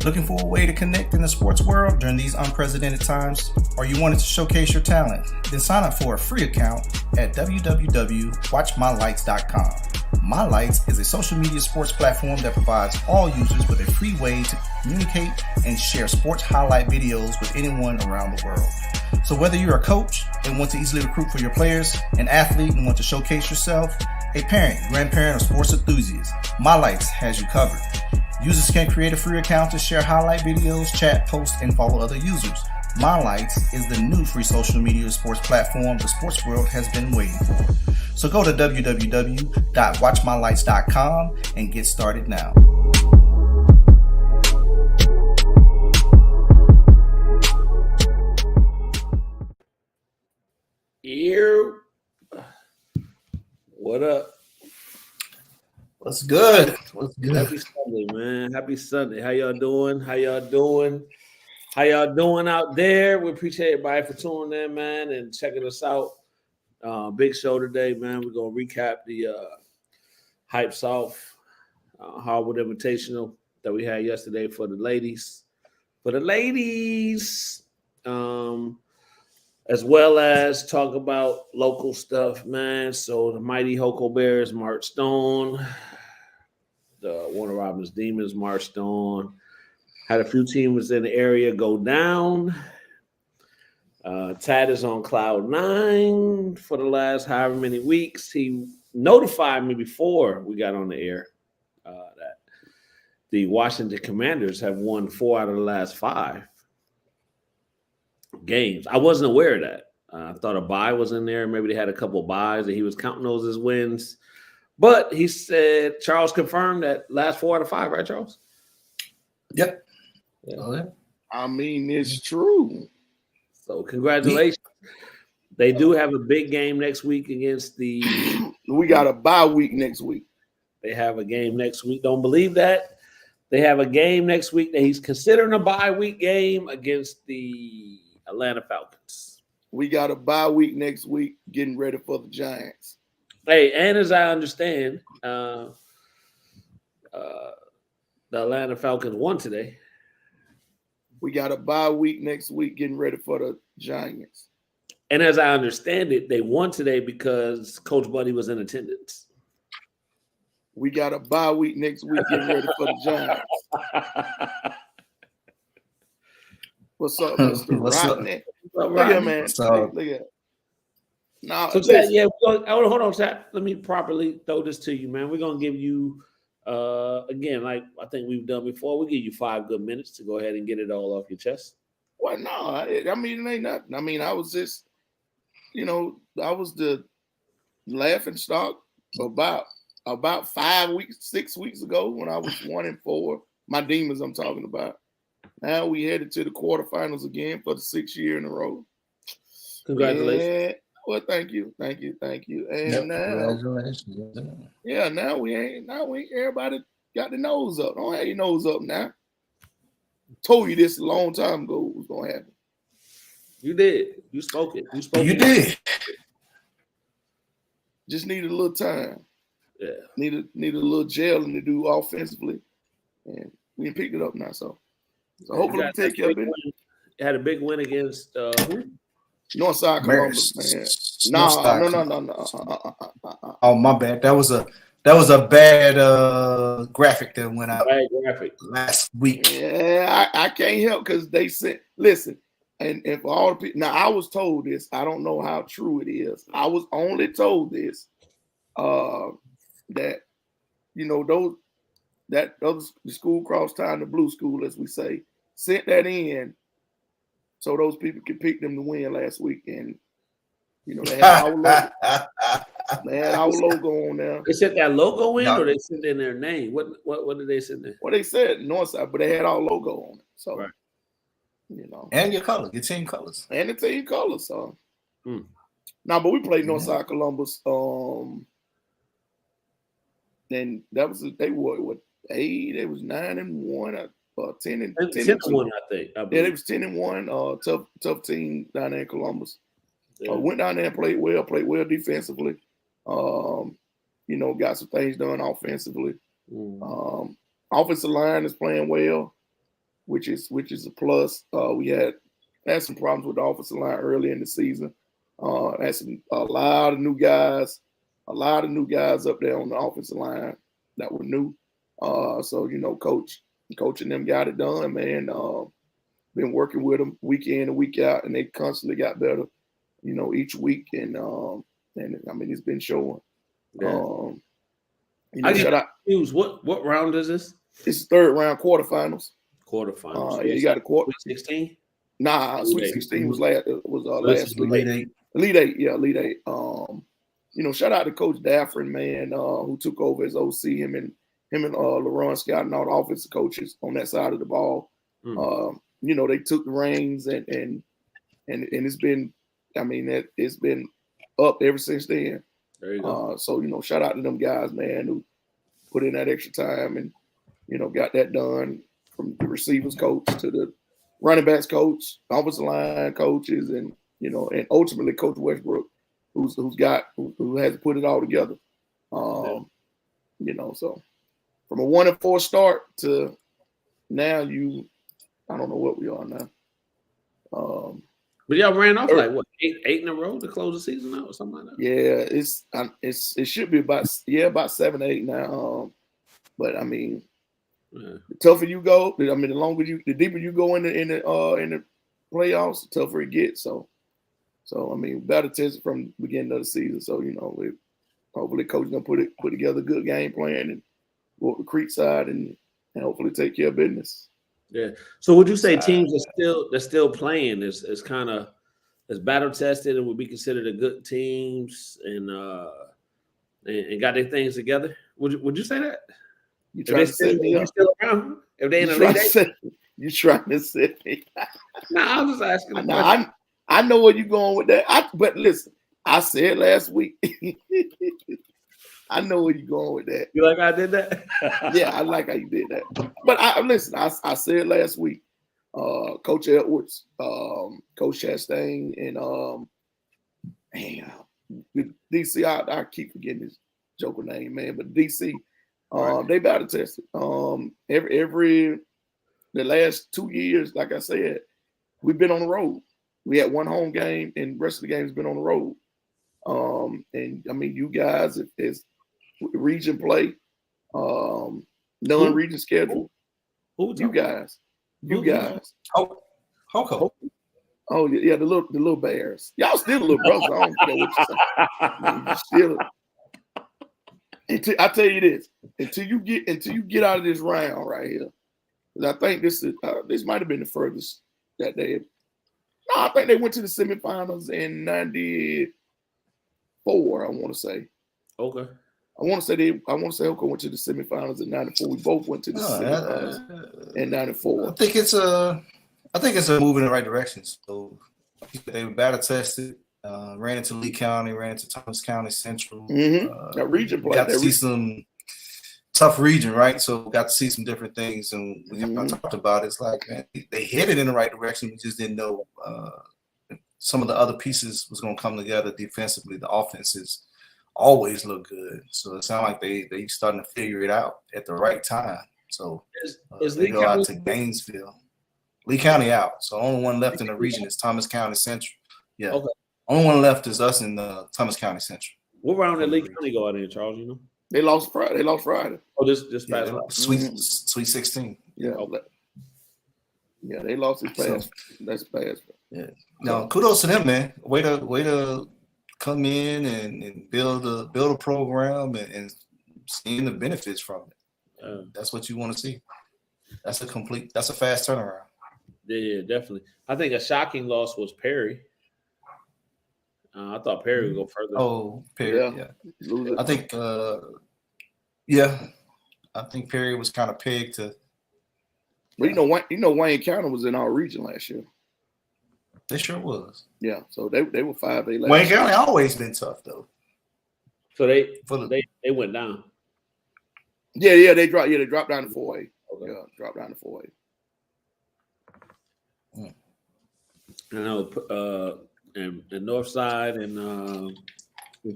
Looking for a way to connect in the sports world during these unprecedented times? Or you wanted to showcase your talent? Then sign up for a free account at www.watchmylights.com. My Lights is a social media sports platform that provides all users with a free way to communicate and share sports highlight videos with anyone around the world. So whether you're a coach and want to easily recruit for your players, an athlete and want to showcase yourself, a parent, grandparent, or sports enthusiast, My Lights has you covered. Users can create a free account to share highlight videos, chat, post, and follow other users. My Lights is the new free social media sports platform the sports world has been waiting for. So go to www.watchmylights.com and get started now. Here, what up? What's good? What's good? Happy Sunday, man. Happy Sunday. How y'all doing? How y'all doing? How y'all doing out there? We appreciate everybody for tuning in, man, and checking us out. Big show today, man. We're gonna recap the Hype Soft Hardwood Invitational that we had yesterday for the ladies. As well as talk about local stuff, man. So the mighty Hoko Bears marched on. The Warner Robins Demons marched on. Had a few teams in the area go down. Tad is on cloud 9 for the last however many weeks. He notified me before we got on the air that the Washington Commanders have won 4 out of the last 5 games. I wasn't aware of that. I thought a bye was in there. Maybe they had a couple of byes and he was counting those as wins. But he said, Charles confirmed that last 4 out of 5, right, Charles? Yep. Yeah. Oh, yeah. I mean, it's true. So congratulations. They do have a big game next week against the We got a bye week next week. They have a game next week. Don't believe that. They have a game next week that he's considering a bye week game against the Atlanta Falcons. We got a bye week next week, getting ready for the Giants. Hey, and as I understand, the Atlanta Falcons won today. We got a bye week next week, getting ready for the Giants. And as I understand it, they won today because Coach Buddy was in attendance. We got a bye week next week, getting ready for the Giants. What's up, Mr. Rodney? Look at man. Look at. No, so Chad, yeah, hold on, Chad. Let me properly throw this to you, man. We're gonna give you again, like I think we've done before, we'll give you 5 good minutes to go ahead and get it all off your chest. Well, no, I mean, it ain't nothing. I mean, I was just, I was the laughing stock about 6 weeks ago when I was 1-4. My Demons, I'm talking about. Now we headed to the quarterfinals again for the 6th year in a row. Congratulations. And, well, thank you. And Congratulations. Now we ain't everybody got the nose up. Don't have your nose up now. Told you this a long time ago was gonna happen. You did. You spoke it. You did. Just needed a little time. Yeah. Needed a little gelling to do offensively. And we picked it up now. So hopefully we take care of it. Had a big win against who? Northside Columbus, man. No. Oh, my bad. That was a bad graphic that went out last week. Yeah, I can't help because they said, listen, and for all the people, now I was told this. I don't know how true it is. I was only told this that those the school cross town, the blue school, as we say, sent that in so those people could pick them to win last week. And they had our logo. They had our logo on there. They sent that logo in, or they sent in their name? What did they send in? Well, they said Northside, but they had our logo on it. So, right. And your colors, your team colors. And the team colors. So, No, but we played Northside Columbus. And that was they was 9-1 or 10-1, I think. Yeah, they was 10-1. Tough team down there in Columbus. Yeah. Went down there and played well defensively. Got some things done offensively. Offensive line is playing well. which is a plus. We had some problems with the offensive line early in the season. Had a lot of new guys up there on the offensive line that were new. So coaching them got it done, man. Been working with them week in and week out, and they constantly got better, each week. And I mean, it's been showing. Yeah. Shout out. What round is this? It's third round quarterfinals. Quarterfinals. You got a quarter. 16. Nah, Sweet 16 was last week. Elite Eight. Elite Eight, yeah, Elite Eight. Shout out to Coach Daffrin, man, who took over as OC. Him and LaRon Scott and all the offensive coaches on that side of the ball. They took the reins and it's been, it's been up ever since then. There you go. So shout out to them guys, man, who put in that extra time and got that done, from the receivers coach to the running backs coach, offensive line coaches, and ultimately Coach Westbrook, who has put it all together. So from a 1-4 start to now, I don't know what we are now. But y'all ran off like what, eight in a row to close the season out or something like that? Yeah, it should be about 7 or 8 now. But I mean, the tougher you go, the deeper you go in the playoffs, the tougher it gets. So I mean, better test from the beginning of the season. So hopefully coach gonna put together a good game plan and go up the creek side and hopefully take care of business. Yeah. So would you say teams are still playing is kind of as battle tested and would be considered a good teams and got their things together? Would you say that? You trying to set me up? Still around? If they in the league, you trying to set me? Nah, I'm just asking. I know where you're going with that. But listen, I said last week. I know where you're going with that. You like I did that? Yeah, I like how you did that. But I said last week, Coach Edwards, Coach Chastain, and DC. I keep forgetting his joker name, man. But DC, they battle tested. The last 2 years, like I said, we've been on the road. We had one home game, and the rest of the game's been on the road. And I mean, you guys, it's region play, non-region schedule. You guys. Hoko. Oh yeah, the little Bears. Y'all still little brothers. I don't care what you say. I tell you this, until you get out of this round right here, because I think this might have been the furthest that they. No, I think they went to the semifinals in '94. I want to say. Okay. I want to say Hoko went to the semifinals in '94. We both went to the semifinals in '94. I think it's a move in the right direction. So they were battle tested, ran into Lee County, ran into Thomas County Central. That region play. Got to see some tough region, right? So got to see some different things, and we talked about it. It's like, man, they headed in the right direction. We just didn't know some of the other pieces was going to come together defensively. The offenses always look good, so it sounds like they starting to figure it out at the right time. So they go out to Gainesville. Lee County out, so only one left in the region is Thomas County Central. Yeah, okay. Only one left is us in Thomas County Central. What round did Lee County go out in, Charles? You know, they lost Friday. Oh, this past Sweet 16. Yeah, okay. Yeah, they lost this past. That's past. Yeah. No, kudos to them, man. Way to come in and build a program and seeing the benefits from it. That's what you want to see. That's a fast turnaround. Yeah, definitely. I think a shocking loss was Perry. I thought Perry would go further. Oh, Perry, yeah. I think, I think Perry was kind of pegged to. Well, Wayne County was in our region last year. They sure was. Yeah, so they were 5-8 last Wayne County always been tough though. So they went down. Yeah, they dropped down to 4A. Okay. Yeah, dropped down to 4A. I know, and Northside and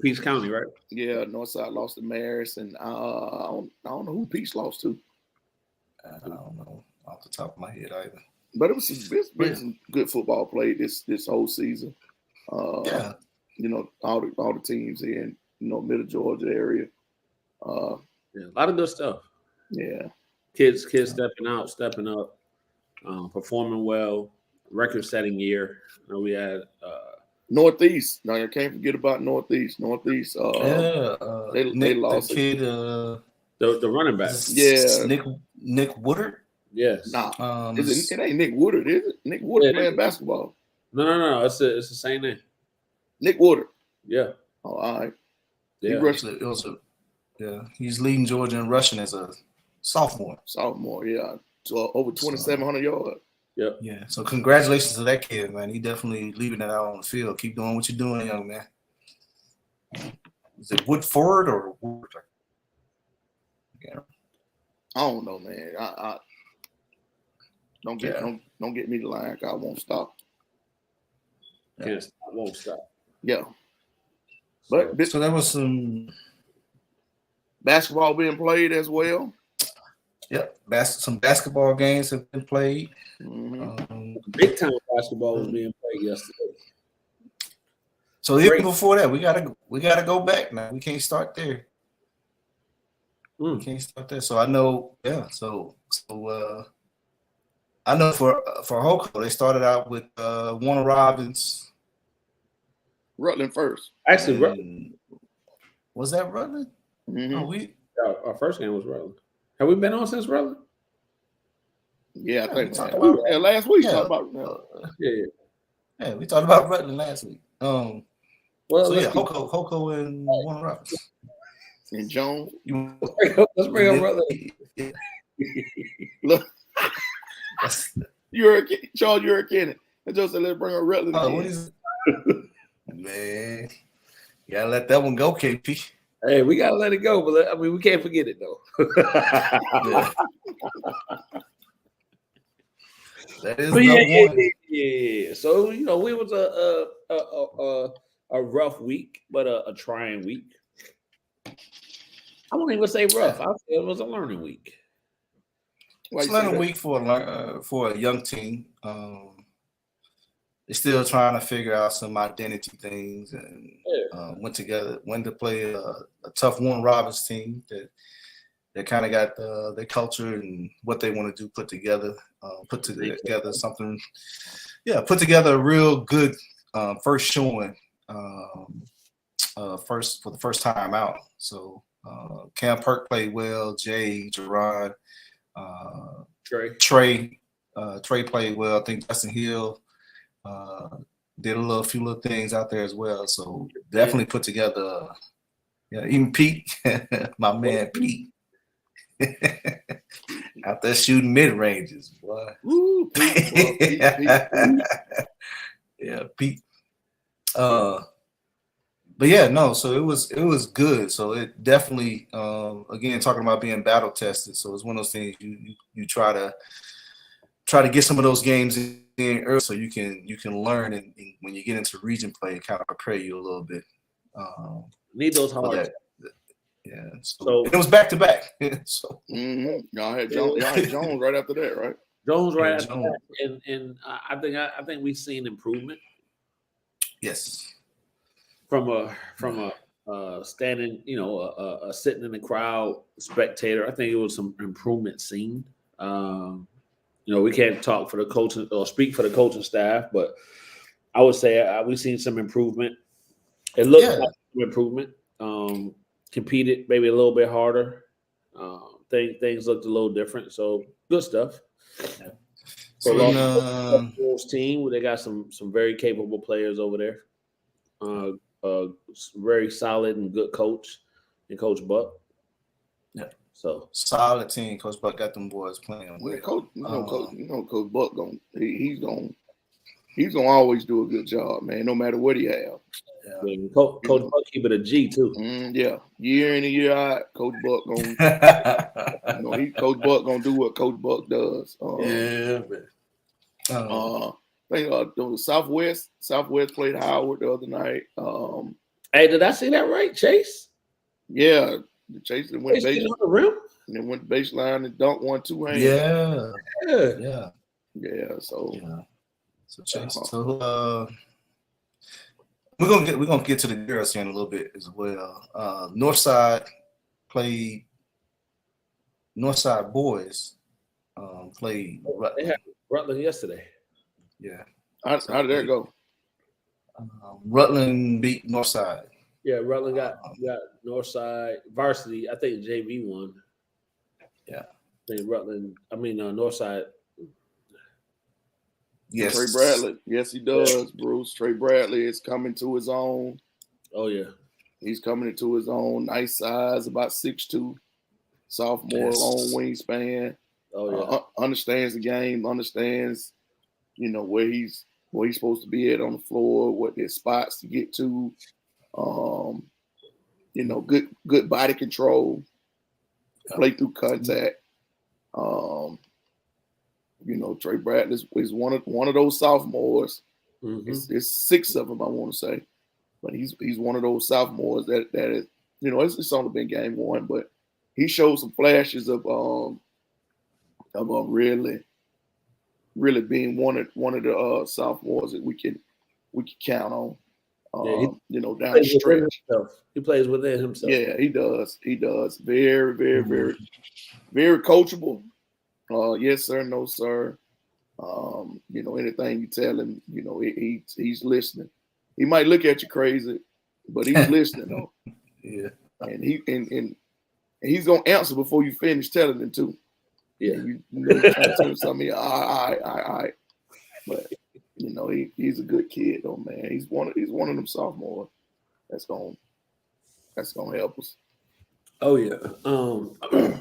Peach County, right? Yeah, Northside lost to Marist, and I don't know who Peach lost to. I don't know. off the top of my head either. But it's been some good football played this whole season. Yeah. You know, all the teams here in Middle Georgia area. Yeah, a lot of good stuff. Yeah. Kids stepping out, stepping up, performing well, record-setting year. We had Northeast. Now you can't forget about Northeast. Northeast. They lost the kid. The running back. Yeah. Nick Woodard. Yes. Nah. It ain't Nick Woodard, is it? Nick Woodard playing basketball. No. It's the same name. Nick Woodard. Yeah. Oh, all right. Yeah. He's leading Georgia in rushing as a sophomore. Yeah. So over 2,700 yards. Yep. Yeah. So congratulations to that kid, man. He definitely leaving it out on the field. Keep doing what you're doing, young man. Is it Woodford or Woodard? Yeah. I don't know, man. I don't get me the line. I won't stop. Can't stop, won't stop. Yeah. But so there was some basketball being played as well. Yep. Some basketball games have been played. Mm-hmm. Big time basketball was being played yesterday. So even before that, we gotta go back now. We can't start there. We can't start there. So I know, So I know for Hoco, they started out with Warner Robins. Rutland first. Actually, Rutland. Was that Rutland? Mm-hmm. Our first game was Rutland. Have we been on since Rutland? Yeah, I think talked about last week. Yeah. Yeah, we talked about Rutland last week. Well, Hoco and Warner Robins. And Jones. Let's bring up Rutland. Look, Charles, you're a Kenny. And Joe said, let's bring up Rutland. What is it? Man, you gotta let that one go, KP. Hey, we gotta let it go, but we can't forget it though. That is one. Yeah. So we was a rough week, but a trying week. I won't even say rough. I say it was a learning week. It's a learning week for a young team. They're still trying to figure out some identity things, and went to play a tough Warner Robins team that kind of got their culture and what they want to do put together something. Yeah, put together a real good first showing for the first time out. So Cam Perk played well. Jay, Jerron, Trey played well. I think Justin Hill did a few little things out there as well. So definitely put together. Even Pete, my man Pete, out there shooting mid ranges, boy. Woo, Pete. Yeah, Pete. But yeah, no. So it was good. So it definitely, again, talking about being battle tested. So it's one of those things you try to get some of those games in early, so you can learn, and when you get into region play, it kind of prepare you a little bit. Need those hard. Yeah. So it was back to back. So y'all had Jones right after that, right? Jones right after that, and I think we've seen improvement. Yes. From a standing, a sitting in the crowd spectator, I think it was some improvement seen. We can't talk for the coaching or speak for the coaching staff, but I would say we've seen some improvement. It looks like some improvement. Competed maybe a little bit harder. Things looked a little different. So good stuff. Yeah. So team, they got some very capable players over there. Very solid and good coach, and Coach Buck. Yeah. So solid team. Coach Buck got them boys playing. Well, Coach Buck he's gonna always do a good job, man. No matter what he have. Yeah. Coach Buck keep it a G too. Yeah, year in and year out, Coach Buck gonna. Coach Buck gonna do what Coach Buck does. I think the Southwest played Howard the other night. Hey, did I see that right, Chase? Yeah, The chase and went on the rim. And then went baseline and dunked 1-2 hands. Yeah. So Chase. So we're gonna get to the girls here in a little bit as well. Northside boys played Rutland. They had Rutland yesterday. Yeah. How did that go? Rutland beat Northside. Yeah, Rutland got Northside varsity. I think JV won. Yeah. I think Northside. Yes. Trey Bradley. Yes, he does, Bruce. Trey Bradley is coming to his own. Oh, yeah. He's coming into his own. Nice size, about 6'2", sophomore, long wingspan. Oh, yeah. Understands the game, understands, where he's supposed to be at on the floor, what his spots to get to. Good body control, play through contact. Trey Bradley is one of those sophomores. Mm-hmm. It's 6 of them, I want to say, but he's one of those sophomores that is, it's only been game 1, but he showed some flashes of really being one of the sophomores that we can count on. Down the stretch. He plays within himself. Yeah, he does. He does. Very, very, very, very coachable. Yes, sir. No, sir. Anything you tell him, he's listening. He might look at you crazy, but he's listening though. Yeah. And he's gonna answer before you finish telling him too. Yeah. You tell him something. All right. But he's a good kid though, man. He's one of them sophomores that's gonna help us. Oh yeah. I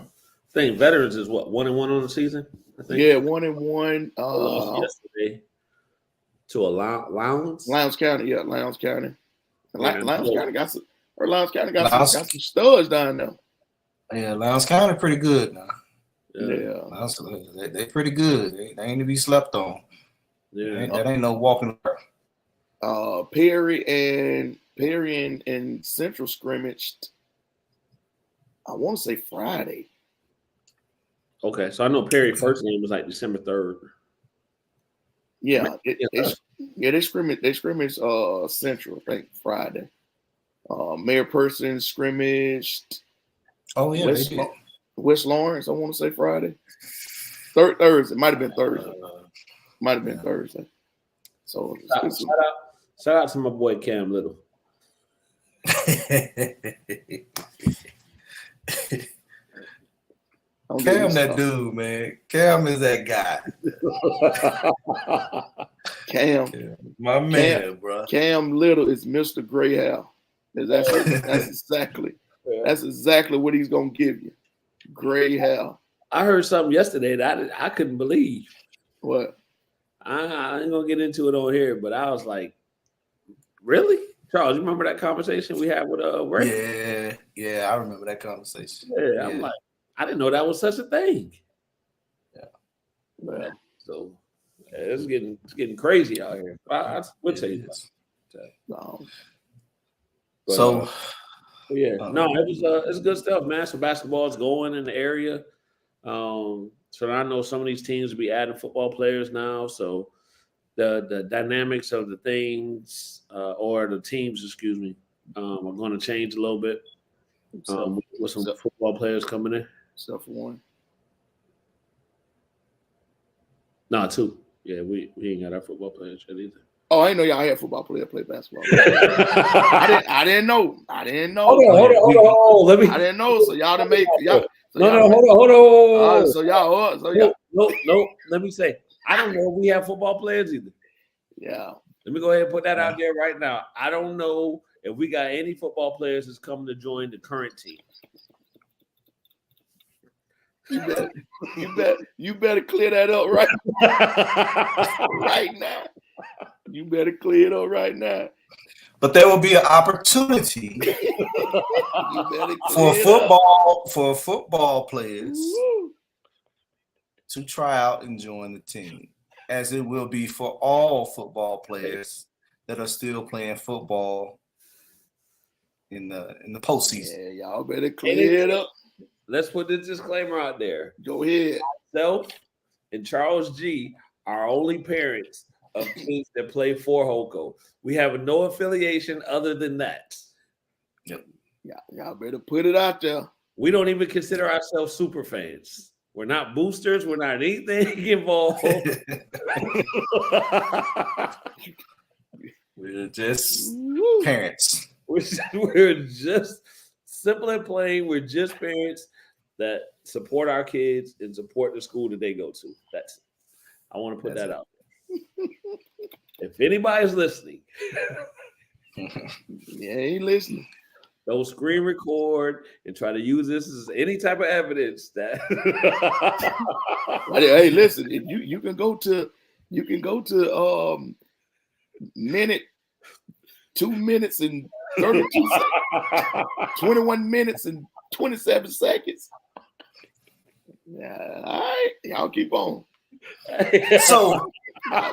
think veterans is what 1-1 on the season. I think. Yeah, 1-1. Lost yesterday to a Lowndes. Lowndes County, yeah, Lowndes County. Lowndes County got some studs down there. Yeah, Lowndes County pretty good now. Yeah. They pretty good. They ain't to be slept on. Yeah, that ain't no walking. Perry and Central scrimmaged. I want to say Friday. Okay, so I know Perry first game was like December 3rd. Yeah, they scrimmaged Central, I think Friday. Mayor Person scrimmaged. Oh yeah, West Lawrence, I want to say Friday. Thursday, might have been Thursday. Thursday. So shout out to my boy Cam Little. Cam, that dude, man. Cam is that guy. Cam, my man, bro. Cam Little is Mr. Greyhound. That's exactly what he's gonna give you. Greyhound. I heard something yesterday that I couldn't believe. What? I ain't gonna get into it on here, but I was like, really? Charles, you remember that conversation we had with Ray? Yeah, I remember that conversation. Yeah, I'm like, I didn't know that was such a thing. Yeah. So it's getting crazy out here. I will tell you this. It's good stuff, man. So basketball is going in the area. So I know some of these teams will be adding football players now. So the dynamics of the things or the teams, are going to change a little bit with some football players coming in. Except for one. No, 2. Yeah, we ain't got our football players yet either. Oh, I didn't know y'all had football players play basketball. I didn't know. Hold on. I didn't know. So y'all didn't make y'all. Hold on. So y'all. No. Let me say, I don't know if we have football players either. Yeah. Let me go ahead and put that out there right now. I don't know if we got any football players that's coming to join the current team. You better clear that up right now. You better clear it up right now. But there will be an opportunity for football players to try out and join the team, as it will be for all football players that are still playing football in the postseason. Yeah, y'all better clear it up. Let's put this disclaimer out there. Go ahead. Myself and Charles G are only parents of kids that play for Hoco. We have no affiliation other than that. Yep. Y'all better put it out there. We don't even consider ourselves super fans. We're not boosters. We're not anything involved. We're just parents. We're just simple and plain. We're just parents that support our kids and support the school that they go to. That's it. I want to put that out there. If anybody's listening, yeah, ain't listening. don't screen record and try to use this as any type of evidence that. Hey, listen, you can go to minute 2 minutes and 32 seconds, 21 minutes and 27 seconds. Yeah, all right, y'all keep on. So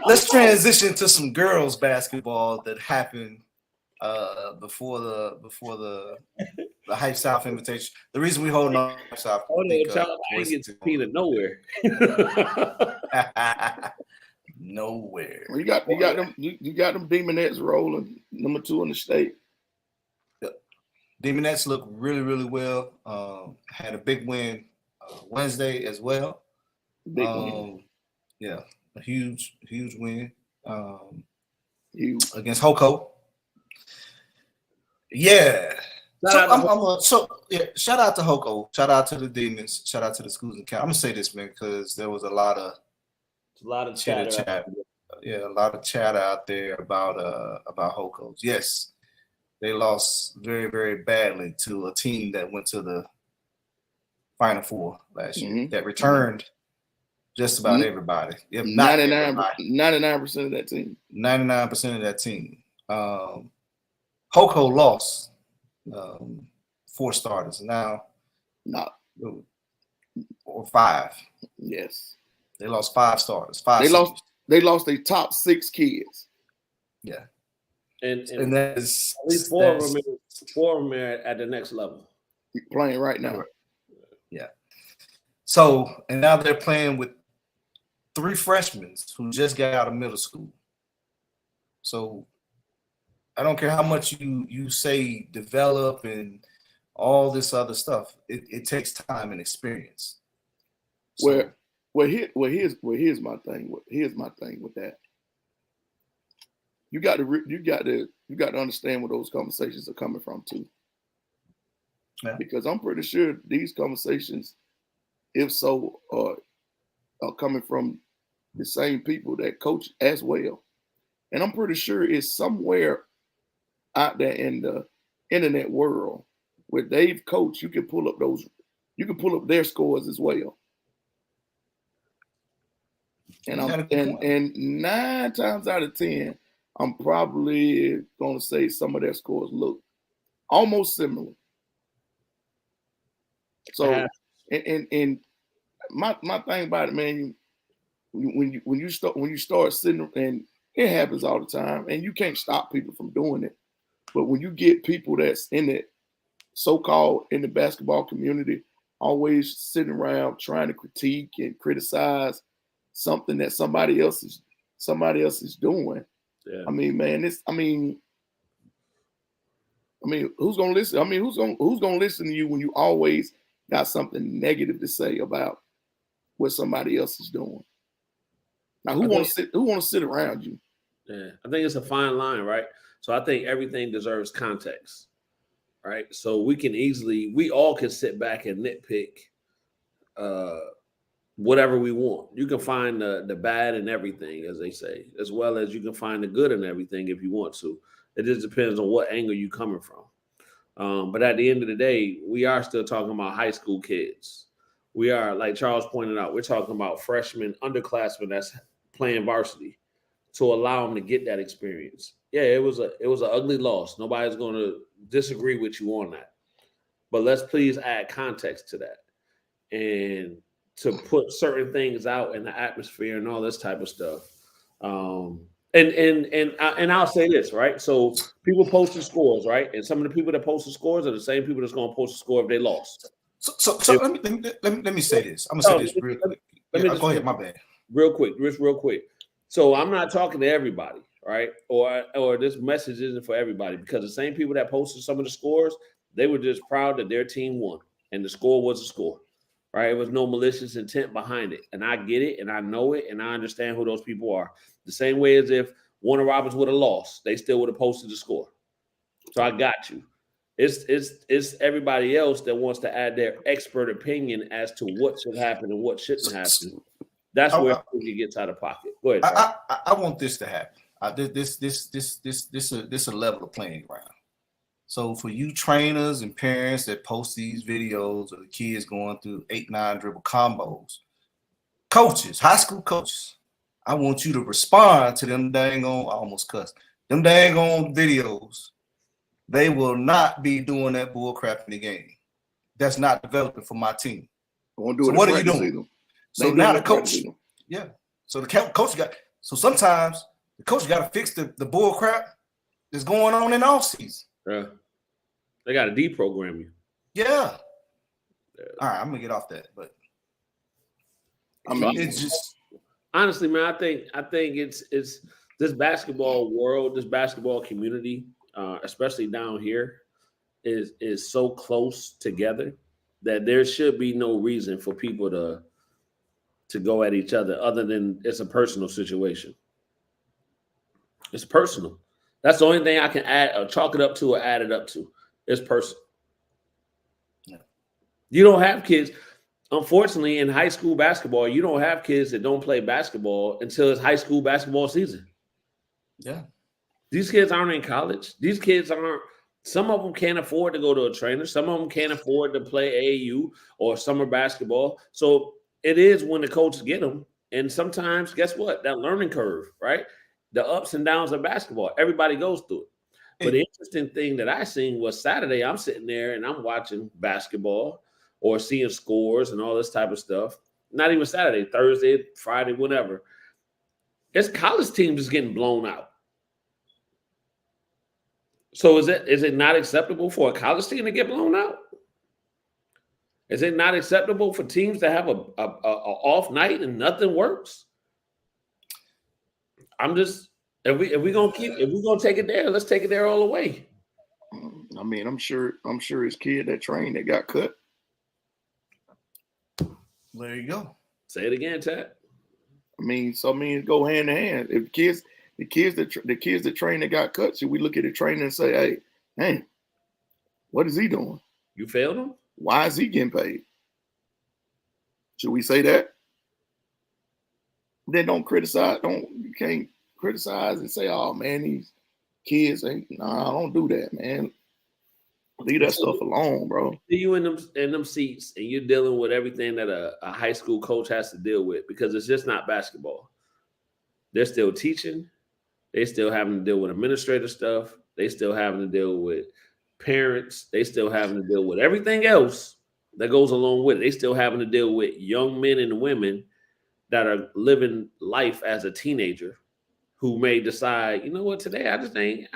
let's transition to some girls basketball that happened before the Hype South invitation. The reason we hold on Hype South, I ain't get peanut nowhere. Nowhere. Well, you got them Demonettes rolling, number 2 in the state. Demonettes look really, really well. Had a big win Wednesday as well. Big win. Yeah, a huge win. Huge. Against Hoco. Yeah. Shout out to Hoco. Shout out to the Demons. Shout out to the schools and county. I'm gonna say this, man, because there was a lot of chatter. Yeah, a lot of chatter out there about Hocos. Yes, they lost very, very badly to a team that went to the Final Four last year. That returned just about everybody. 99% of that team. 99% of that team. Hoco lost 4 starters now. Or 5. Yes. They lost 5 starters. They lost their top 6 kids. Yeah. And that is at least 4 of them are at the next level. Playing right now. Yeah. So, and now they're playing with 3 freshmen who just got out of middle school. So I don't care how much you say develop and all this other stuff. It takes time and experience. So, here's my thing. Here's my thing with that. You got to understand where those conversations are coming from too. Yeah. Because I'm pretty sure these conversations, if so, are coming from the same people that coach as well. And I'm pretty sure it's somewhere out there in the internet world where they've coached, you can pull up their scores as well. And 9 times out of 10, I'm probably going to say some of their scores look almost similar. So, and my thing about it, man, when you start sitting, and it happens all the time, and you can't stop people from doing it. But when you get people that's in it, so-called in the basketball community, always sitting around trying to critique and criticize something that somebody else is doing. Yeah. I mean, man, who's gonna listen? I mean, who's gonna listen to you when you always got something negative to say about what somebody else is doing? Now, who want to sit around you? Yeah, I think it's a fine line, right? So I think everything deserves context, right? So we all can sit back and nitpick whatever we want. You can find the bad in everything, as they say, as well as you can find the good in everything if you want to. It just depends on what angle you're coming from. But at the end of the day, we are still talking about high school kids. We are, like Charles pointed out, we're talking about freshmen, underclassmen that's playing varsity to allow them to get that experience. Yeah, it was an ugly loss. Nobody's going to disagree with you on that. But let's please add context to that. And to put certain things out in the atmosphere and all this type of stuff. And I'll say this, right? So people post the scores, right? And some of the people that post the scores are the same people that's going to post the score if they lost. So let me say this. I'm gonna say this real quick. Go ahead. My bad. Real quick. So I'm not talking to everybody, right? Or this message isn't for everybody, because the same people that posted some of the scores, they were just proud that their team won, and the score was a score, right? It was no malicious intent behind it, and I get it, and I know it, and I understand who those people are. The same way as if Warner Robins would have lost, they still would have posted the score. So I got you. It's everybody else that wants to add their expert opinion as to what should happen and what shouldn't happen. That's where it gets out of pocket. Go ahead. I want this to happen. This a level of playing ground. So for you trainers and parents that post these videos of the kids going through 8-9 dribble combos, coaches, high school coaches, I want you to respond to them dang on, I almost cussed, them dang on videos. They will not be doing that bull crap in the game. That's not developing for my team. So what are you doing? So now the coach, yeah. So the coach so sometimes the coach got to fix the bull crap that's going on in the offseason. Yeah. They got to deprogram you. Yeah. All right, I'm gonna get off that, but I mean, it's just honestly, man. I think it's this basketball world, this basketball community, especially down here, is so close together that there should be no reason for people to go at each other than it's a personal situation. It's personal. That's the only thing I can add or chalk it up to or add it up to. It's personal. Yeah. You don't have kids. Unfortunately, in high school basketball, you don't have kids that don't play basketball until it's high school basketball season. Yeah. These kids aren't in college. These kids aren't. Some of them can't afford to go to a trainer. Some of them can't afford to play AAU or summer basketball. So it is when the coaches get them. And sometimes, guess what? That learning curve, right? The ups and downs of basketball. Everybody goes through it. But the interesting thing that I seen was Saturday, I'm sitting there and I'm watching basketball or seeing scores and all this type of stuff. Not even Saturday, Thursday, Friday, whatever. It's college teams just getting blown out. So is it not acceptable for a college team to get blown out? Is it not acceptable for teams to have a off night and nothing works? I'm just if we're gonna take it there, let's take it there all the way. I mean, I'm sure his kid that trained that got cut. There you go. Say it again, Tad. I mean, it go hand in hand. If the kids that train that got cut, should we look at the trainer and say, hey, what is he doing? You failed him? Why is he getting paid? Should we say that? Then don't criticize. You can't criticize and say, oh man, these kids ain't. Nah, don't do that, man. Leave that stuff alone, bro. You in them seats and you're dealing with everything that a high school coach has to deal with, because it's just not basketball. They're still teaching. They still having to deal with administrative stuff. They still having to deal with parents. They still having to deal with everything else that goes along with it. They still having to deal with young men and women that are living life as a teenager who may decide, you know what, today I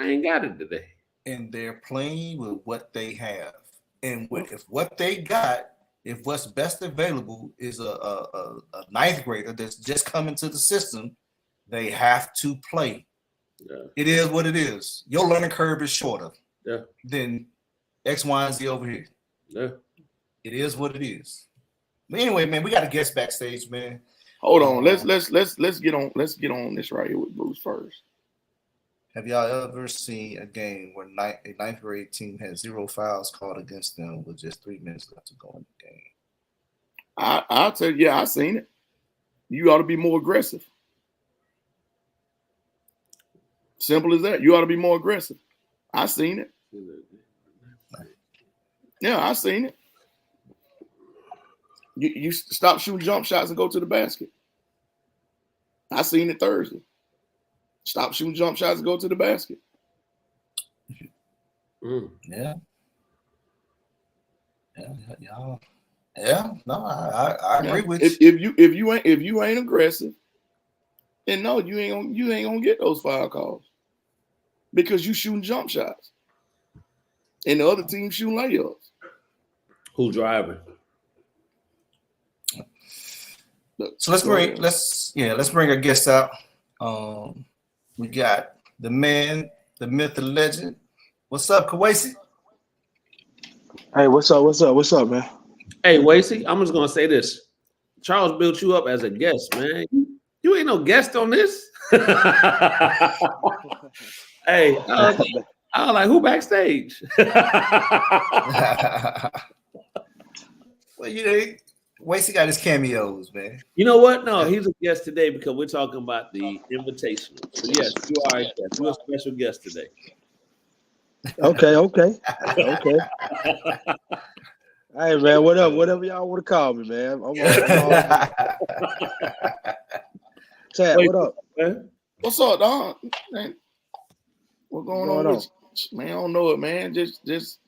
ain't got it today. And they're playing with what they have. And if what they got, if what's best available is a ninth grader that's just coming to the system, they have to play. Yeah. It is what it is. Your learning curve is shorter than X, Y, and Z over here. Yeah. It is what it is. But anyway, man, we got to guest backstage, man. Hold on. Let's get on this right here with Bruce first. Have y'all ever seen a game where a ninth grade team had 0 fouls called against them with just 3 minutes left to go in the game? I'll tell you, I seen it. You ought to be more aggressive. Simple as that. You ought to be more aggressive. I seen it. Yeah, I seen it. You stop shooting jump shots and go to the basket. I seen it Thursday. Stop shooting jump shots and go to the basket. Yeah. Yeah. No, I agree with you. If you ain't aggressive And no, you ain't gonna get those foul calls because you shooting jump shots, and the other team shooting layups. Who's driving? So let's bring our guests out. We got the man, the myth, the legend. What's up, Kawasi? Hey, what's up, man? Hey, Wasey, I'm just gonna say this. Charles built you up as a guest, man. You ain't no guest on this. Hey, I was like, who backstage? Well, Wasey got his cameos, man. You know what? No, he's a guest today because we're talking about the Invitational. So yes, you are a guest. You're a special guest today. Okay. Hey, man, what up? Whatever y'all want to call me, man. I'm all Chad, what up? Man? What's up, dog? Man, what's going on with you? Man, I don't know it, man. Just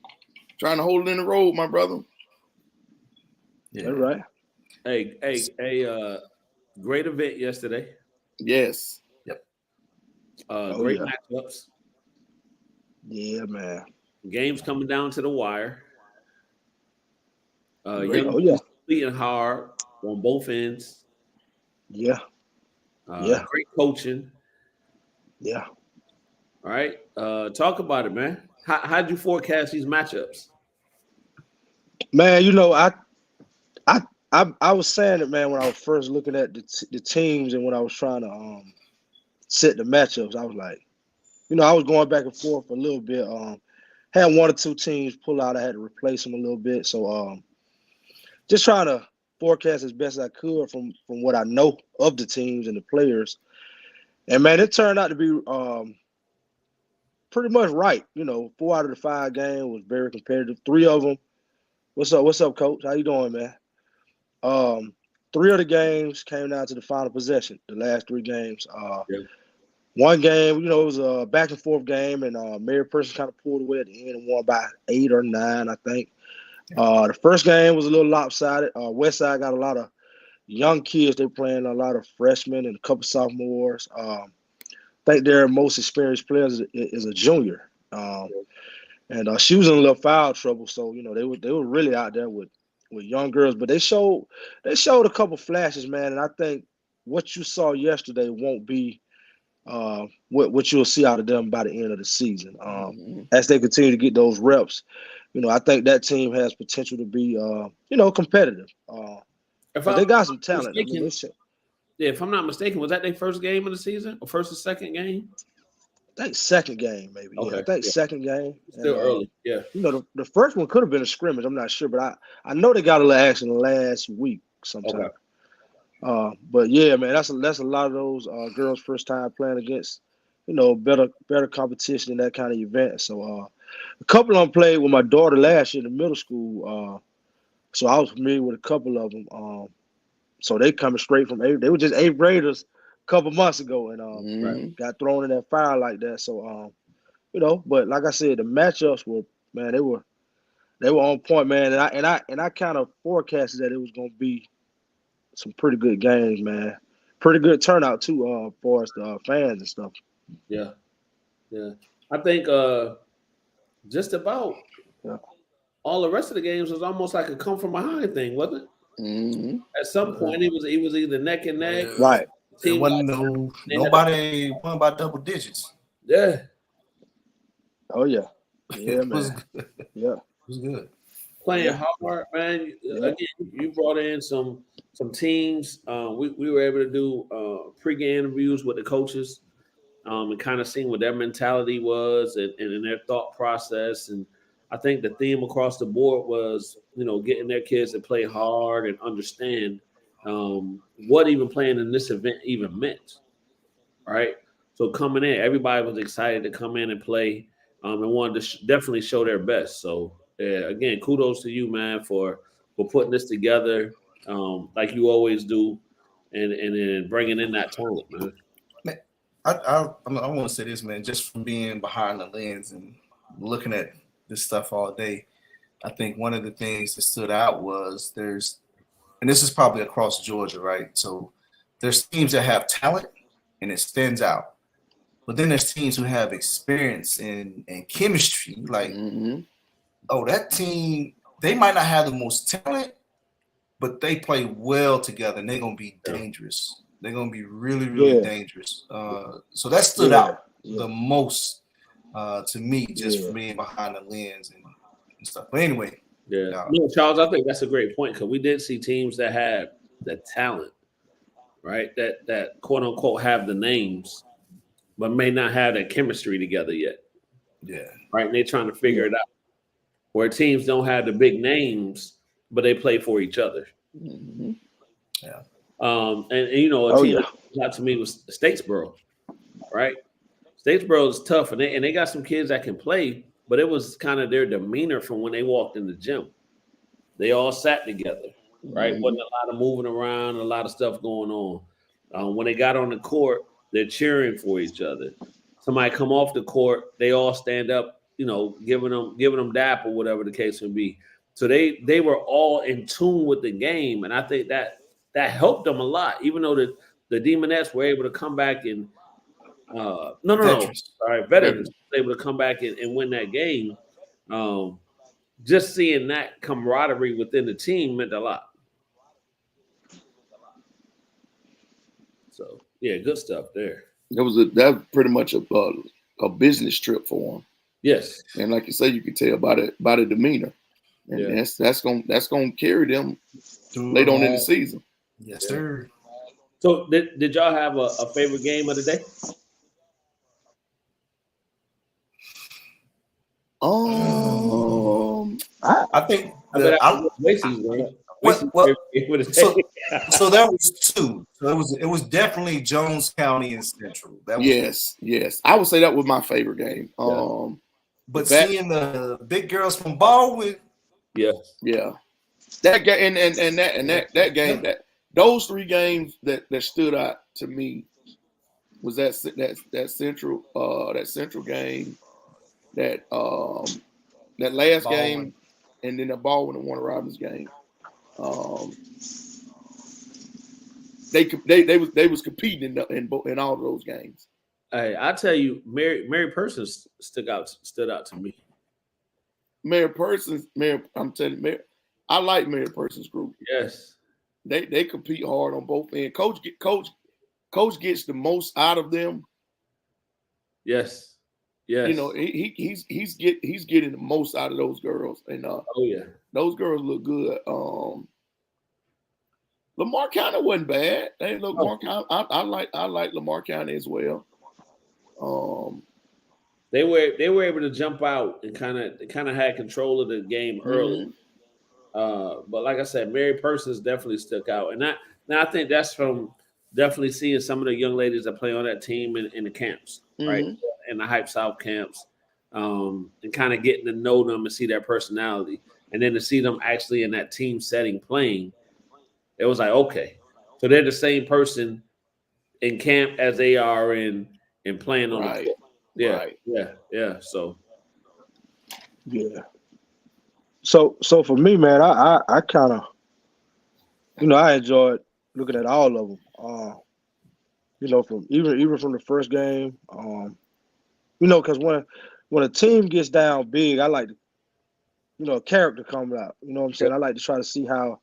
trying to hold it in the road, my brother. Yeah. All right. Hey, great event yesterday. Yes. Yep. Great matchups. Yeah, man. Games coming down to the wire. Completing hard on both ends. Yeah. Great coaching. Yeah. All right. Talk about it, man. How'd you forecast these matchups? Man, I was saying it, man, when I was first looking at the teams and when I was trying to set the matchups. I was like, I was going back and forth a little bit. Had one or two teams pull out. I had to replace them a little bit. So just trying to forecast as best as I could from what I know of the teams and the players. And, man, it turned out to be pretty much right. 4 out of the 5 games was very competitive. 3 of them. What's up, Coach? How you doing, man? 3 of the games came down to the final possession, the last 3 games. One game, it was a back and forth game, and Mary Person kind of pulled away at the end and won by 8 or 9, I think. The first game was a little lopsided. Westside got a lot of young kids. They're playing a lot of freshmen and a couple sophomores. I think their most experienced player is a junior. And she was in a little foul trouble, so they were really out there with young girls. But they showed a couple flashes, man. And I think what you saw yesterday won't be what you'll see out of them by the end of the season. As they continue to get those reps, I think that team has potential to be competitive. They got some talent. If I'm not mistaken, was that their first game of the season or first or second game? I think second game, maybe. Okay. Yeah, I think second game. Still early. Yeah. The first one could have been a scrimmage. I'm not sure, but I know they got a little action last week sometime. Okay. But yeah, man, that's a lot of those girls' first time playing against, better competition in that kind of event. So a couple of them played with my daughter last year in the middle school. So I was familiar with a couple of them. So they coming straight from they were just 8th graders a couple months ago and got thrown in that fire like that. So but like I said, the matchups were, man, they were on point, man. And I kind of forecasted that it was gonna be some pretty good games, man. Pretty good turnout too, for us the fans and stuff. Yeah. I think just about all the rest of the games was almost like a come from behind thing, wasn't it? Mm-hmm. At some point, it was either neck and neck. Right. It wasn't nobody won by double digits. Yeah. Oh yeah. Yeah, man. It was good. Yeah. It was good. Playing hard, man. Again, you brought in some teams. We were able to do pre-game interviews with the coaches and kind of seeing what their mentality was and their thought process. And I think the theme across the board was, getting their kids to play hard and understand what even playing in this event even meant. All right. So coming in, everybody was excited to come in and play and wanted to definitely show their best. So again, kudos to you, man, for putting this together like you always do and bringing in that talent, man. I want to say this, man, just from being behind the lens and looking at this stuff all day, I think one of the things that stood out was and this is probably across Georgia, right? So there's teams that have talent and it stands out. But then there's teams who have experience and chemistry. Like, oh, that team, they might not have the most talent, but they play well together, and they're gonna be dangerous. They're gonna be really, really dangerous. So that stood out the most to me, just for being behind the lens and stuff. But anyway, Charles, I think that's a great point because we did see teams that had the talent, right? That quote unquote have the names, but may not have that chemistry together yet. Yeah, right. And they're trying to figure it out. Where teams don't have the big names, but they play for each other. Yeah. And you know, a team that to me was Statesboro, right? Statesboro is tough, and they got some kids that can play, but it was kind of their demeanor from when they walked in the gym. They all sat together, right? Wasn't a lot of moving around, a lot of stuff going on. When they got on the court, they're cheering for each other. Somebody come off the court, they all stand up, you know, giving them dap or whatever the case would be. So they were all in tune with the game, and I think that helped them a lot. Even though the Demonettes were able to come back and veterans were able to come back and win that game. Just seeing that camaraderie within the team meant a lot. So yeah, good stuff there. That was pretty much a business trip for them. Yes, and like you say, you can tell by the demeanor, and that's gonna carry them later on in the season. Yes, sir. So did y'all have a favorite game of the day? I think so that was two. So it was definitely Jones County and Central. That was yes. I would say that was my favorite game. But seeing the big girls from Baldwin, that game and that game, those three games that stood out to me was that central game, that last game, and then the Baldwin and Warner Robins game. They was competing in all of those games. Hey, I tell you, Mary Persons stood out to me. Mary Persons, I'm telling you, I like Mary Persons group. Yes, they compete hard on both ends. Coach gets the most out of them. Yes. You know, he's getting the most out of those girls, and those girls look good. Lamar County wasn't bad. They look I like Lamar County as well. They were able to jump out and kind of had control of the game early. But like I said, Mary Persons definitely stuck out, and I think that's from definitely seeing some of the young ladies that play on that team in the camps, right, in the Hype South camps, and kind of getting to know them and see their personality, and then to see them actually in that team setting playing, it was like, okay, so they're the same person in camp as they are in playing on the court. Yeah. So for me, man, I kind of, I enjoyed looking at all of them. From even from the first game, because when a team gets down big, I like to, a character comes out. You know what I'm saying? I like to try to see how,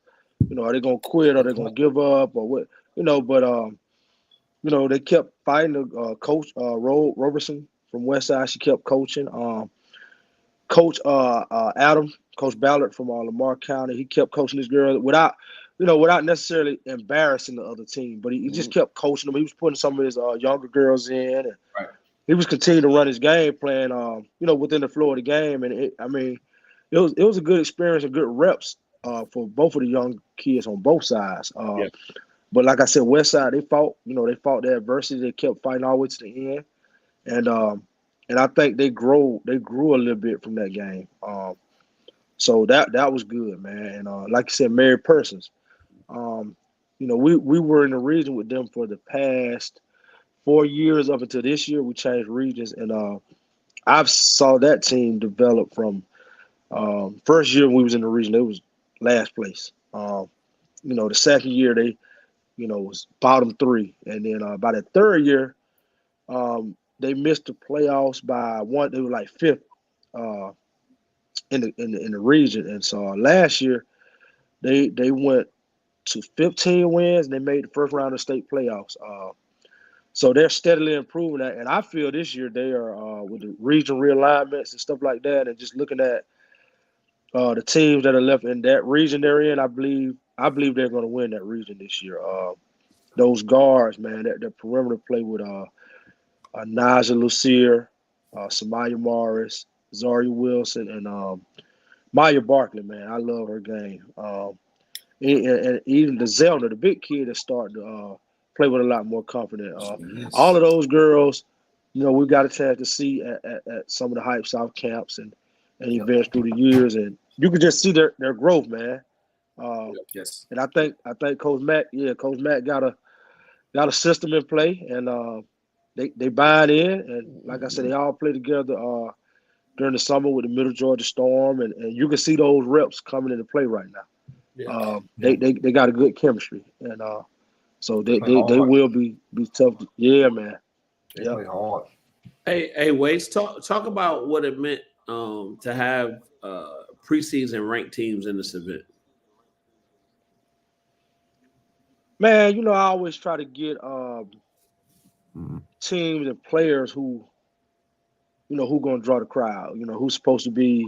are they gonna quit or they gonna give up or what? But they kept fighting. The coach Roberson from Westside, she kept coaching. Coach Adam, Coach Ballard from Lamar County, he kept coaching this girl without necessarily embarrassing the other team, but he just kept coaching them. He was putting some of his younger girls in, and he was continuing to run his game plan, within the flow of the game. And it was a good experience and good reps for both of the young kids on both sides. But like I said, Westside, they fought the adversity. They kept fighting all the way to the end, and I think they grew a little bit from that game. So that was good, man. And like you said, Mary Persons. We were in the region with them for the past 4 years up until this year. We changed regions, and I've saw that team develop from first year we was in the region, it was last place. The second year they was bottom 3. And then by the third year, they missed the playoffs by one. They were like 5th in the region. And so last year, they went to 15 wins and they made the first round of state playoffs. So they're steadily improving that. And I feel this year they are with the regional realignments and stuff like that, and just looking at the teams that are left in that region they're in, I believe they're going to win that region this year. Those guards, man, that perimeter play with Naja Lucier, Samaya Morris, Zari Wilson, and Maya Barkley, man. I love her game. And even the Zelda, the big kid, is starting to play with a lot more confidence. All of those girls, we got a chance to see at some of the Hype South camps and events through the years, and you can just see their growth, man. Yes. And I think Coach Mack got a system in play, and they buy it in, and like I said, they all play together during the summer with the Middle Georgia Storm, and you can see those reps coming into play right now. Yeah. They got a good chemistry, and so they will be tough. Yeah, man. They play hard. Hey, Waits, talk about what it meant to have preseason ranked teams in this event. Man, I always try to get teams and players who gonna draw the crowd. Who's supposed to be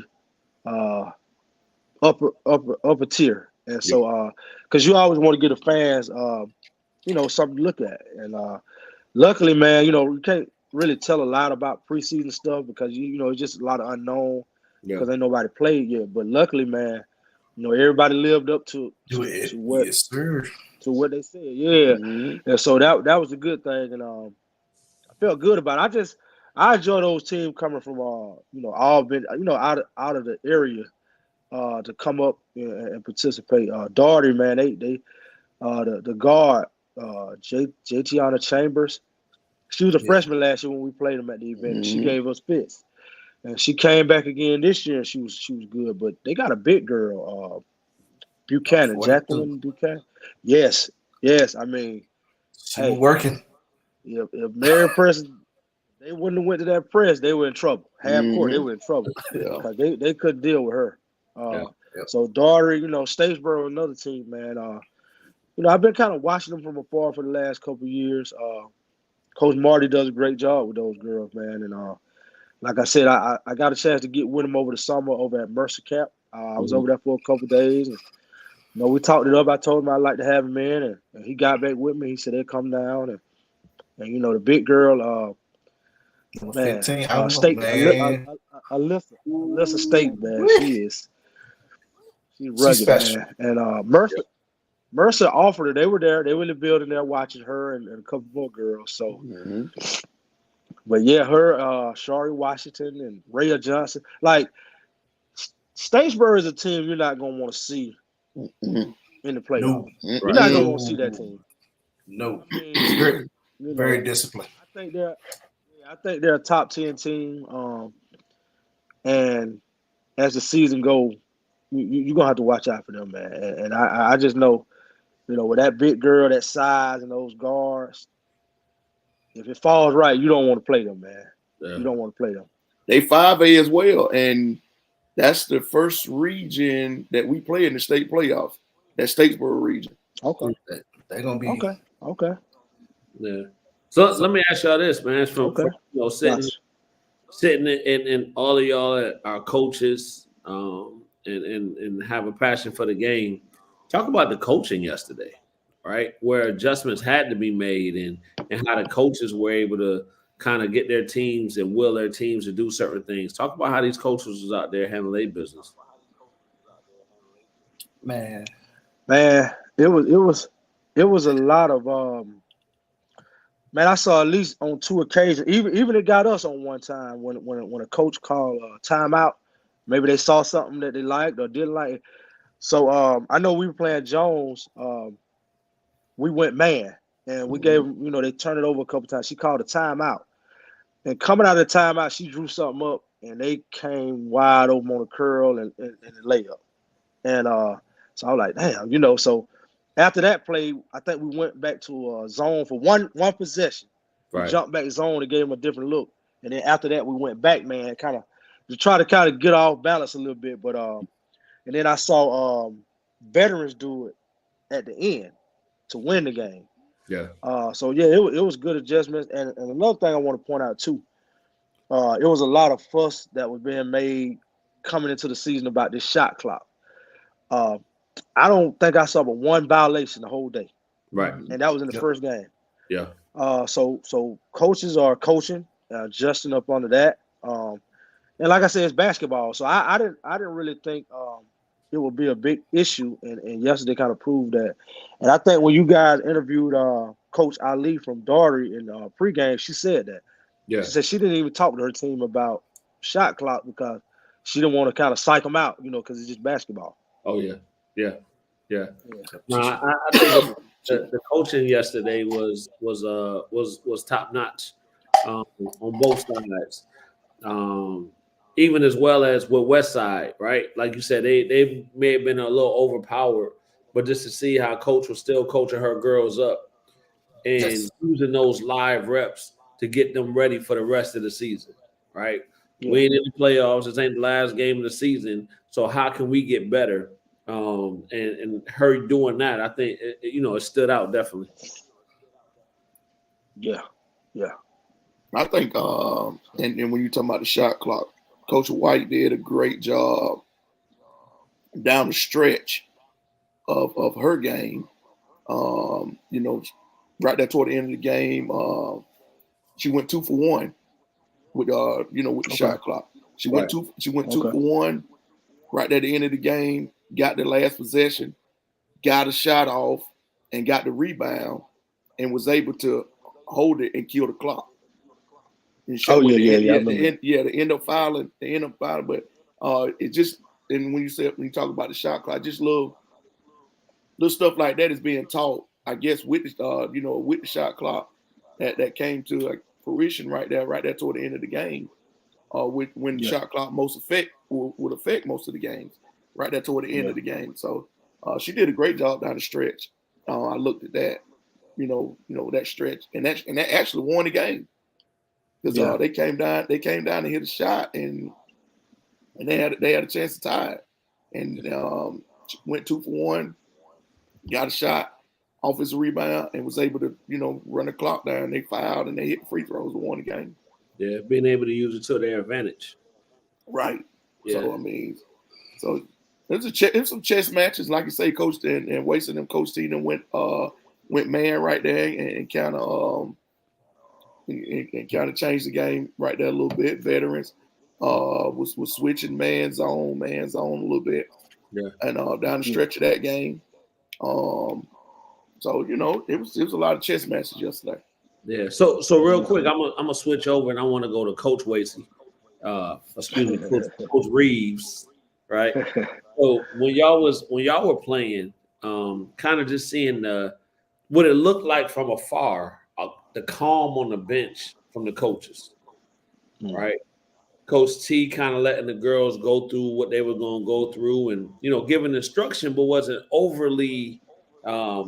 upper tier, and so because you always want to get the fans something to look at, and luckily, man, you can't really tell a lot about preseason stuff because it's just a lot of unknown because ain't nobody played yet. But luckily, man, everybody lived up to what they said. Yeah, and so that was a good thing, and I felt good about it. I enjoy those teams coming from Albany, out of the area to come up and participate. Daugherty, man, they the guard Jatiana Chambers. She was a freshman last year when we played them at the event. And she gave us fits, and she came back again this year. And she was good, but they got a big girl, Buchanan, Jacqueline Buchanan. Yes. I mean, she was working. If Mary Press, they wouldn't have went to that press, they were in trouble. Half court, they were in trouble because they couldn't deal with her. So Daugherty, Statesboro, another team, man. I've been kind of watching them from afar for the last couple of years. Coach Marty does a great job with those girls, man. And like I said, I got a chance to get with him over the summer over at Mercer Camp. I was over there for a couple of days. And, we talked it up. I told him I'd like to have him in, and he got back with me. He said he'd come down, and the big girl, man, State, Alyssa State, man, she's rugged, man. And Mercer offered her. They were there. They were in the building there watching her and a couple more girls. So, but yeah, her, Shari Washington and Rhea Johnson. Like, Statesboro is a team you're not going to want to see in the playoffs. You're not going to want to see that team. No. It's very disciplined. I think they're a top 10 team. And as the season goes, you're going to have to watch out for them, man. And I just know, with that big girl, that size, and those guards, if it falls right, you don't want to play them, man. Yeah. You don't want to play them. They 5A as well, and that's the first region that we play in the state playoff, that Statesboro region. Okay. They're going to be – Okay. Yeah. So let me ask y'all this, man. From sitting in all of y'all are coaches and have a passion for the game. Talk about the coaching yesterday, right? Where adjustments had to be made and how the coaches were able to kind of get their teams and will their teams to do certain things. Talk about how these coaches was out there handling their business. Man, it was a lot of man, I saw at least on 2 occasions, even it got us on one time when a coach called timeout. Maybe they saw something that they liked or didn't like. So I know we were playing Jones. We went man, and we gave them, they turned it over a couple times. She called a timeout. And coming out of the timeout, she drew something up, and they came wide open on a curl and a layup. And so I was like, damn, so After that play, I think we went back to a zone for one possession. We Right. jumped back zone and gave him a different look. And then after that, we went back, man, kind of to try to kind of get off balance a little bit. But and then I saw veterans do it at the end to win the game. Yeah. So yeah, it was good adjustments. And another thing I want to point out too, it was a lot of fuss that was being made coming into the season about this shot clock. I don't think I saw but one violation the whole day. Right. And that was in the first game. Yeah. So coaches are coaching, adjusting up under that. And like I said, it's basketball. So I didn't really think it would be a big issue. And yesterday kind of proved that. And I think when you guys interviewed Coach Ali from Daugherty in pregame, she said that. Yeah. She said she didn't even talk to her team about shot clock because she didn't want to kind of psych them out, because it's just basketball. Oh yeah. No, I think the coaching yesterday was top notch on both sides, even as well as with West Side, right? Like you said, they may have been a little overpowered, but just to see how Coach was still coaching her girls up and using those live reps to get them ready for the rest of the season, right? Yeah. We ain't in the playoffs. This ain't the last game of the season, so how can we get better? And her doing that, I think it stood out definitely. Yeah. I think, and when you talk about the shot clock, Coach White did a great job down the stretch of her game. Right there toward the end of the game, she went 2 for 1 with the shot clock. She went 2 for 1 right there at the end of the game. Got the last possession, got a shot off, and got the rebound, and was able to hold it and kill the clock. And the end up fouling, but it just, and when you talk about the shot clock, just little stuff like that is being taught, I guess, with the with the shot clock that came to fruition right there toward the end of the game, when the shot clock would affect most of the games. Right there toward the end of the game. So she did a great job down the stretch. I looked at that, that stretch, and that actually won the game because they came down and hit a shot, and they had a chance to tie it, and went 2 for 1, got a shot, offensive rebound, and was able to run the clock down. They fouled and they hit free throws and won the game. Yeah, being able to use it to their advantage. Right. Yeah. So there's some chess matches, like you say, Coach, and wasting them. Coach T went man right there and kind of changed the game right there a little bit. Veterans was switching man zone a little bit, and down the stretch of that game. So it was a lot of chess matches yesterday. Yeah. So real quick, I'm gonna switch over and I want to go to Coach Wasey. Coach Reeves. Right. So when y'all were playing, kind of just seeing what it looked like from afar, the calm on the bench from the coaches, right? Coach T kind of letting the girls go through what they were going to go through, and giving instruction, but wasn't overly, I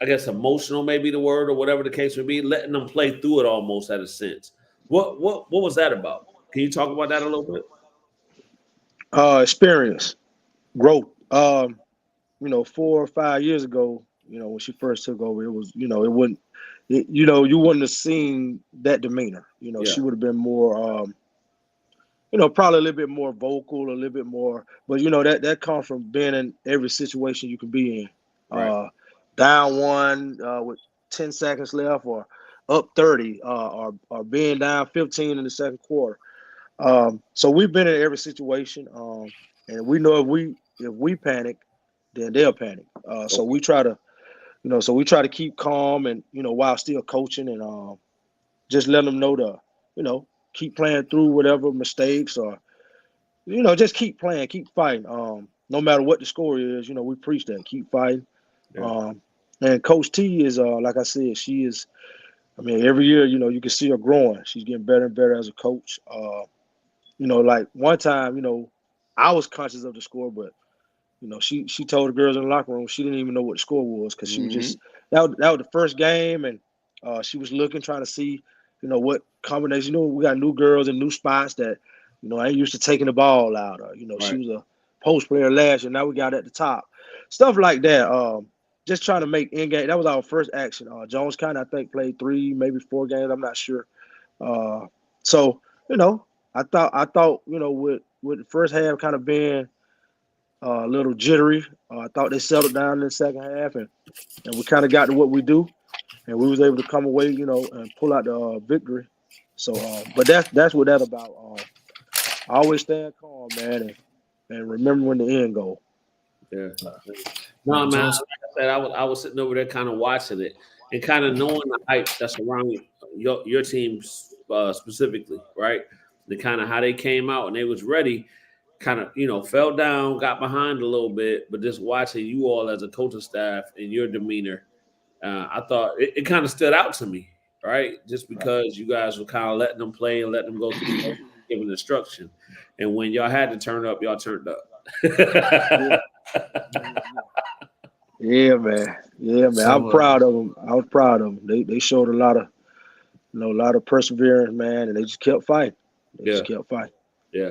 guess, emotional, maybe the word, or whatever the case would be, letting them play through it almost at a sense. What was that about? Can you talk about that a little bit? Experience, growth. 4 or 5 years ago, when she first took over, it was, it wouldn't, you wouldn't have seen that demeanor. She would have been more, probably a little bit more vocal, a little bit more. But that comes from being in every situation you can be in. Right. Down 1 with 10 seconds left, or up 30, or being down 15 in the second quarter. So we've been in every situation, and we know if we panic, then they'll panic. So we try to keep calm and while still coaching, and just let them know to keep playing through whatever mistakes, or just keep playing, keep fighting. No matter what the score is, we preach that, keep fighting. Yeah. And Coach T is like I said, she is. I mean, every year you can see her growing. She's getting better and better as a coach. Like one time, I was conscious of the score, but she told the girls in the locker room she didn't even know what the score was because she was just that was the first game, and she was trying to see, what combination. We got new girls and new spots that, I ain't used to taking the ball out. Or, she was a post player last year. Now we got at the top, stuff like that. Just trying to make in game. That was our first action. Jones County, I think, played 3, maybe 4 games. I'm not sure. So I thought with the first half kind of being a little jittery, I thought they settled down in the second half, and we kind of got to what we do, and we was able to come away, and pull out the victory. So, but that's what that's about. Always stand calm, man, and remember when the end goal. Yeah. No, man. Like I said, I was sitting over there kind of watching it and kind of knowing the hype that's around your team specifically, right? The kind of how they came out and they was ready, kind of, fell down, got behind a little bit, but just watching you all as a coaching staff and your demeanor, I thought it kind of stood out to me, right? Just because you guys were kind of letting them play and letting them go through giving instruction. And when y'all had to turn up, y'all turned up. Yeah, man. So, I'm proud of them. I was proud of them. They showed a lot of perseverance, man, and they just kept fighting. Just kept fighting. Yeah.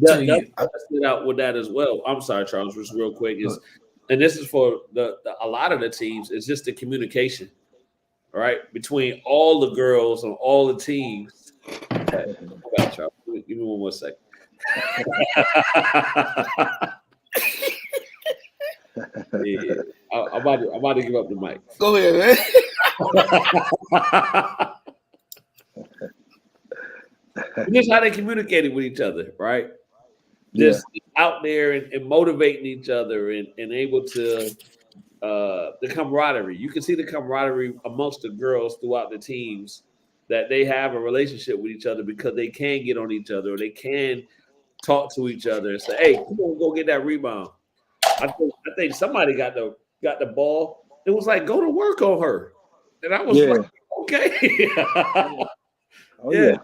I stood out with that as well. I'm sorry, Charles, just real quick. And this is for a lot of the teams, it's just the communication, right? Between all the girls on all the teams. Okay, Charles, give me one more second. Yeah. I'm about to give up the mic. Go ahead, man. Just how they communicated with each other, right? Just out there and motivating each other and able to the camaraderie. You can see the camaraderie amongst the girls throughout the teams that they have a relationship with each other because they can get on each other or they can talk to each other and say, "Hey, come on, go get that rebound." I think somebody got the ball. It was like, go to work on her. And I was like, okay. Yeah.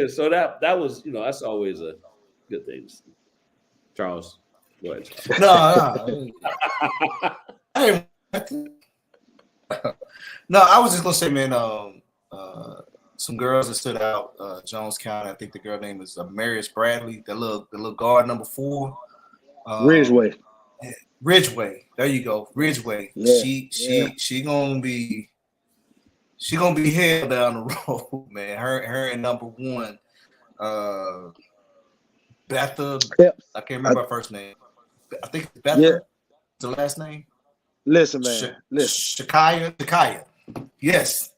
So that was, that's always a good thing. Charles, go ahead, Charles. No, I was just gonna say, man, some girls that stood out, Jones County. I think the girl name is Marius Bradley, the little guard number 4. Ridgeway. There you go. Ridgeway. Yeah, she gonna be held down the road, man. Her and number 1, Betha. Yep. I can't remember her first name. I think it's Betha. Yeah. The last name. Listen, man. Shakaya. Yes.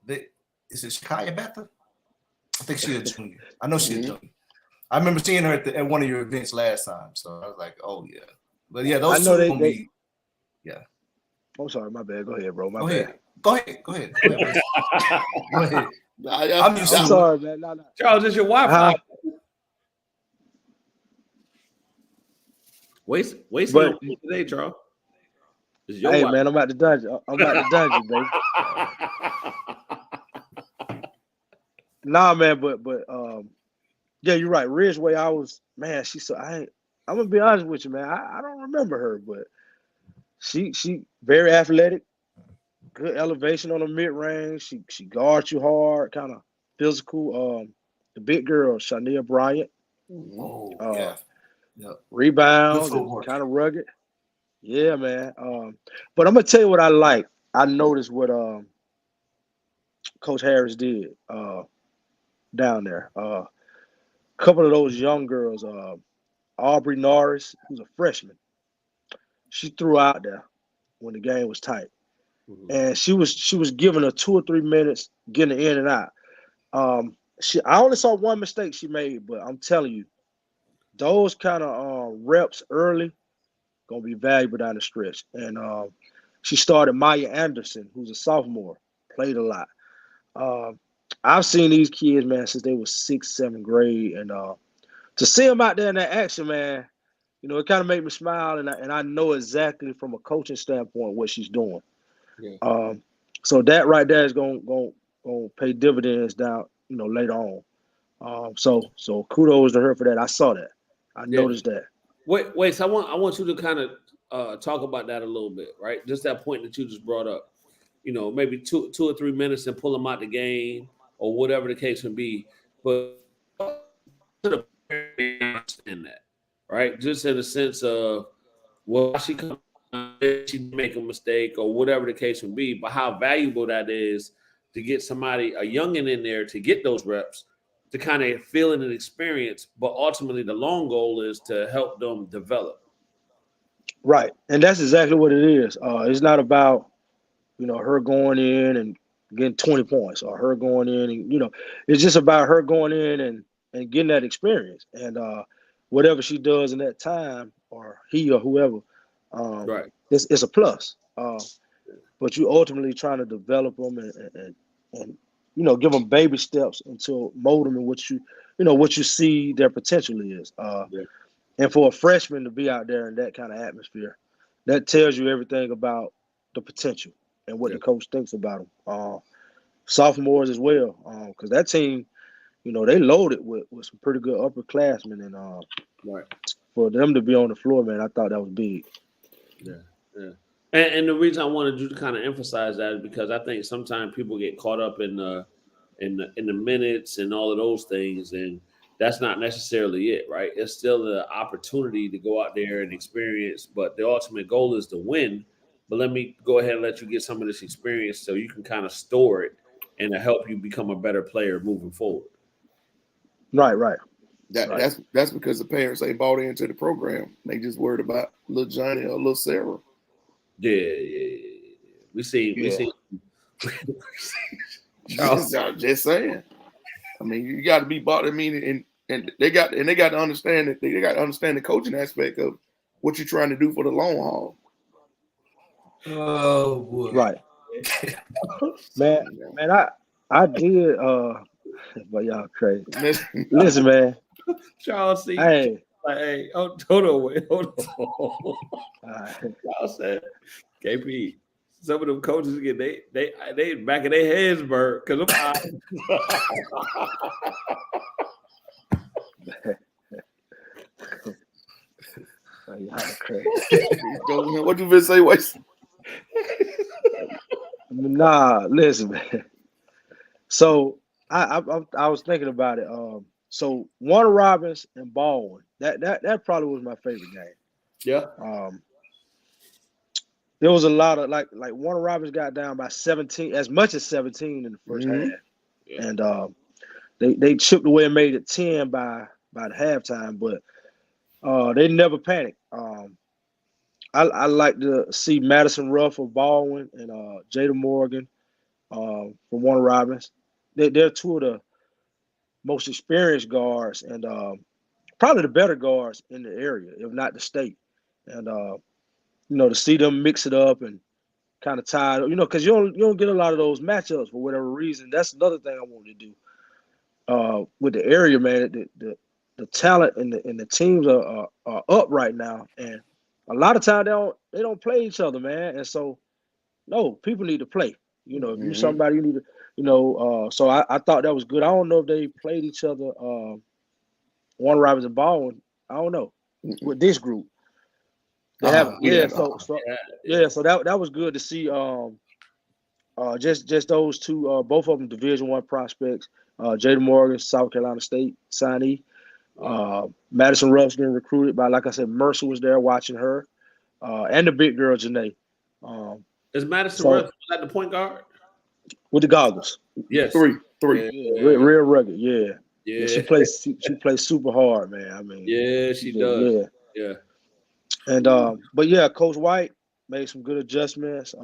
Is it Shakaya Betha? I think she's a junior. I know she's a junior. I remember seeing her at one of your events last time, so I was like, oh yeah. But yeah, those two gonna be. Yeah. I'm sorry, my bad. Go ahead, bro. Go ahead. Go ahead. I'm sorry, man. No. Charles, it's your Wi-Fi. Waste today, Charles. Hey, man, I'm at the dungeon. Baby. Nah, man, but yeah, you're right. Ridgeway, I'm gonna be honest with you, man. I don't remember her, but she very athletic, good elevation on the mid range. She guards you hard, kind of physical. The big girl, Shania Bryant. Rebounds, kind of rugged. Yeah, man. But I'm gonna tell you what I like. I noticed what Coach Harris did down there. A couple of those young girls. Aubrey Norris, who's a freshman, she threw out there when the game was tight, and she was given her 2 or 3 minutes getting in and out. I only saw one mistake she made, but I'm telling you, those kind of reps early gonna be valuable down the stretch. And she started Maya Anderson, who's a sophomore, played a lot. I've seen these kids, man, since they were 6th, 7th grade, and to see them out there in that action, man, it kind of made me smile, and I know exactly from a coaching standpoint what she's doing. Yeah. So that right there is going to pay dividends down, later on. So kudos to her for that. I saw that. I noticed that. Wait. So I want you to kind of talk about that a little bit, right? Just that point that you just brought up. Maybe two or 3 minutes and pull them out the game or whatever the case may be. But understand that, right? Just in the sense of she comes, she make a mistake or whatever the case may be, but how valuable that is to get somebody, a youngin in there to get those reps, to kind of feel it and experience. But ultimately, the long goal is to help them develop. Right, and that's exactly what it is. It's not about her going in and getting 20 points or her going in and it's just about her going in and getting that experience and whatever she does in that time or he or whoever, right, it's a plus. But you ultimately trying to develop them and give them baby steps until mold them in what you see their potential is. And for a freshman to be out there in that kind of atmosphere, that tells you everything about the potential and what the coach thinks about them. Sophomores as well, because that team, they loaded with some pretty good upperclassmen, and right, for them to be on the floor, man, I thought that was big. Yeah. And the reason I wanted you to kind of emphasize that is because I think sometimes people get caught up in the minutes and all of those things, and that's not necessarily it, right? It's still the opportunity to go out there and experience, but the ultimate goal is to win. But let me go ahead and let you get some of this experience so you can kind of store it and to help you become a better player moving forward. Right. That's because the parents ain't bought into the program. They just worried about little Johnny or little Sarah. Yeah. We see. I'm just saying. I mean, you got to be bought. I mean, and they got to understand that they got to understand the coaching aspect of what you're trying to do for the long haul. Oh boy. Right. man, I did but y'all crazy. Listen, man. Charles, see, hey, hold on. Charles said, KP, some of them coaches get they back in their heads burn because I'm y'all crazy. What you been say, Wes? Nah, listen, man. So I was thinking about it. So Warner Robins and Baldwin, that probably was my favorite game. Yeah. There was a lot of like Warner Robins got down by 17, as much as 17 in the first half, and they chipped away and made it 10 by the halftime, but they never panicked. I like to see Madison Ruff of Baldwin and Jada Morgan from Warner Robins. They're two of the most experienced guards and probably the better guards in the area, if not the state. And to see them mix it up and kind of tie, because you don't get a lot of those matchups for whatever reason. That's another thing I wanted to do with the area, man. The talent and the teams are up right now, and a lot of times they don't play each other, man. And so, no, people need to play. If you're somebody, you need to, so I thought that was good. I don't know if they played each other, Warner Robins and Baldwin. I don't know with this group. They haven't. So that was good to see. Just those two, both of them Division I prospects. Jada Morgan, South Carolina State signee. Madison Ruff's been recruited by, like I said, Mercer was there watching her, and the big girl Janae. Is Madison Ruff at the point guard with the goggles? Yes, three. Yeah, real rugged. Yeah. She plays super hard, man. I mean, she does. Yeah. And but yeah, Coach White made some good adjustments.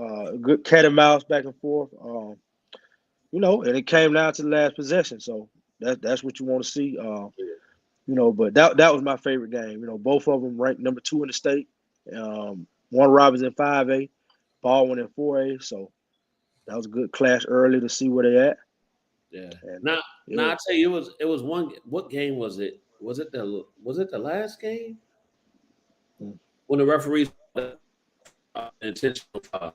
Good cat and mouse back and forth. And it came down to the last possession. So that's what you want to see. But that was my favorite game. Both of them ranked number 2 in the state. Warner Robins in 5A, Baldwin in 4A. So that was a good clash early to see where they at. Yeah. And, now I tell you, it was one. What game was it? Was it the last game when the referees intentional foul?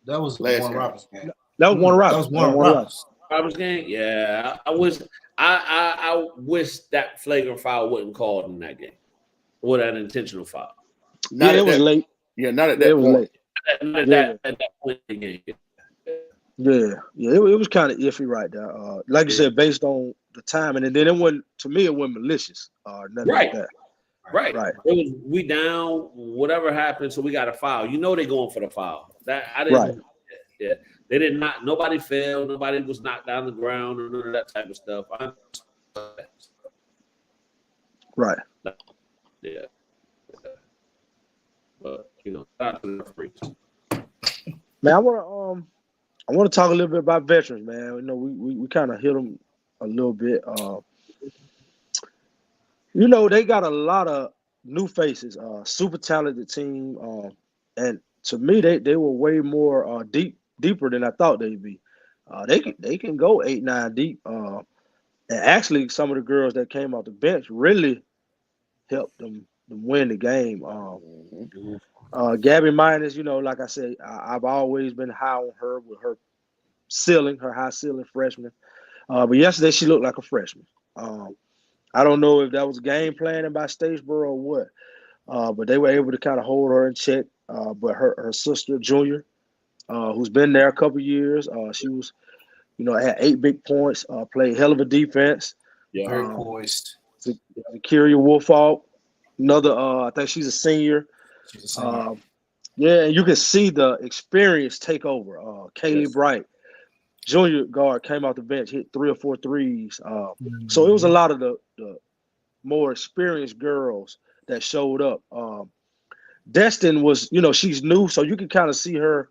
That was Warner Robins game. That was Warner Robins. That was Warner Robins. Robins game. Yeah, I wish that flagrant foul wasn't called in that game, or that intentional foul. Not it was late. Yeah, not at Yeah, that it was point. late. At that point in the game. Yeah, it was kind of iffy right there. Like you said, based on the timing, and then it wasn't, to me, it wasn't malicious or nothing like that. Right. Right. It was we down, whatever happened, so we got a foul. You know they're going for the foul. That I didn't. Right. Yeah, they did not. Nobody fell. Nobody was knocked down the ground or none of that type of stuff. Right. Yeah. But you know, shout out to the referees. Man, I want to talk a little bit about veterans, man. You know, we kind of hit them a little bit. You know, they got a lot of new faces, super talented team, and to me, they were way more deeper than I thought they'd be. They can go 8-9 deep, and actually, some of the girls that came off the bench really helped them win the game. Gabby Minus, you know, like I said, I've always been high on her with her high ceiling freshman. But yesterday she looked like a freshman. I don't know if that was game planning by Statesboro or what, but they were able to kind of hold her in check. But her sister, Junior, who's been there a couple years, she was, you know, had 8 big points, played hell of a defense. Yeah, very poised. Zakiria Wolfall, another, I think she's a senior. Yeah, and you can see the experience take over. Kaylee Bright, junior guard, came off the bench, hit 3 or 4 threes. So it was a lot of the more experienced girls that showed up. Destin was, you know, she's new, so you can kind of see her,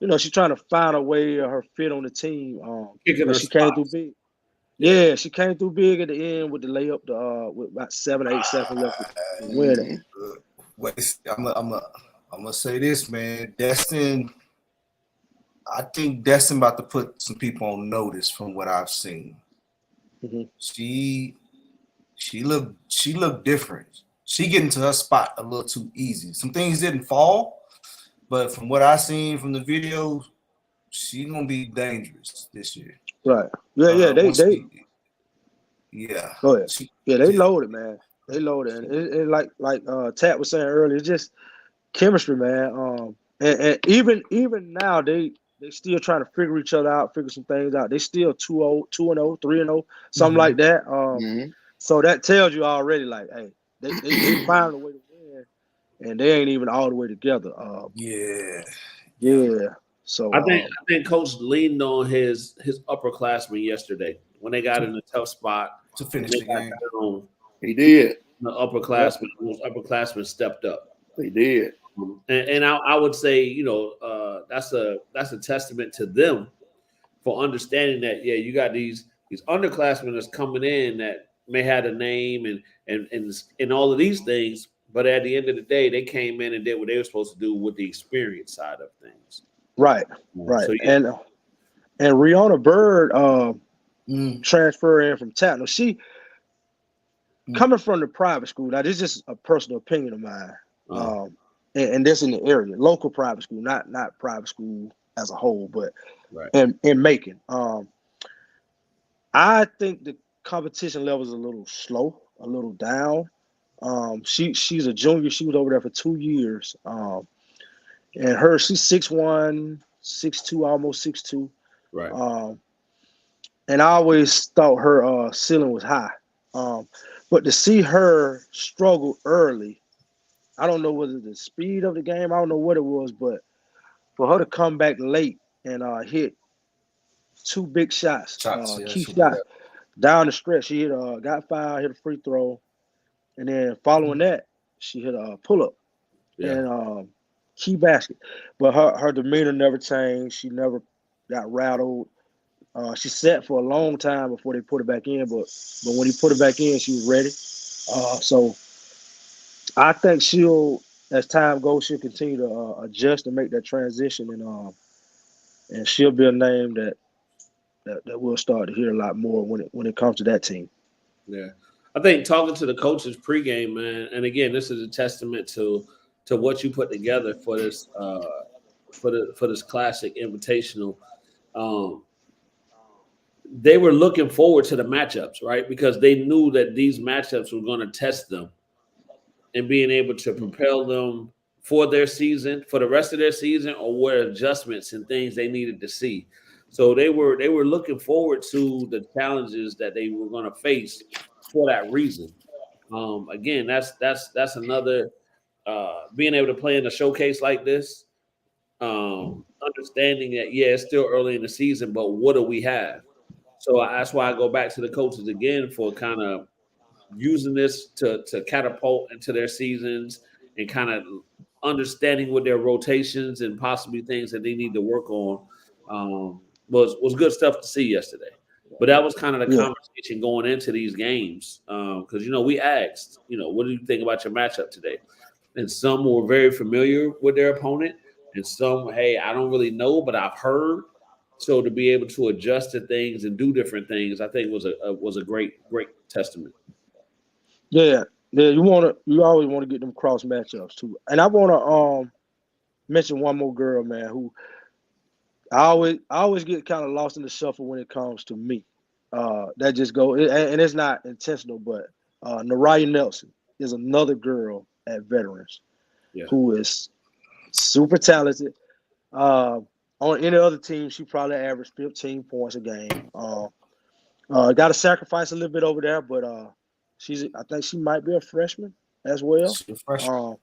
you know, she's trying to find a way of her fit on the team. She came through big. Yeah, she came through big at the end with the layup with about 7-8 seconds left to win it. Wait, I'm gonna say this, man. Destin, I think Destin about to put some people on notice from what I've seen. Mm-hmm. She looked different. She getting to her spot a little too easy. Some things didn't fall, but from what I seen from the video, she's gonna be dangerous this year. Right. Yeah. They. Yeah. Go ahead. They loaded, man. They loaded, and like Tat was saying earlier, it's just chemistry, man. And even now they still trying to figure each other out, figure some things out. They still 2-0, 2-0, 3-0, something like that. So that tells you already, like, hey, they found a way to win, and they ain't even all the way together. Yeah. So I think Coach leaned on his upperclassmen yesterday when they got in a tough spot to finish the game. He did. The upperclassmen stepped up. They did. And I would say, you know, that's a testament to them for understanding that, yeah, you got these underclassmen that's coming in that may have a name and all of these things, but at the end of the day, they came in and did what they were supposed to do with the experience side of things. Right. So, yeah. And Rihanna Bird transferred in from Tatnall. She coming from the private school. Now, this is just a personal opinion of mine. And this in the area, local private school, not private school as a whole, but in Macon. I think the competition level is a little slow, a little down. She's a junior. She was over there for 2 years. And she's 6'1", 6'2", almost 6'2". Right. And I always thought her ceiling was high. But to see her struggle early, I don't know whether the speed of the game, I don't know what it was, but for her to come back late and hit 2 big key shots down the stretch. She got fouled, hit a free throw, and then following that, she hit a pull-up and key basket. But her demeanor never changed. She never got rattled. She sat for a long time before they put her back in, but when he put her back in, she was ready. So I think as time goes, she'll continue to adjust and make that transition, and she'll be a name that we'll start to hear a lot more when it comes to that team. Yeah, I think talking to the coaches pregame, man, and again, this is a testament to what you put together for this for this classic invitational. They were looking forward to the matchups, right? Because they knew that these matchups were going to test them. and being able to propel them for their season, for the rest of their season, or what adjustments and things they needed to see. So they were looking forward to the challenges that they were going to face for that reason. Again, that's another being able to play in a showcase like this. Understanding that it's still early in the season, but what do we have? So that's why I go back to the coaches again for kind of using this to catapult into their seasons and kind of understanding what their rotations and possibly things that they need to work on was good stuff to see yesterday. But that was kind of the conversation going into these games because we asked, what do you think about your matchup today? And some were very familiar with their opponent, and some, hey, I don't really know, but I've heard. So to be able to adjust to things and do different things, I think was a great testament. Yeah. You always want to get them cross matchups too. And I want to mention one more girl, man, who I always get kind of lost in the shuffle when it comes to me. That just go and it's not intentional, but Naraya Nelson is another girl at Veterans who is super talented. On any other team, she probably averaged 15 points a game. Got to sacrifice a little bit over there, but I think she might be a freshman as well. She's a freshman.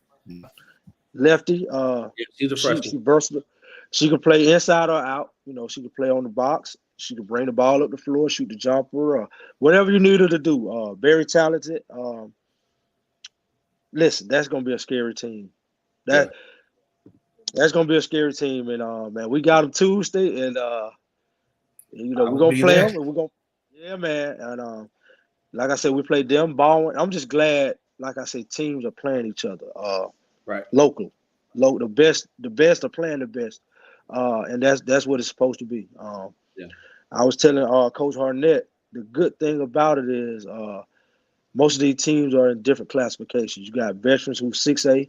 Lefty. She's a freshman. She versatile. She can play inside or out. She can play on the box. She can bring the ball up the floor, shoot the jumper, whatever you need her to do. Very talented. Listen, that's gonna be a scary team. That's gonna be a scary team, and man, we got them Tuesday, and we're gonna play them, and we're gonna, man, and like I said, we played them ball. I'm just glad, like I said, teams are playing each other, local, the best are playing the best, and that's what it's supposed to be. I was telling Coach Harnett, the good thing about it is most of these teams are in different classifications. You got veterans who's 6A.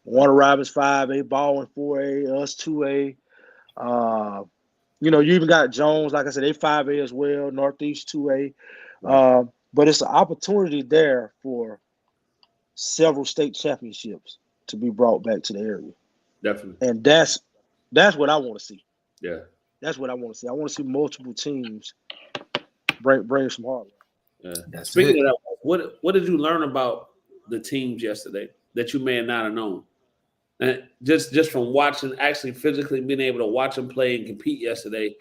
Warner Robins 5A, Baldwin 4A, us 2A. You even got Jones, like I said, they 5A as well, Northeast 2A. But it's an opportunity there for several state championships to be brought back to the area. Definitely. And that's what I want to see. Yeah. That's what I want to see. I want to see multiple teams bring some hard. Yeah. Speaking of that, what did you learn about the teams yesterday that you may not have known? And just from watching, actually physically being able to watch them play and compete yesterday,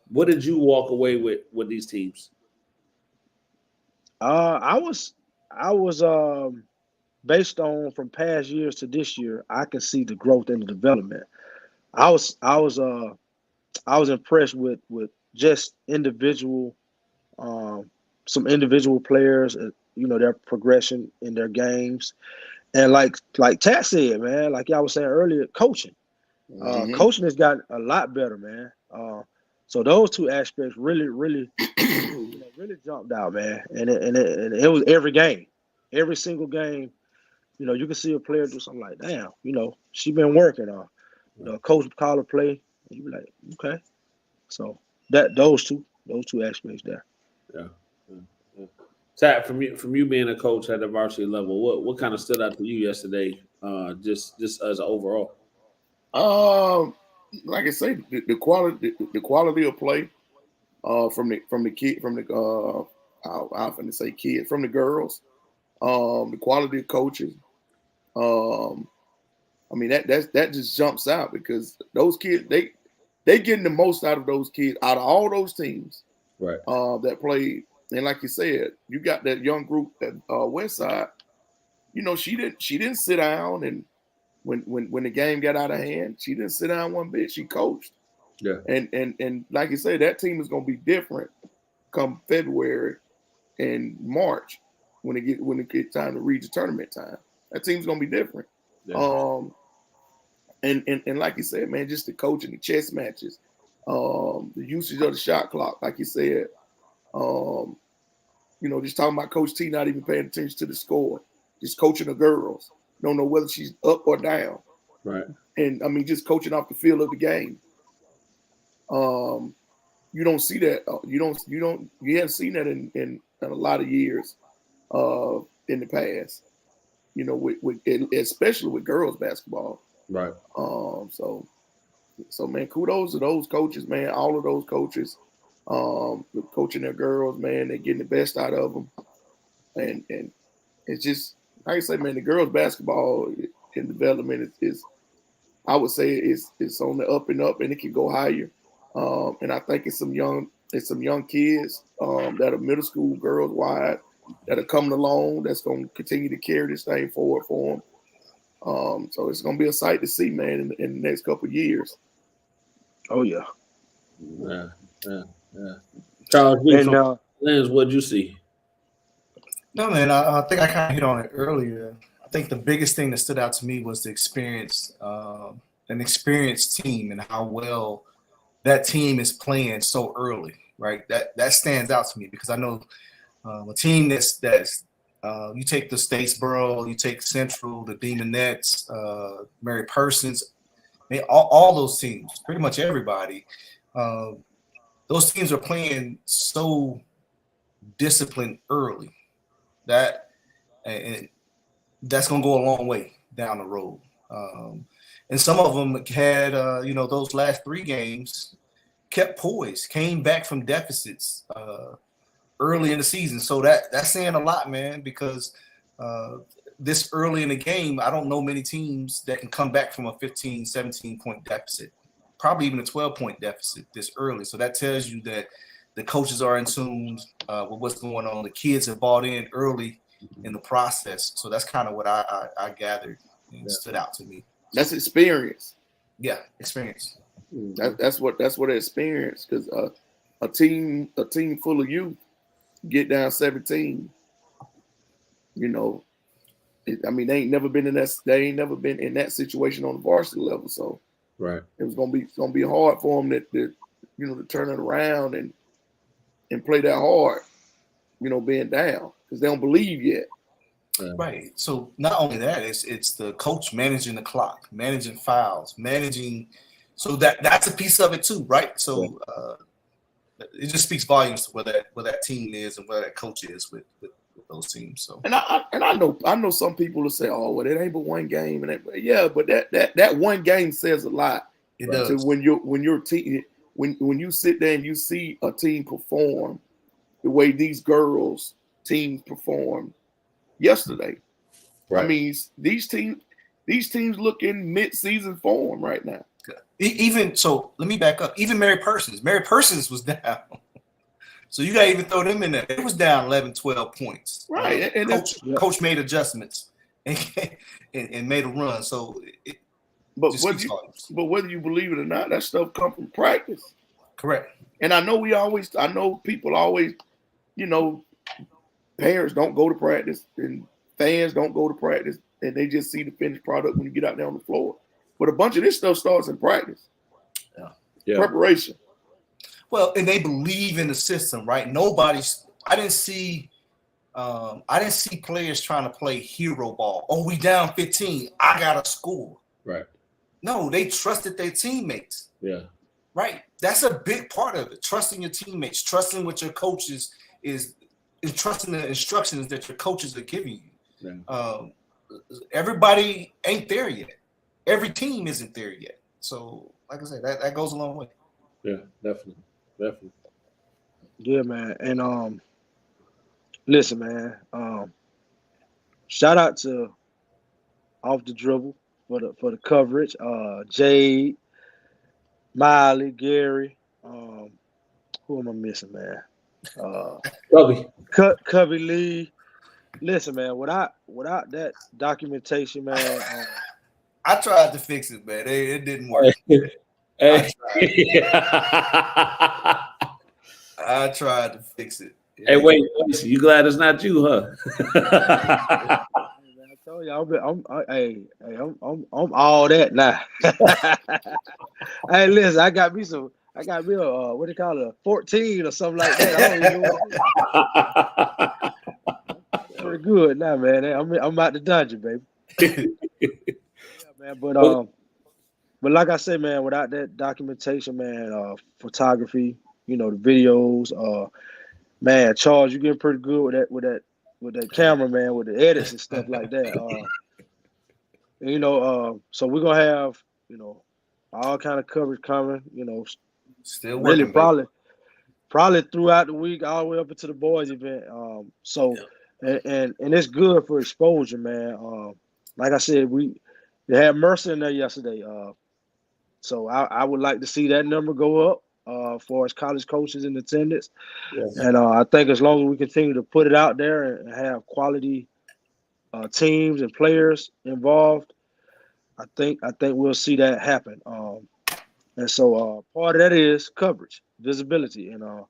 what did you walk away with these teams? I was based on from past years to this year, I can see the growth and the development. I was impressed with just individual, some individual players, their progression in their games. And like Tat said, man, like y'all was saying earlier, coaching. Coaching has got a lot better, man. So those two aspects really, really, really jumped out, man. And it was every game, every single game. You can see a player do something like, damn, she been working. Coach would call a play, and you be like, okay. So those two aspects there. Yeah. Tat, from you being a coach at the varsity level, what kind of stood out to you yesterday? Just as an overall. Like I say, the quality of play, from the I often say kids, from the girls, the quality of coaches. I mean that just jumps out because those kids they getting the most out of those kids out of all those teams, right? That played. And like you said, you got that young group at Westside. She didn't sit down, and when the game got out of hand, she didn't sit down one bit. She coached. Yeah. And like you said, that team is going to be different come February and March when it get time to reach the tournament time. That team's going to be different. Yeah. And like you said, man, just the coaching, the chess matches, the usage of the shot clock, like you said. Just talking about Coach T not even paying attention to the score, just coaching the girls. Don't know whether she's up or down. Right. And I mean, just coaching off the field of the game. You don't see that. You haven't seen that in a lot of years in the past. you know, with especially with girls basketball. Right. So man, kudos to those coaches, man. All of those coaches, coaching their girls, man. They're getting the best out of them, and it's just like I say, man. The girls basketball in development is I would say it's on the up and up, and it can go higher. And I think it's some young kids that are middle school girls wide that are coming along. That's going to continue to carry this thing forward for them. So it's going to be a sight to see, man, in the next couple of years. Oh yeah. Yeah. Charles, And Lens, what'd you see? No, man, I think I kind of hit on it earlier. I think the biggest thing that stood out to me was the experience, an experienced team, and how well that team is playing so early, right? That stands out to me because I know a team that's you take the Statesboro, you take Central, the Demonettes, Mary Persons, all those teams, pretty much everybody. Those teams are playing so disciplined early and that's going to go a long way down the road. And some of them had, those last 3 games kept poise, came back from deficits early in the season. So that's saying a lot, man, because this early in the game, I don't know many teams that can come back from a 15, 17-point deficit, probably even a 12-point deficit this early. So that tells you that the coaches are in tune with what's going on. The kids have bought in early in the process. So that's kind of what I gathered and stood out to me. That's experience. Yeah, experience. That's what experience, because a team full of youth get down 17. You know, they ain't never been in that. They ain't never been in that situation on the varsity level. So right, it was gonna be hard for them to turn it around and play that hard. Being down because they don't believe yet. Right. So not only that, it's the coach managing the clock, managing fouls, managing. So that's a piece of it too, right? So it just speaks volumes to where that team is and where that coach is with those teams. So and I know some people will say, "Oh, well, it ain't but one game," but that one game says a lot. It does. So when your team when you sit there and you see a team perform the way these girls teams performed yesterday. Right. I mean, these teams look in mid-season form right now. Even so, let me back up. Even Mary Persons was down. So you got to even throw them in there. It was down 11, 12 points. Right. And coach made adjustments and made a run. So whether you believe it or not, that stuff comes from practice. Correct. And I know people always, parents don't go to practice and fans don't go to practice and they just see the finished product when you get out there on the floor. But a bunch of this stuff starts in practice. Yeah. Preparation. Well, and they believe in the system, right? I didn't see players trying to play hero ball. Oh, we down 15. I gotta score. Right. No, they trusted their teammates. Yeah. Right. That's a big part of it. Trusting your teammates, trusting what your coaches is trusting the instructions that your coaches are giving you. Yeah. Everybody ain't there yet. Every team isn't there yet. So, like I said, that goes a long way. Yeah, definitely. Yeah, man. And listen, man. Shout out to Off the Dribble for the coverage. Jade, Miley, Gary. Who am I missing, man? Cubby Lee. Listen, man. Without that documentation, man. I tried to fix it, man. It didn't work. I tried to fix it. Hey, wait. You glad it's not you, huh? I told you, I'm all that now. Hey, listen, I got me a what do you call it, a 14 or something like that. I don't even know. Pretty good now, man. I'm out the dungeon, baby. Yeah, man. But like I said, man, without that documentation, man, photography, the videos, man, Charles, you getting pretty good with that with that cameraman with the edits and stuff like that. So we're gonna have all kind of coverage coming. Still Really working, baby. probably throughout the week, all the way up into the boys event. And it's good for exposure, man. Like I said, they had Mercer in there yesterday. So I would like to see that number go up for as college coaches in attendance. Yes. And I think as long as we continue to put it out there and have quality teams and players involved, I think we'll see that happen. And so part of that is coverage, visibility, and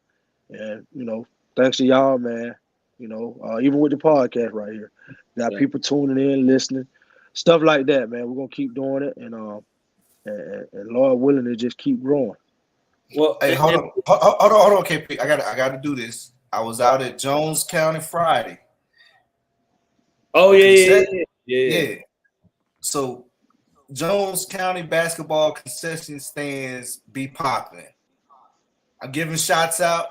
thanks to y'all, man. Even with the podcast right here, got people tuning in, listening, stuff like that, man. We're gonna keep doing it, and Lord willing, to just keep growing. Well, hey, hold on, KP. I got to do this. I was out at Jones County Friday. Oh yeah. So Jones County basketball concession stands be popping. I'm giving shots out.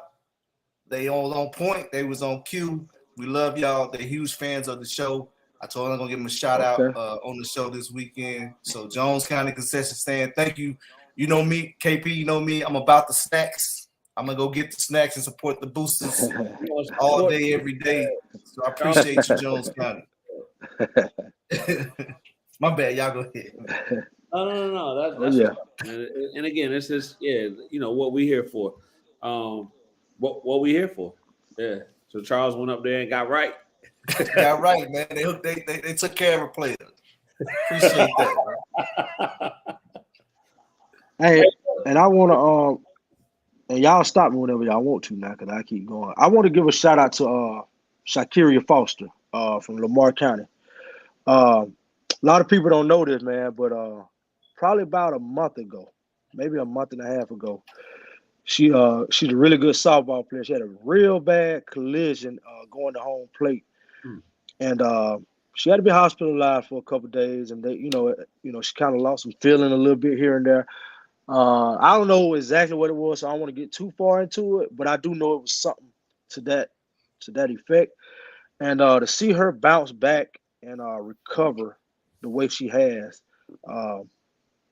They all on point. They was on cue. We love y'all. They're huge fans of the show. I told them I'm gonna give them a shout out on the show this weekend. So Jones County concession stand. Thank you. You know me, KP. You know me. I'm about the snacks. I'm gonna go get the snacks and support the boosters all day, every day. So I appreciate you, Jones County. My bad. Y'all go ahead. No. That's and again, it's just what we here for. What we here for. Yeah. So Charles went up there and got right. Got right, man. They took care of a player. Appreciate that, bro. Hey, and I want to and y'all stop me whenever y'all want to now, because I keep going. I want to give a shout out to Shakiria Foster from Lamar County. A lot of people don't know this, man, but probably about a month ago, maybe a month and a half ago, she's a really good softball player. She had a real bad collision going to home plate, and she had to be hospitalized for a couple of days. And they, she kind of lost some feeling a little bit here and there. I don't know exactly what it was, so I don't want to get too far into it, but I do know it was something to that effect. And to see her bounce back and recover the way she has,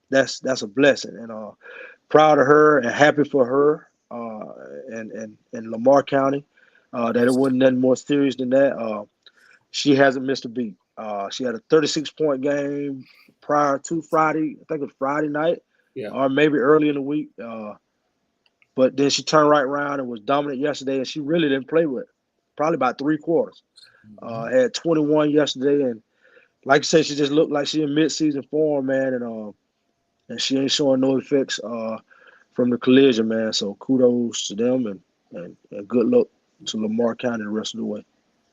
that's a blessing. And proud of her and happy for her and Lamar County that it wasn't nothing more serious than that. She hasn't missed a beat. She had a 36-point game prior to Friday. I think it was Friday night. Yeah. Or maybe early in the week. But then she turned right around and was dominant yesterday, and she really didn't play with probably about 3 quarters. Had 21 yesterday, and like I said, she just looked like she in mid-season form, man, and she ain't showing no effects from the collision, man. So kudos to them, and good luck to Lamar County the rest of the way.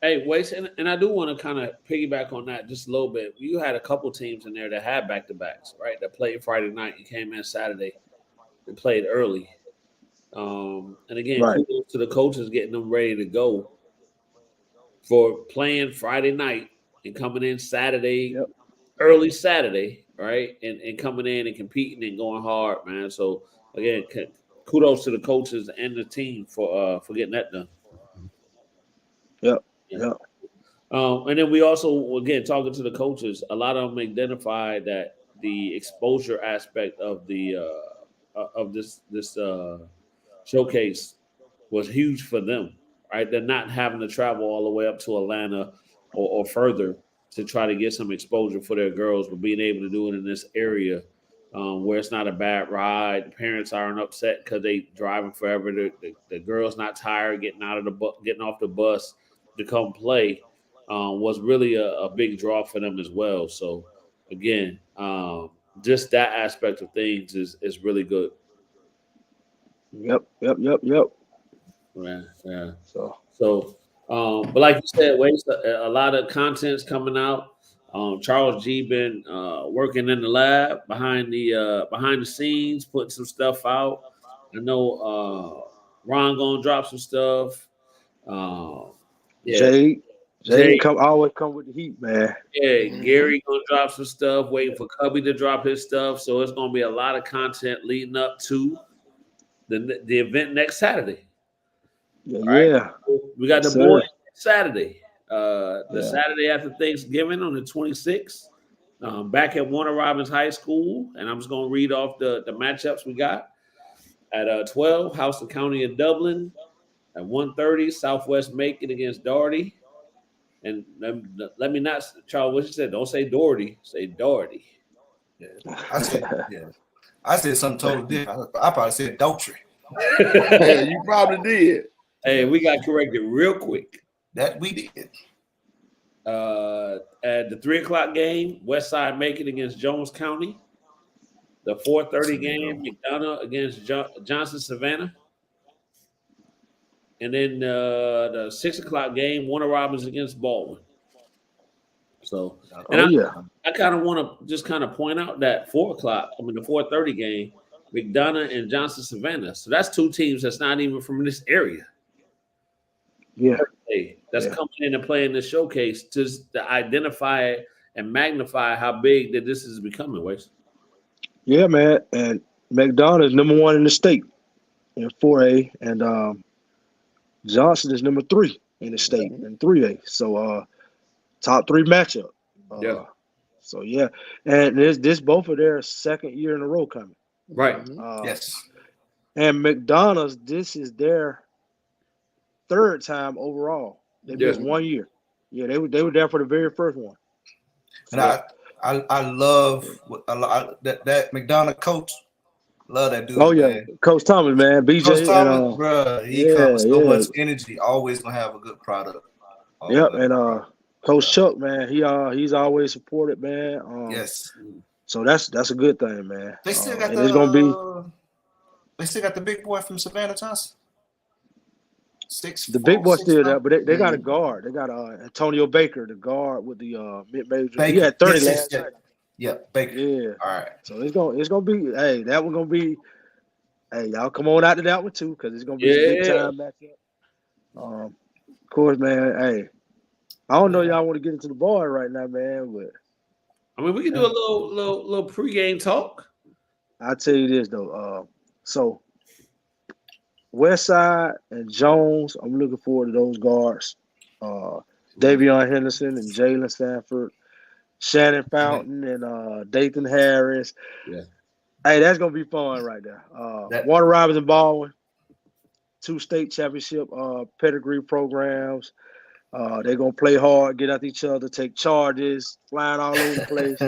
Hey, Wace, and I do want to kind of piggyback on that just a little bit. You had a couple teams in there that had back-to-backs, right, that played Friday night. You came in Saturday and played early. And again, kudos to the coaches getting them ready to go for playing Friday night and coming in Saturday, early Saturday, right, and coming in and competing and going hard, man. So, again, kudos to the coaches and the team for getting that done. Yep. And then we also, again, talking to the coaches, a lot of them identified that the exposure aspect of the of this showcase was huge for them, right? They're not having to travel all the way up to Atlanta or further to try to get some exposure for their girls, but being able to do it in this area where it's not a bad ride. The parents aren't upset because they driving forever. The girl's not tired getting off the bus to come play was really a big draw for them as well. So again, just that aspect of things is really good. Yep. Yeah. So, but like you said, Waste, a lot of content's coming out. Charles G been working in the lab behind the scenes, putting some stuff out. I know Ron gonna drop some stuff. Jay always come with the heat, man. Yeah, Gary gonna drop some stuff. Waiting for Cubby to drop his stuff. So it's gonna be a lot of content leading up to the event next Saturday. Yeah. We got the boys Saturday. The Saturday after Thanksgiving on the 26th, back at Warner Robins High School. And I'm just going to read off the matchups we got. At 12, Houston County in Dublin. At 1:30, Southwest Macon against Doherty. And let me not, Charles, what you said? Don't say Doherty, say Doherty. Yeah, I said something totally different. I probably said Daughtry. Yeah, you probably did. Hey, we got corrected real quick. That we did. At the 3:00 game, Westside Macon against Jones County. The 4:30 game, McDonough against Johnson Savannah. And then the 6:00 game, Warner Robins against Baldwin. So, and I kind of want to just kind of point out that the 4:30 game, McDonough and Johnson Savannah. So that's two teams that's not even from this area. Yeah. That's coming in and playing this showcase to identify and magnify how big that this is becoming, Wes. Yeah, man. And McDonough is number 1 in the state in 4A, and Johnson is number 3 in the state in 3A. So top 3 matchup. So yeah, and this both of their second year in a row coming. Right. Yes. And McDonough's, this is their 3rd time overall. They missed 1 year. Yeah, they were there for the very first one. And I love that McDonough coach. Love that dude. Oh yeah, man. Coach Thomas, man. BJ, Coach Thomas, bro, he comes with so much energy. Always gonna have a good product. And Coach Chuck, man, he's always supported, man. Yes. So that's a good thing, man. They still got they still got the big boy from Savannah Johnson. The big boy still there, but they got a guard. They got Antonio Baker, the guard with the mid-major. He had 30 last night. Yeah, Baker. Yeah. All right. So it's gonna be. Hey, that one gonna be. Hey, y'all come on out to that one too, because it's gonna be a big time matchup. Of course, man. Hey, I don't know y'all want to get into the bar right now, man, but I mean we can do a little pregame talk. I'll tell you this though. So Westside and Jones, I'm looking forward to those guards. Davion Henderson and Jalen Sanford. Shannon Fountain and Dathan Harris. Yeah. Hey, that's gonna be fun right there. Warner Robins and Baldwin, 2 state championship pedigree programs. They're gonna play hard, get at each other, take charges, flying all over the place.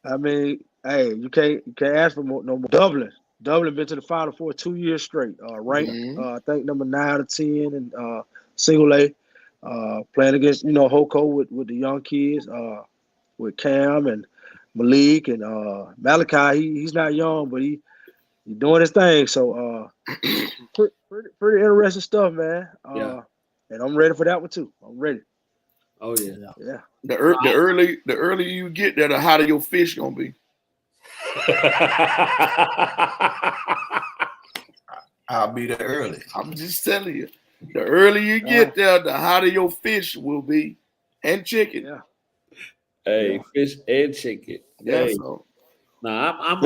I mean, hey, you can't ask for no more. Dublin been to the Final Four 2 years straight. Ranked, I think number 9 or 10 in single A. Playing against Hoko with the young kids. With Cam and Malik and Malachi. He's not young, but he's doing his thing. So pretty interesting stuff, man. And I'm ready for that one too. I'm ready. Oh yeah. Yeah. The earlier you get there, the hotter your fish gonna be. I'll be there early. I'm just telling you. The earlier you get there, the hotter your fish will be, and chicken. Yeah. Hey, fish and chicken. Yeah. Hey. So. Nah, I'm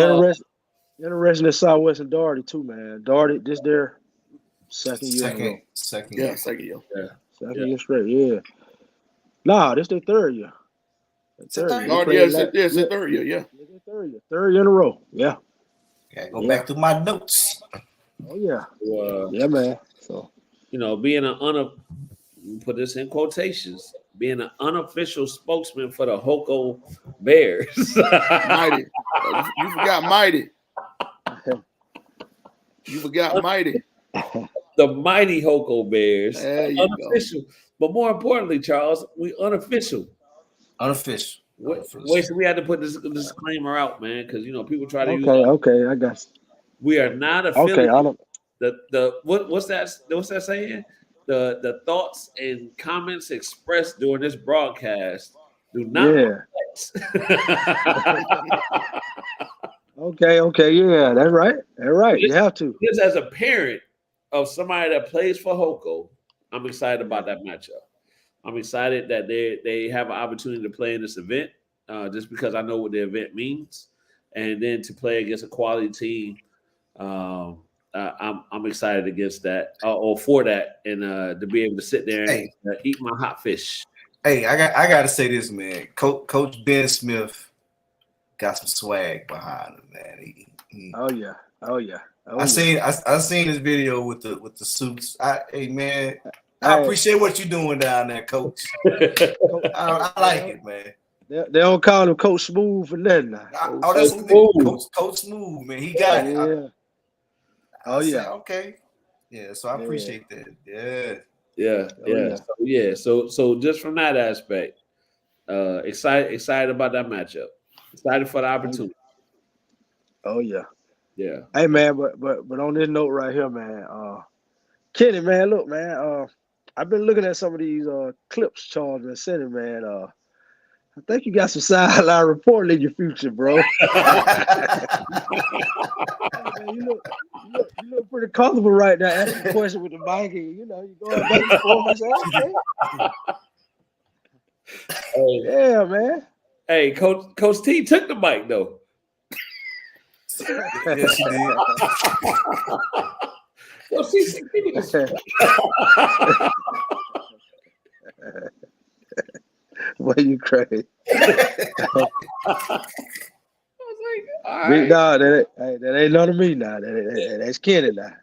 interesting in Southwest and Doherty too, man. Doherty, this their second year. Second year. Second year straight. Yeah. Nah, this their 3rd year. It's their 3rd year. Yeah. Third year in a row. Yeah. Gotta go back to my notes. Oh yeah. Yeah, man. So being put this in quotations, being an unofficial spokesman for the Hoko Bears. Mighty. You forgot Mighty. You forgot Mighty. The mighty Hoko Bears. Unofficial. Go. But more importantly, Charles, we unofficial. Unofficial. Wait, so we had to put this disclaimer out, man, because people try to use. Okay, I got you. We are not affiliated. Okay, what's that saying? The thoughts and comments expressed during this broadcast do not Okay, yeah, that's right. You have to. Just as a parent of somebody that plays for Hoko, I'm excited about that matchup. I'm excited that they have an opportunity to play in this event, just because I know what the event means, and then to play against a quality team I'm excited against that or for that, and to be able to sit there and eat my hot fish. Hey, I got to say this, man. Coach Ben Smith got some swag behind him, man. Oh yeah. I seen this video with the suits. Hey man, I appreciate what you're doing down there, Coach. I like it, man. They don't call him Coach Smooth for nothing. That's Smooth. Coach Smooth, man. He got it. Yeah. Okay. Yeah. So I appreciate that. Yeah. So just from that aspect, excited about that matchup. Excited for the opportunity. Oh yeah. Yeah. Hey man, but on this note right here, man, Kenny, man, look, man, I've been looking at some of these clips Charles been sending, man. I think you got some sideline reporting in your future, bro. Man, you look pretty comfortable right now asking a question with the mic, and you going back and forth. Yeah, man. Hey, Coach T took the mic though. Yes, she did. Boy, you crazy. I was like, all right. No, that ain't none of me now. That's Kenny now.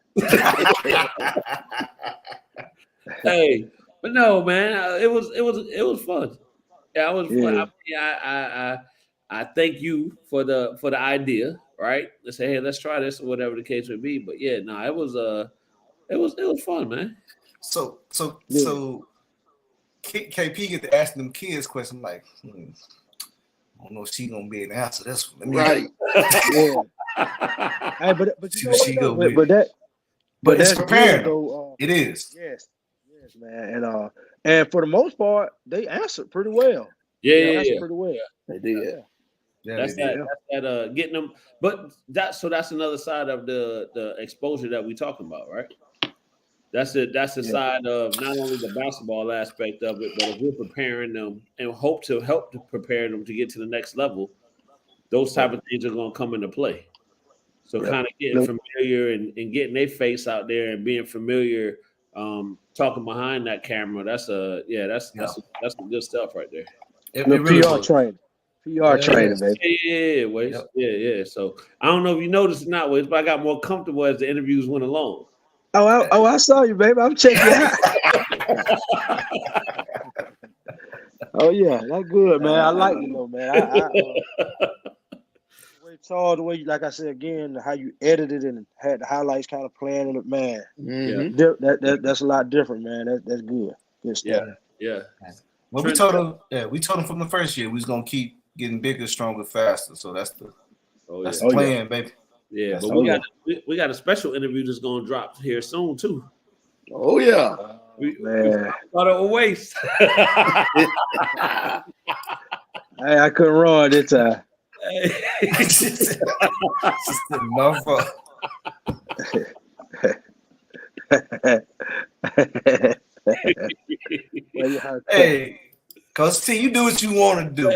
Hey, but no, man, it was fun. Yeah, it was fun. I thank you for the idea, right? Let's say, hey, let's try this or whatever the case would be. But yeah, no, it was fun, man. So KP get to ask them kids questions like, I don't know if she's gonna be able to answer this one. Right. Yeah. Hey, but it's preparing. It is. Yes, man. And for the most part, they answered pretty well. Yeah. Pretty well. They did. Yeah, that's that getting them. But that's another side of the exposure that we talking about, right? That's the side of not only the basketball aspect of it, but if we're preparing them and hope to help to prepare them to get to the next level, those type of things are going to come into play. So kind of getting familiar and getting their face out there and being familiar, talking behind that camera. That's some good stuff right there. It really PR training. PR training, man. Yeah. So I don't know if you noticed or not, but I got more comfortable as the interviews went along. I saw you, baby. I'm checking you out. Oh yeah, that's good, man. I like you though, man. The way, like I said again, how you edited and had the highlights kind of playing it, man. Mm-hmm. That's a lot different, man. That's good. Good stuff. Yeah. Well, we told them from the first year we was gonna keep getting bigger, stronger, faster. So that's the plan, baby. Yeah, but we got a special interview that's gonna drop here soon too. Oh yeah, we thought it was waste. Hey, I couldn't run this time. Just a motherfucker. Hey, Coach T, you do what you want to do.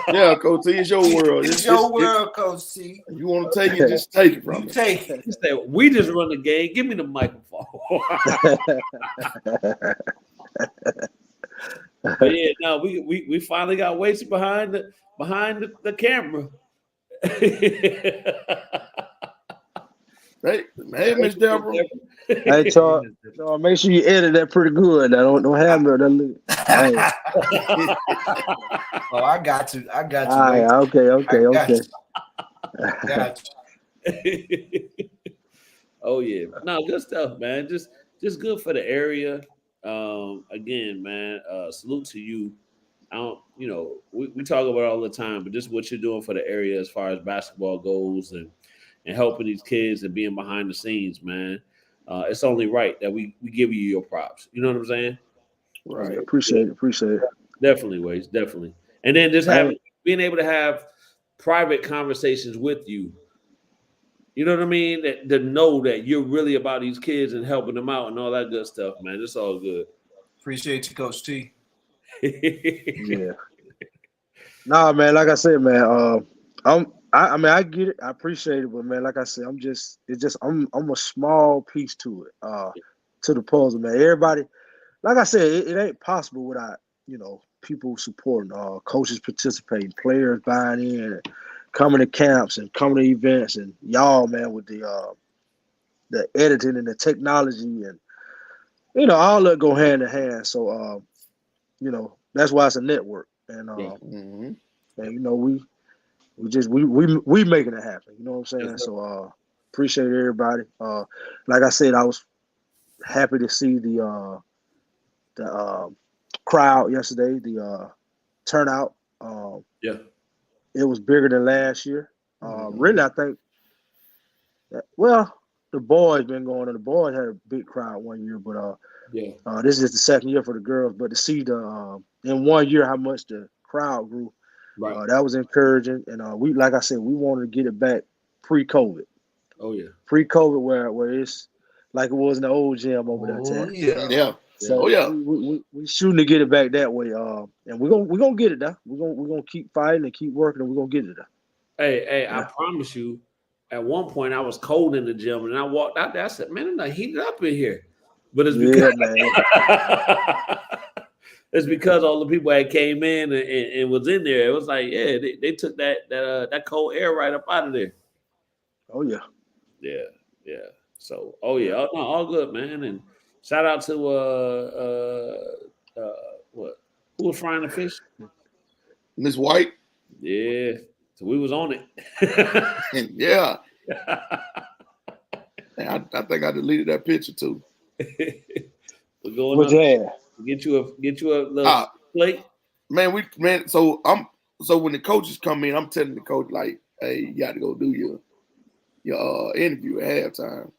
Yeah, Coach T, it's your world. It's your world, Coach T. You want to take it, just take it from you. Take it. He said, we just run the game. Give me the microphone. But yeah, no, we finally got wasted behind the camera. Hey, Miss Deborah. Hey, Charles, make sure you edit that pretty good. I don't have no. Oh, I got you. All right, okay. Got you. Oh yeah, no, good stuff, man. Just good for the area. Again, man, salute to you. I don't, we talk about it all the time, but just what you're doing for the area as far as basketball goes and helping these kids and being behind the scenes, man. It's only right that we give you your props. You know what I'm saying? Right. Appreciate it. Definitely, Waze. Definitely. And then just being able to have private conversations with you. You know what I mean? To know that you're really about these kids and helping them out and all that good stuff, man. It's all good. Appreciate you, Coach T. Yeah. Nah, man. Like I said, man. I mean, I get it. I appreciate it, but man, like I said, I'm a small piece to it, to the puzzle, man. Everybody, like I said, it ain't possible without, people supporting, coaches participating, players buying in, and coming to camps and coming to events, and y'all, man, with the editing and the technology, and all that go hand in hand. So, that's why it's a network, and Mm-hmm. and we making it happen. You know what I'm saying? Yes, So appreciate everybody. Like I said, I was happy to see the crowd yesterday, the turnout. yeah. It was bigger than last year. Really, I think the boys been going, and the boys had a big crowd one year, but Yeah. this is the second year for the girls. But to see in 1 year how much the crowd grew, Right. that was encouraging. And we, like I said, we wanted to get it back pre-COVID. Oh yeah. Pre-COVID, where it's like it was in the old gym over there. Oh, Ted. Yeah. So Oh yeah. we shooting to get it back that way. And we're gonna get it now. We're gonna keep fighting and keep working, and we're gonna get it now. Hey, Yeah. I promise you, at one point I was cold in the gym and I walked out there. I said, man, it's not heated up in here. But it's because man. it's because all the people that came in and was in there. It was like, yeah, they took that cold air right up out of there. Oh yeah. Yeah. So, no, all good, man. And shout out to who was frying the fish? Miss White. Yeah. So we was on it. And yeah. And I think I deleted that picture too. We're going What's up. that? Get you a little plate. Man, so when the coaches come in, I'm telling the coach, like, hey, you got to go do your interview at halftime.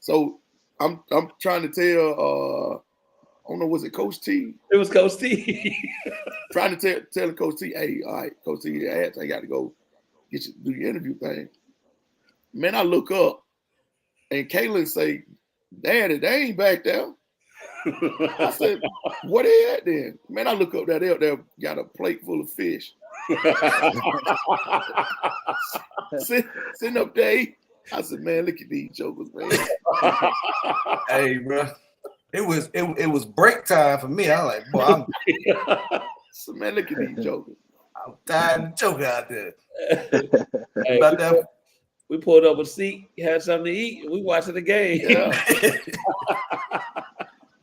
So I'm trying to tell I don't know, was it Coach T? It was Coach T. Trying to tell Coach T, hey, all right, Coach T, at halftime, you got to go do your interview thing. Man, I look up and Kaylin say, Daddy, they ain't back there. I said, what they at then? Man, I look up there, they got a plate full of fish. Sitting up there. I said, man, look at these jokers, man. Hey, bro. It was break time for me. I was like, boy, So, man, look at these jokers. I'm tired of joking out there. Hey, About that. we pulled up a seat, had something to eat, and we watching the game. Yeah.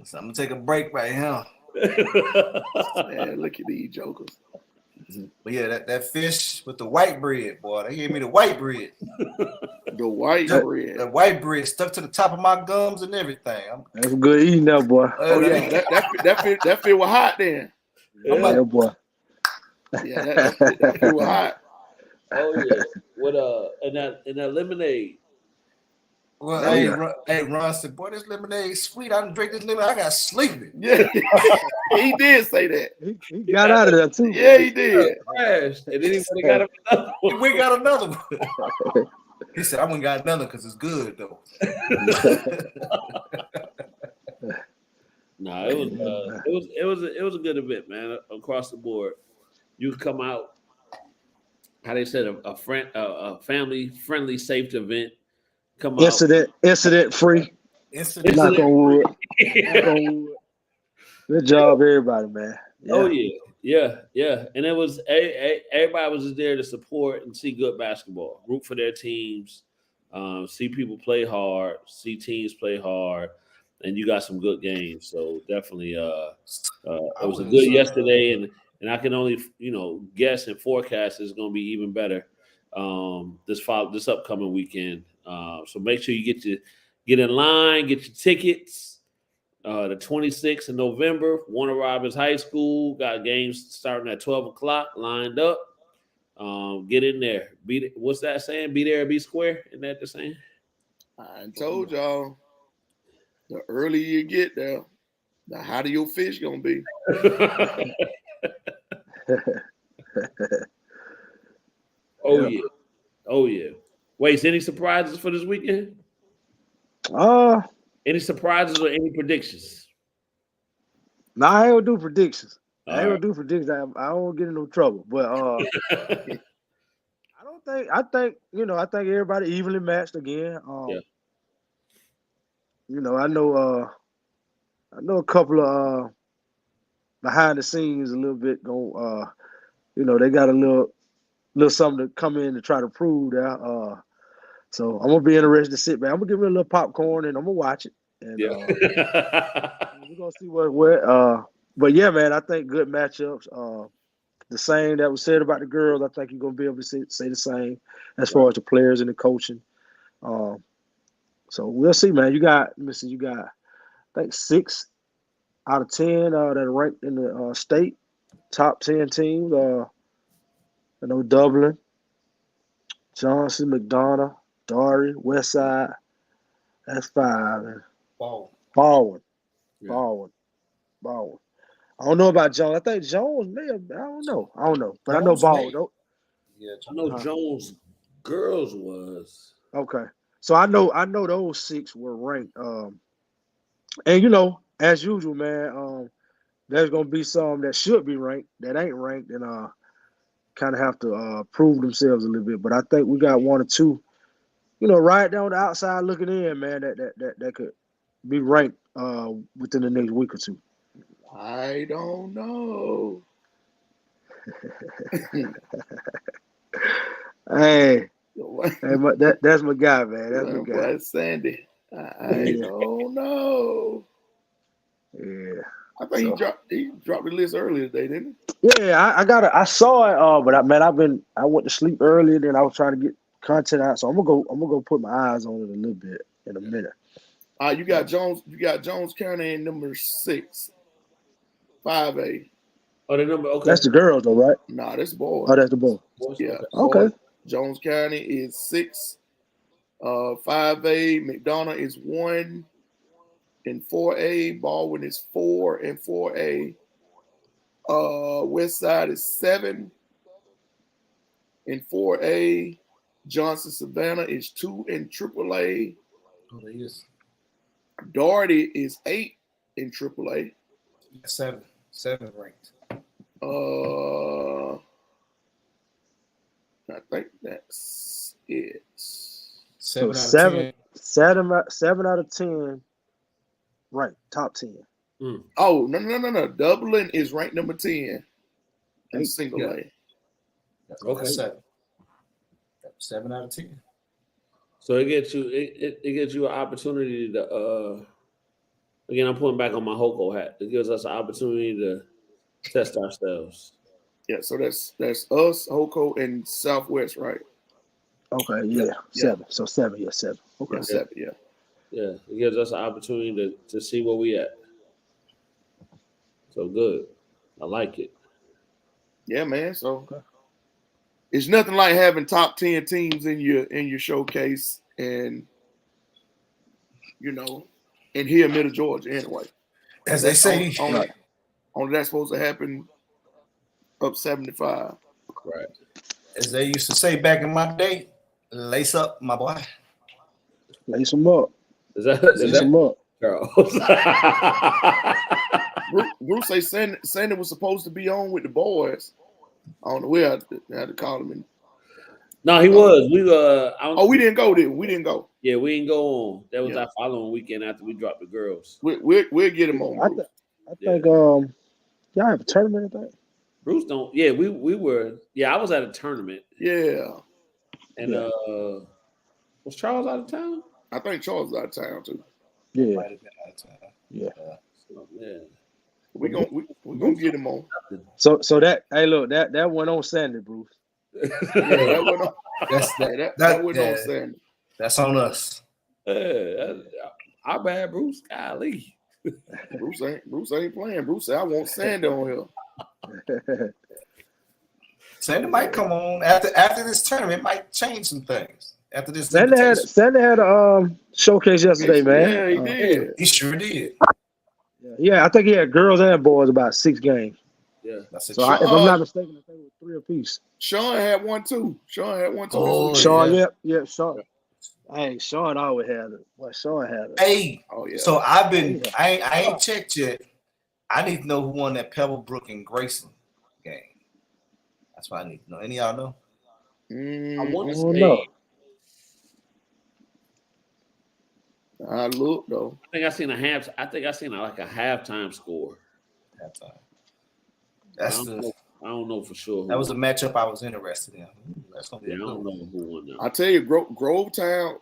So I'm gonna take a break right here. Man, look at these jokers. But yeah, that fish with the white bread, boy. They gave me the white bread. The white bread. The white bread stuck to the top of my gums and everything. That's good eating now, boy. Oh yeah, that feel was hot then. Yeah, boy. Yeah, that feel was hot. Oh yeah, with and that lemonade. Well, hey, Ron said, boy, this lemonade sweet. I didn't drink this lemonade. I got sleepy. Yeah, he did say that. He got out of there too. Yeah, he did. Crashed, and then he got another one. We got another one. He said, I wouldn't got another because it's good though. No, it was a good event, man, across the board. You come out, how they said, a family friendly, safe event. Come out, incident free. Knock on wood. Knock on wood. Good job, everybody, man. Yeah. Oh yeah, and it was everybody was just there to support and see good basketball, root for their teams, see people play hard, see teams play hard, and you got some good games. So definitely, it was a good yesterday, and I can only guess and forecast it's going to be even better this upcoming weekend. So make sure you get in line, get your tickets. The 26th of November, Warner Robins High School got games starting at 12 o'clock lined up. Get in there. What's that saying? Be there, be square. Isn't that the saying? I told y'all, the earlier you get there, the hotter your fish gonna be. Oh yeah. Wait, any surprises for this weekend? Any surprises or any predictions? No, I ain't gonna do predictions. All I ain't gonna do predictions. I don't get in no trouble. But I I think everybody evenly matched again. Yeah. I know a couple of behind the scenes a little bit they got a little something to come in to try to prove that. So I'm gonna be interested to sit back. I'm gonna give it a little popcorn and I'm gonna watch it. And we're gonna see what. But yeah, man, I think good matchups. The same that was said about the girls, I think you're gonna be able to say the same as far as the players and the coaching. So we'll see, man. You got I think 6 out of 10 that are ranked in the state top 10 teams. Dublin, Johnson, McDonough, Dory, Westside. That's 5. And Baldwin. I don't know about Jones. I think Jones may have. I don't know. But I know Baldwin. Yeah, I know Jones girls was. Okay. So I know those 6 were ranked. And as usual, man, there's gonna be some that should be ranked that ain't ranked and kind of have to prove themselves a little bit. But I think we got 1 or 2, right down the outside looking in, man, that could be ranked within the next week or 2. I don't know. Hey, that's my guy, man. That's my guy. Sandy. I don't know. Yeah. I think he dropped the list earlier today, didn't he? Yeah, I saw it, but I went to sleep earlier, then I was trying to get content out. So I'm gonna go put my eyes on it a little bit in a minute. You got Jones County in number 6. 5A. Oh, the number, okay. That's the girls, though, right? Nah, that's the boy. Oh, that's the boy. Yeah. Okay. Boy. Jones County is 6. 5A. McDonough is 1. In 4A. Baldwin is 4 in 4A. Westside is 7. In 4A. Johnson Savannah is 2 in AAA. Oh, there is. Doherty is 8 in AAA. 7 ranked. I think that's it. 7 out of 10. Right, top 10. Oh, no. Dublin is ranked number 10 in single A. Okay. 7 out of 10. So it gets you an opportunity to again, I'm putting back on my Hoko hat. It gives us an opportunity to test ourselves. Yeah, so that's us, Hoko, and Southwest, right? Okay, yeah. 7. So 7, 7. Okay. Yeah, 7, yeah. Yeah, it gives us an opportunity to see where we at. So good. I like it. Yeah, man. So it's nothing like having top 10 teams in your showcase and in here in Middle Georgia anyway. As they say, only that's supposed to happen up 75. Right. As they used to say back in my day, lace up, my boy. Lace them up. Is that up. Charles? Bruce say Sandy was supposed to be on with the boys. I don't know where I had to call him. No, he was. We didn't go there. We didn't go. Yeah, we didn't go on. That was our following weekend after we dropped the girls. We'll get him on. I think y'all have a tournament, I think. Bruce don't. Yeah, we were. Yeah, I was at a tournament. Yeah. And was Charles out of town? I think Charles was out of town too. Yeah. Might have been out of town. Yeah. So, yeah. We're gonna get him on. So that that went on Sandy, Bruce. Yeah, that went on. That went on Sandy. That's on us. Our bad, Bruce. Golly. Bruce ain't playing. Bruce said, I want Sandy on here. Sandy might come on after this tournament. Might change some things. After this, Sandy had a showcase yesterday, man. Yeah, he did. He sure did. Yeah, I think he had girls and boys about 6 games. Yeah. So if I'm not mistaken, I think it was 3 apiece. Sean had one too. Oh, Sean, yeah, Sean. Hey, Sean always had it. Well, Sean had it. Hey, oh yeah. So I ain't checked yet. I need to know who won that Pebblebrook and Grayson game. That's what I need to know. Any of y'all know? I want I to don't say. know. I look though. I think I seen like a halftime score. Halftime. I That's don't know. I don't know for sure. that was a matchup I was interested in. That's gonna be Yeah, I a good don't one. know who won that. I tell you, Grovetown.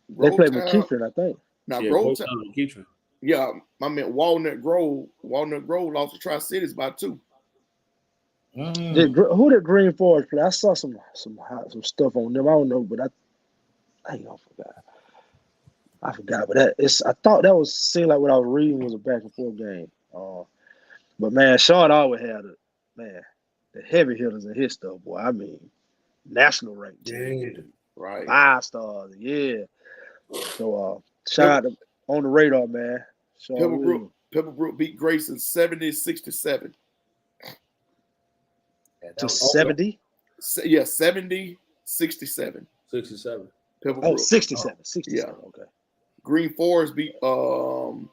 They played Grovetown. McKeithren, I think. Now Yeah, Grovetown. Keitron. Yeah, I meant Walnut Grove. Walnut Grove lost to Tri-Cities by 2. Who did Green Forest play? I saw some stuff on them. I don't know, but I ain't gonna forget. I forgot, but I thought that seemed like what I was reading was a back and forth game. But man, Sean always had the heavy hitters in his stuff, boy. I mean, national ranked team, Right. 5 stars, yeah. So shout out to On the Radar, man. Sean Williams. Pepperbrook beat Grayson 70-67. To 70? Yeah, 70-67. 67. Pepperbrook. Oh, 67. 67. Yeah. Okay. Green Forest beat Parkview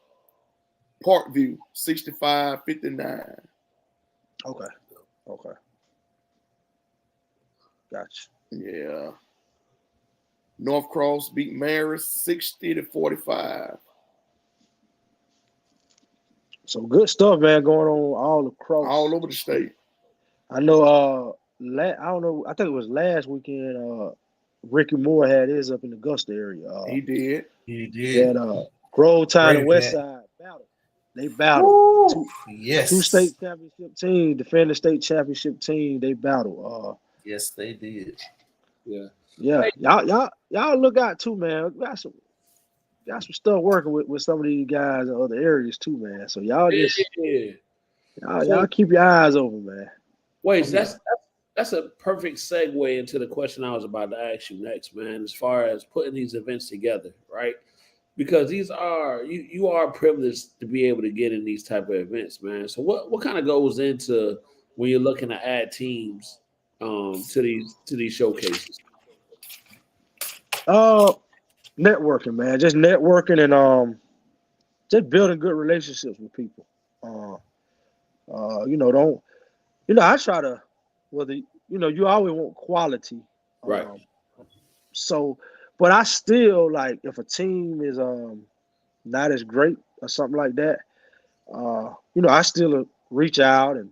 65-59. Okay. Gotcha. Yeah. North Cross beat Marist 60-45. So good stuff, man, going on all over the state. I know. I don't know. I think it was last weekend. Ricky Moore had his up in the Augusta area. He did. That Grovetown and Westside battle. They battled. Two state championship team, defending state championship team. They battled. Yes, they did. Yeah. Yeah. Y'all look out too, man. Got some stuff working with some of these guys in other areas too, man. So y'all y'all keep your eyes open, man. Wait, so that's a perfect segue into the question I was about to ask you next, man, as far as putting these events together, right? Because these are you are privileged to be able to get in these type of events, man. So what kind of goes into when you're looking to add teams to these showcases? Networking, man. Just networking and just building good relationships with people. I try to you always want quality. Right. But I still like if a team is not as great or something like that, I still reach out and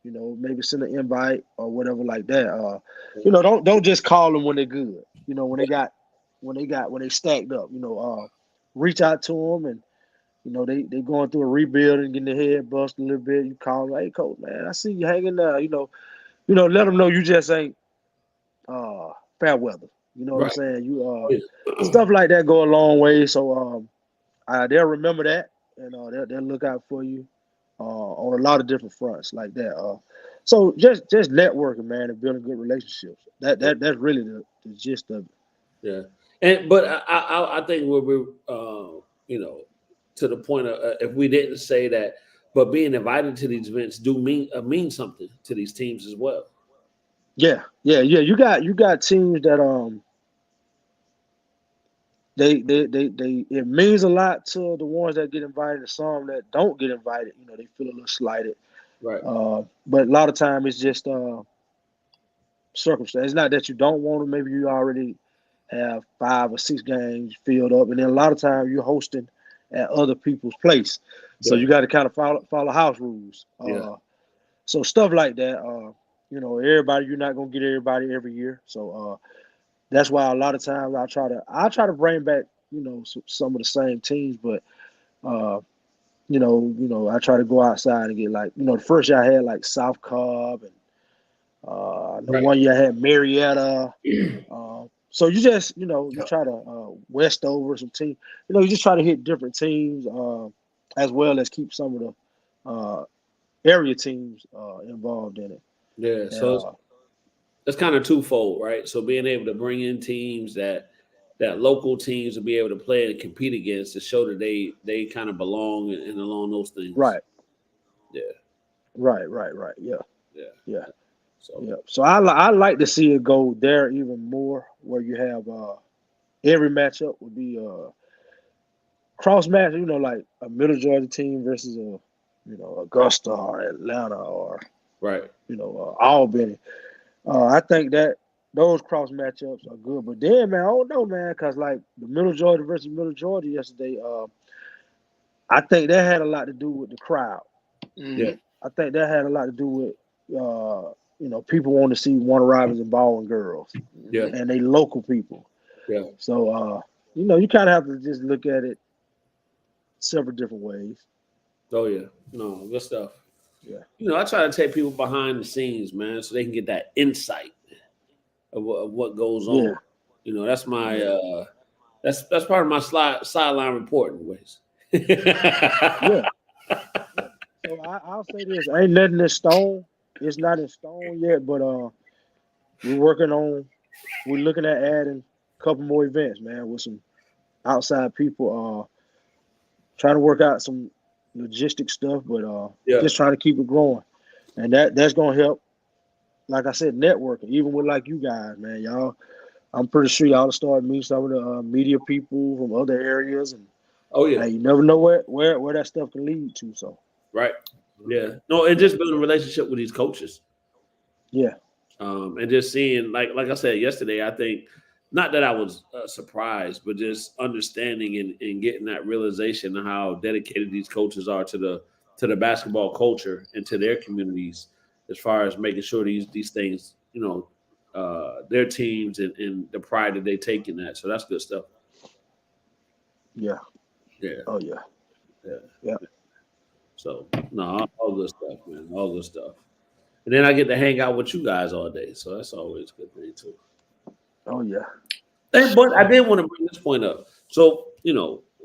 maybe send an invite or whatever like that. Don't just call them when they're good. When they stacked up. Reach out to them and they going through a rebuild and getting their head bust a little bit. You call them, hey coach, man, I see you hanging there. Let them know you just ain't fair weather. You know what I'm saying? Stuff like that go a long way. So they'll remember that and they'll look out for you on a lot of different fronts like that. So just networking, man, and building good relationships. That's really the gist of it. Yeah, but I think we're to the point of if we didn't say that, but being invited to these events do mean something to these teams as well. Yeah. You got teams that it means a lot to the ones that get invited, and some that don't get invited. They feel a little slighted. Right. But a lot of time it's just circumstance. It's not that you don't want them. Maybe you already have 5 or 6 games filled up, and then a lot of time you're hosting at other people's place. So you got to kind of follow house rules. So stuff like that. Everybody, you're not gonna get everybody every year. So that's why a lot of times I try to bring back some of the same teams, but I try to go outside and get the first year I had like South Cobb and the one year I had Marietta. So you just you try to Westover some teams. You just try to hit different teams as well as keep some of the area teams involved in it. Yeah, so it's kind of twofold, right? So being able to bring in teams that local teams will be able to play and compete against to show that they kind of belong and along those things. Right. Yeah. Right. Yeah. So I like to see it go there even more, where you have every matchup would be cross match. Like a Middle Georgia team versus a Augusta or Atlanta or right. Albany. I think that those cross matchups are good. But then, man, I don't know, man, because like the Middle Georgia versus Middle Georgia yesterday, I think that had a lot to do with the crowd. Yeah. I think that had a lot to do with people want to see Warner Robinson ball and girls. Yeah. And they local people. Yeah. So you kind of have to just look at it several different ways. Oh yeah. No, good stuff. Yeah. I try to take people behind the scenes, man, so they can get that insight of what goes on. Yeah. That's my that's part of my sideline reporting ways. Yeah. So I'll say this: ain't nothing in stone. It's not in stone yet, but we're looking at adding a couple more events, man, with some outside people. Trying to work out some logistic stuff, but just trying to keep it growing, and that's gonna help. Like I said, networking, even with like you guys, man, y'all. I'm pretty sure y'all start meeting some of the media people from other areas, and you never know where that stuff can lead to. So right, yeah, no, and just building a relationship with these coaches, and just seeing like I said yesterday, I think not that I was surprised, but just understanding and getting that realization of how dedicated these coaches are to the basketball culture and to their communities, as far as making sure these things, their teams and the pride that they take in that. So that's good stuff. Yeah. Yeah. Oh yeah. Yeah. Yeah. So no, all good stuff, man. All good stuff. And then I get to hang out with you guys all day, so that's always a good thing too. Oh yeah. But I did want to bring this point up. So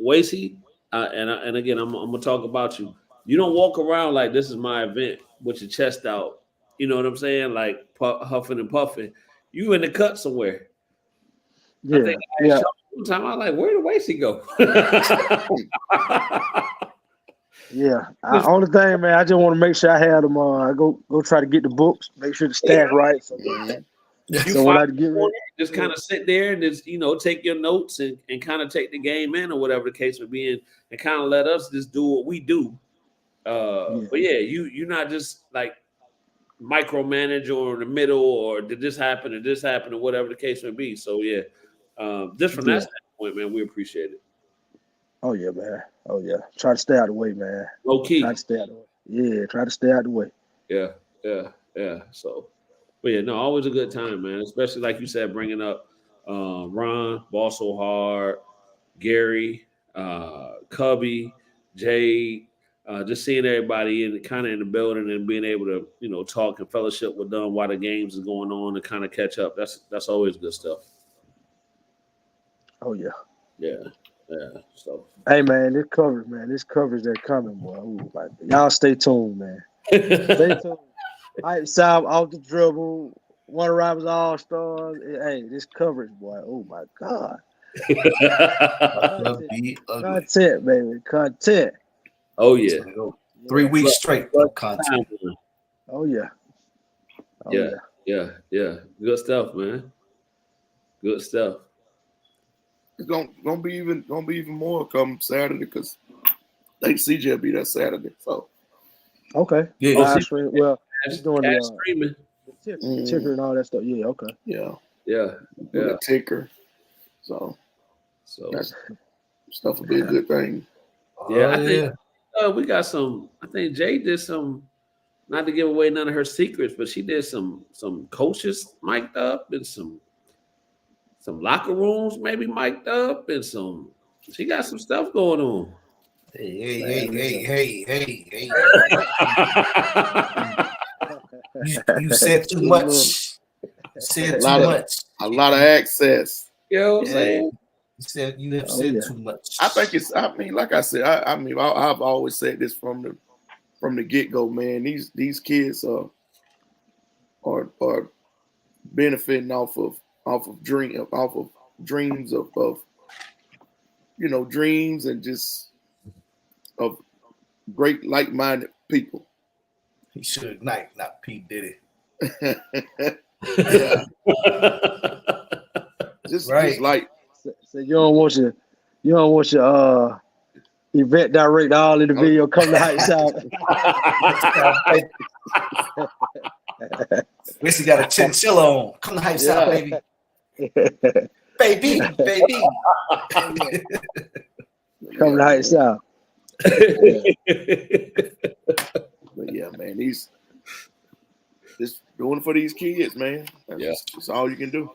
Wasey, and again, I'm gonna talk about you. You don't walk around like this is my event with your chest out. You know what I'm saying? Like huffing and puffing. You in the cut somewhere. Yeah. I think one time I was like, where did Wasey go? Yeah. Only thing, man, I just want to make sure I have them. I go try to get the books, make sure the stack right. So, when I get ready, just kind of sit there and just take your notes and kind of take the game in or whatever the case may be, and kind of let us just do what we do. But yeah, you're not just like micromanage or in the middle or did this happen or whatever the case may be. So yeah, just from that standpoint, man, we appreciate it. Oh yeah, man. Oh yeah. Try to stay out of the way, man. Low key. Try to stay out of the way. Yeah, try to stay out of the way. Yeah. So, but yeah, no, always a good time, man. Especially like you said, bringing up Ron, Ball So Hard, Gary, Cubby, Jade, just seeing everybody in the building and being able to talk and fellowship with them while the games is going on and kind of catch up. That's always good stuff. Oh yeah. Yeah. So hey man, this coverage that coming, boy. Ooh, y'all stay tuned, man. Stay tuned. Hype South off the dribble, Warner Robinson All Stars. Hey, this coverage, boy. Oh my God. Content, baby. Content. Oh yeah. 3 weeks straight of content. Oh yeah. Yeah. Good stuff, man. Good stuff. It's gonna be even more come Saturday because I think CJ will be there Saturday. So okay. Yeah. He's doing streaming. The ticker and all that stuff. Yeah. Okay. Yeah. The ticker. So that stuff will be a good thing. Yeah, I think we got some. I think Jay did some. Not to give away none of her secrets, but she did some coaches mic'd up and some locker rooms maybe mic'd up and she got some stuff going on. Hey. You said too much. A lot of access. You know what I'm saying? You have said too much. I think like I said, I've always said this from the get-go, man. These kids are benefiting off of dreams of dreams and just of great like-minded people. He should ignite, not P. Diddy. Yeah. just like so you don't want your event director all in the video come to Hype South. Basically got a chinchilla on. Come to Hype South, baby. Baby. Come to Hype South. But yeah, man, just doing it for these kids, man. That's all you can do.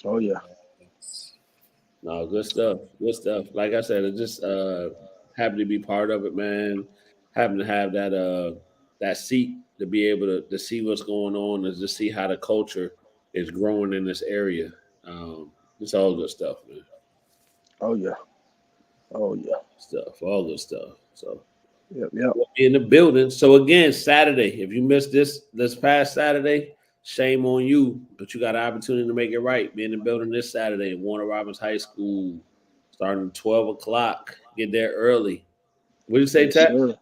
Oh yeah. No, good stuff. Good stuff. Like I said, it's just happy to be part of it, man. Happy to have that seat to be able to see what's going on and to see how the culture is growing in this area. It's all good stuff, man. Oh yeah. All good stuff. So yep. We'll be in the building. So again, Saturday, if you missed this past Saturday, shame on you, but you got an opportunity to make it right. Be in the building this Saturday at Warner Robins High School, starting at 12 o'clock. Get there early. What did you say, Tat? The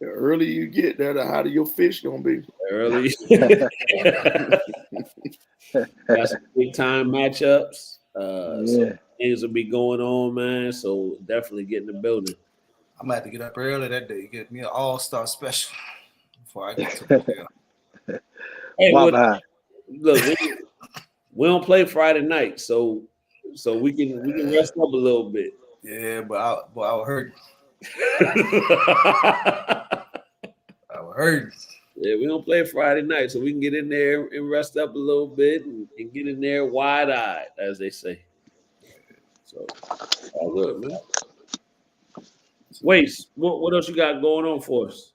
earlier you get there, the hotter your fish gonna be. Early. Got some big time matchups. So things will be going on, man. So definitely get in the building. I'm gonna have to get up early that day. Get me an all-star special before I get to the hotel. Hey, look, we don't play Friday night, so we can rest up a little bit. Yeah, but I was hurt. Yeah, we don't play Friday night, so we can get in there and rest up a little bit and get in there wide-eyed, as they say. So, all good, man. Wait, what else you got going on for us?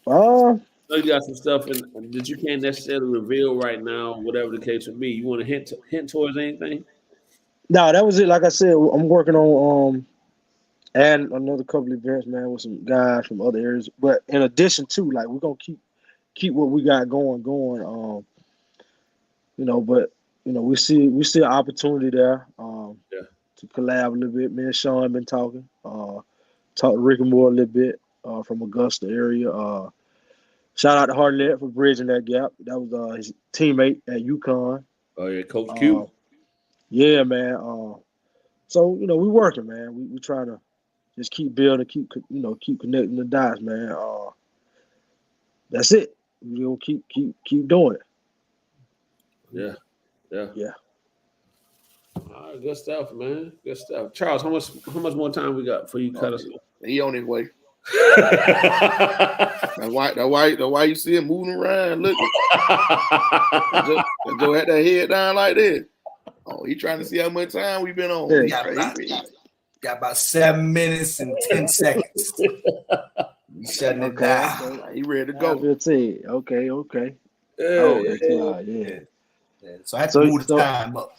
You got some stuff that you can't necessarily reveal right now, whatever the case would be. You want to hint towards anything? No, that was it. Like I said, I'm working on and another couple of events, man, with some guys from other areas. But in addition to, like, we're gonna keep what we got going. But we see an opportunity there. To collab a little bit. Me and Sean have been talking. Talked to Rick and Moore a little bit from Augusta area. Shout out to HARDWOOD for bridging that gap. That was his teammate at UConn. Oh yeah, Coach Q. Yeah, man. So we working, man. We trying to just keep building, keep connecting the dots, man. That's it. We gonna keep doing it. Yeah. Yeah. All right, good stuff, man. Good stuff. Charles, how much more time we got before you cut us off? He on his way. That's why you see him moving around, looking. Joe had that head down like this. Oh, he trying to see how much time we've been on. Yeah, got about 7 minutes and 10 seconds. Shutting it down. He ready to go. 15. Okay. Yeah. So I had to move the time up.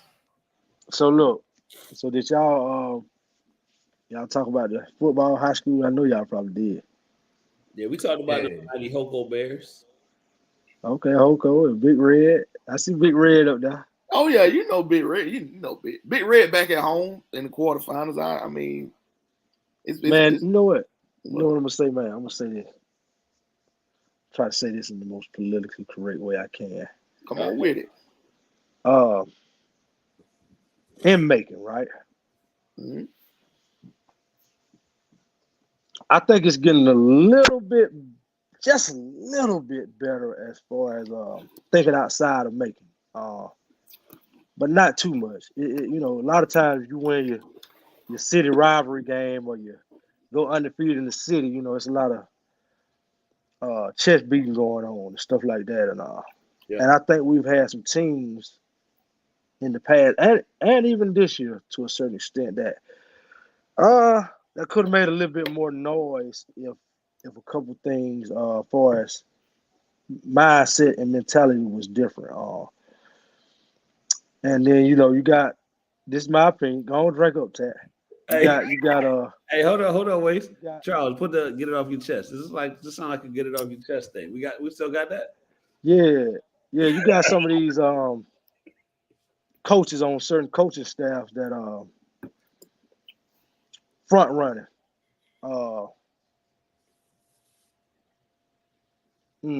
So look, did y'all talk about the football high school? I know y'all probably did. Yeah, we talked about the mighty Hoko Bears. Okay, Hoko and Big Red. I see Big Red up there. Oh yeah, you know Big Red. Big Red back at home in the quarterfinals. I mean, it's you know what? You know what I'm gonna say, man? I'm gonna say this. Try to say this in the most politically correct way I can. Come on with it. In Macon, right? Mm-hmm. I think it's getting just a little bit better as far as thinking outside of Macon, but not too much. A lot of times you win your city rivalry game or you go undefeated in the city. It's a lot of chest beating going on and stuff like that and all. Yeah. And I think we've had some teams in the past and even this year to a certain extent that could have made a little bit more noise if a couple things as far as mindset and mentality was different. And then you got this is my opinion. Go on, drink up, Tat. You got Hey, hold on, wait. Charles, get it off your chest. This sound like a get it off your chest thing. We still got that? Yeah, you got some of these coaches on certain coaching staffs that front running. They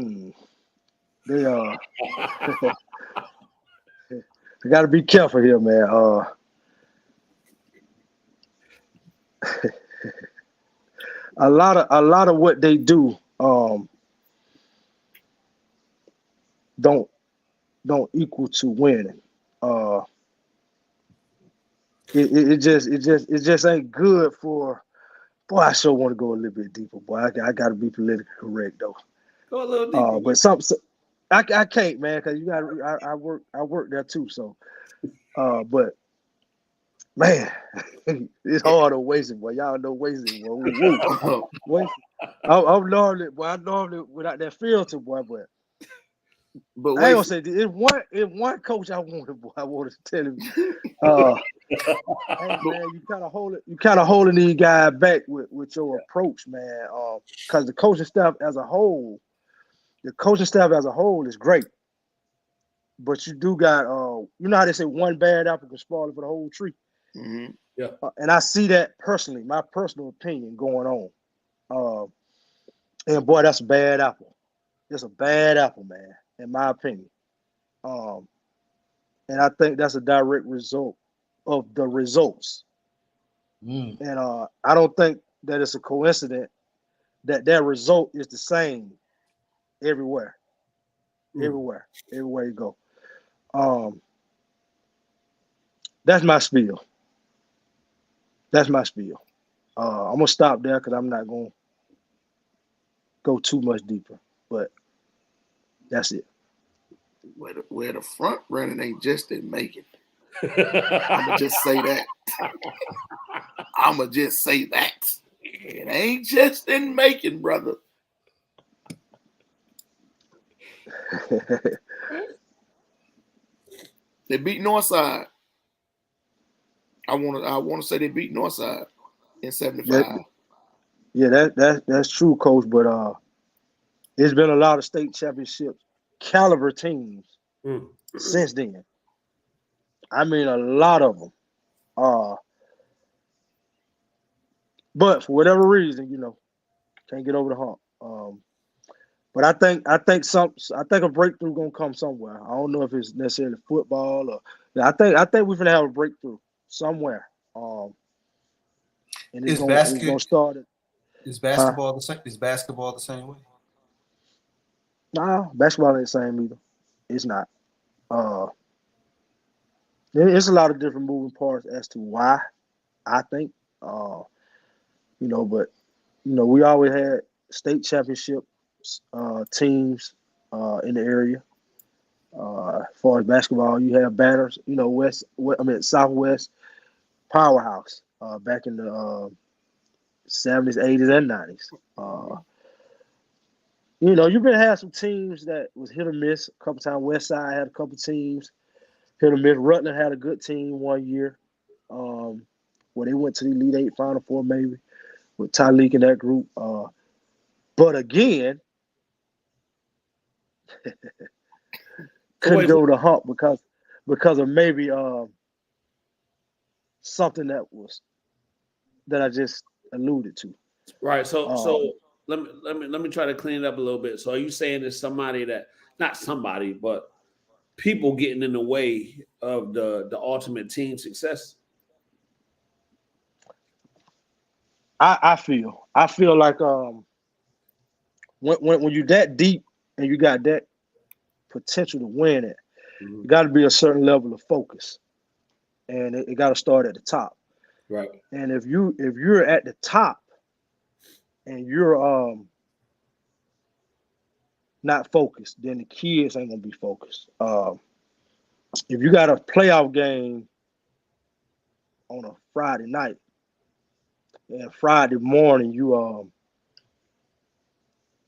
you got to be careful here, man. A lot of what they do don't equal to winning. It just ain't good for. Boy, I sure want to go a little bit deeper. Boy, I got to be politically correct though. Go a little deeper. But I can't, man, because you got I work there too. So, but man, it's hard to waste it, boy. Y'all know wasting, boy. Woo. I'm normally, boy. I normally without that filter, boy. But I ain't gonna say if one coach I wanted, boy, I wanted to tell him, hey man, you kind of holding these guys back with your approach, man. Because the coaching staff as a whole is great, but you do got you know how they say one bad apple can spoil it for the whole tree. Mm-hmm. Yeah, and I see that personally, my personal opinion going on. And boy, that's a bad apple. It's a bad apple, man, in my opinion. And I think that's a direct result of the results. And I don't think that it's a coincidence that result is the same everywhere. Everywhere you go. That's my spiel. I'm gonna stop there because I'm not gonna go too much deeper. But that's it. Where the front running ain't just in Macon. I'ma just say that. It ain't just in Macon, brother. They beat Northside. I want to say they beat Northside in 75. That's true, Coach. But there's been a lot of state championship caliber teams since then. I mean, a lot of them. But for whatever reason, can't get over the hump. But I think a breakthrough gonna come somewhere. I don't know if it's necessarily football or I think we're gonna have a breakthrough somewhere. And it's gonna start. Is basketball the same? Is basketball the same way? Nah, basketball ain't the same either. It's not. It's a lot of different moving parts as to why. I think, but we always had state championship teams in the area. As far as basketball, you have Banners, Southwest powerhouse back in the 70s, 80s, and 90s. You've been had some teams that was hit or miss. A couple times, West Side had a couple teams hit or miss. Rutland had a good team one year, where they went to the Elite Eight, Final Four, maybe with Tyleek and that group. But again, couldn't go to the hump because of maybe something that I just alluded to. Right. So let me try to clean it up a little bit. So are you saying there's somebody but people getting in the way of the ultimate team success? I feel like when you're that deep and you got that potential to win it, you got to be a certain level of focus, and it got to start at the top. Right. And if you're at the top and you're not focused, then the kids ain't gonna be focused. If you got a playoff game on a Friday night and Friday morning you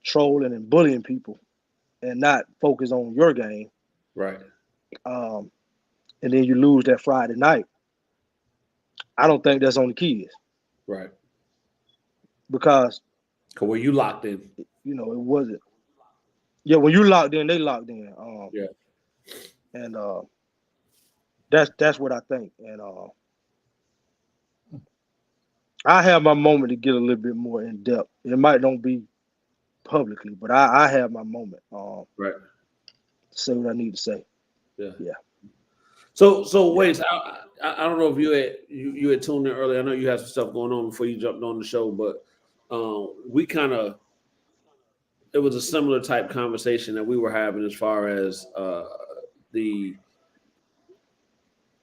trolling and bullying people and not focus on your game, right? And then you lose that Friday night, I don't think that's on the kids, right? Because were you locked in? It wasn't. Yeah, when you locked in, they locked in. Yeah, and that's what I think. And I have my moment to get a little bit more in depth. It might not be publicly, but I have my moment. Right. To say what I need to say. Yeah. Yeah. So wait, I don't know if you had tuned in earlier. I know you had some stuff going on before you jumped on the show, but we kind of it was a similar type conversation that we were having as far as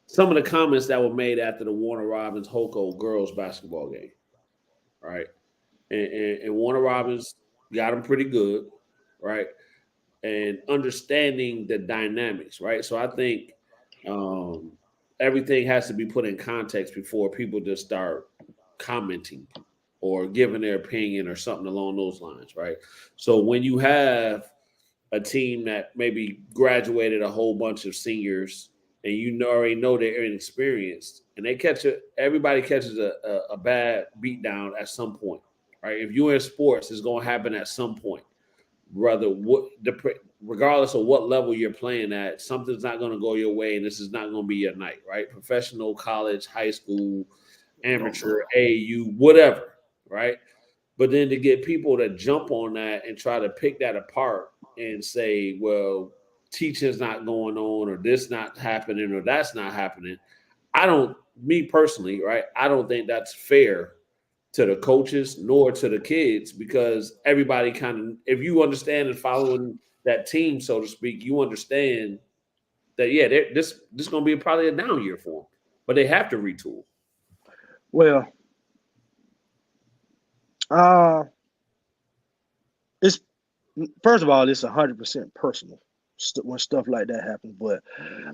some of the comments that were made after the Warner Robins Hoco girls basketball game, right? And Warner Robins got them pretty good, right? And understanding the dynamics, right? So I think everything has to be put in context before people just start commenting or giving their opinion or something along those lines, right? So when you have a team that maybe graduated a whole bunch of seniors and you already know they're inexperienced and they everybody catches a bad beat down at some point, right? If you're in sports, it's going to happen at some point. Regardless of what level you're playing at, something's not going to go your way, and this is not going to be your night, right? Professional, college, high school, amateur, AAU, whatever, right? But then to get people to jump on that and try to pick that apart and say, well, teaching's not going on, or this not happening, or that's not happening. Me personally, right? I don't think that's fair to the coaches nor to the kids, because everybody kind of, if you understand and following that team, so to speak, you understand that, yeah, this is going to be probably a down year for them, but they have to retool. Well, it's, first of all, it's 100% personal when stuff like that happens, but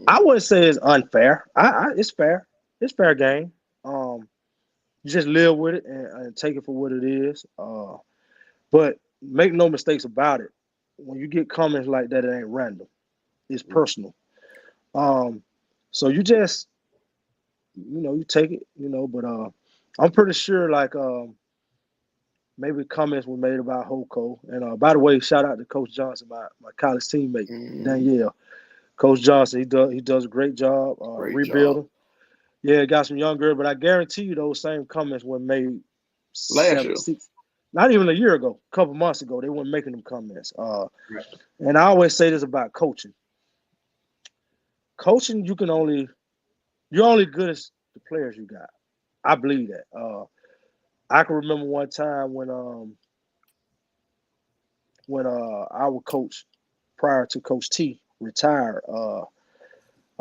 I wouldn't say it's unfair. It's fair. It's fair game. You just live with it and take it for what it is. But make no mistakes about it. When you get comments like that, it ain't random. It's personal. So you just, you take it, but I'm pretty sure maybe comments were made about Hoco. And by the way, shout out to Coach Johnson, my college teammate, Danielle. Coach Johnson, he does a great job rebuilding. Yeah, got some young girls, but I guarantee you those same comments were made last year. Not even a year ago, a couple months ago. They weren't making them comments. And I always say this about coaching. Coaching, you're only good as the players you got. I believe that. I can remember one time when our coach, prior to Coach T, retired.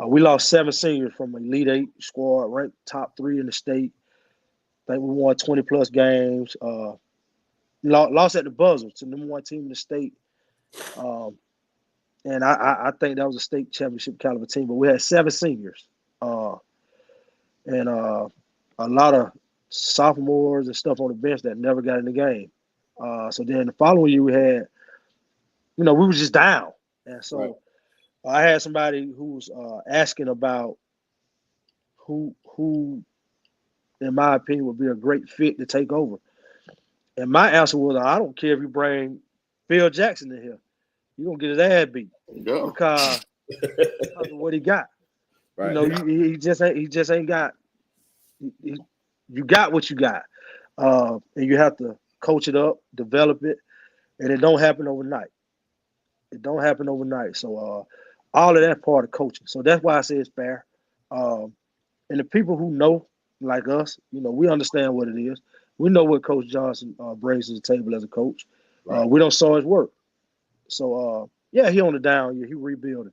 We lost 7 seniors from Elite 8 squad, ranked top 3 in the state. I think we won 20-plus games. Lost at the buzzer to the #1 team in the state. And I think that was a state championship caliber team. But we had 7 seniors. And a lot of sophomores and stuff on the bench that never got in the game. So then the following year we had, we were just down. And so right. I had somebody who was asking about who, in my opinion, would be a great fit to take over. And my answer was, I don't care if you bring Phil Jackson in here. You're going to get his ass beat because of what he got. Right. He just ain't got – you got what you got. And you have to coach it up, develop it, and it don't happen overnight. So all of that part of coaching. So that's why I say it's fair. And the people who know, like us, we understand what it is. We know what Coach Johnson brings to the table as a coach. Right. We don't saw his work. So, he on the down year. He rebuilding.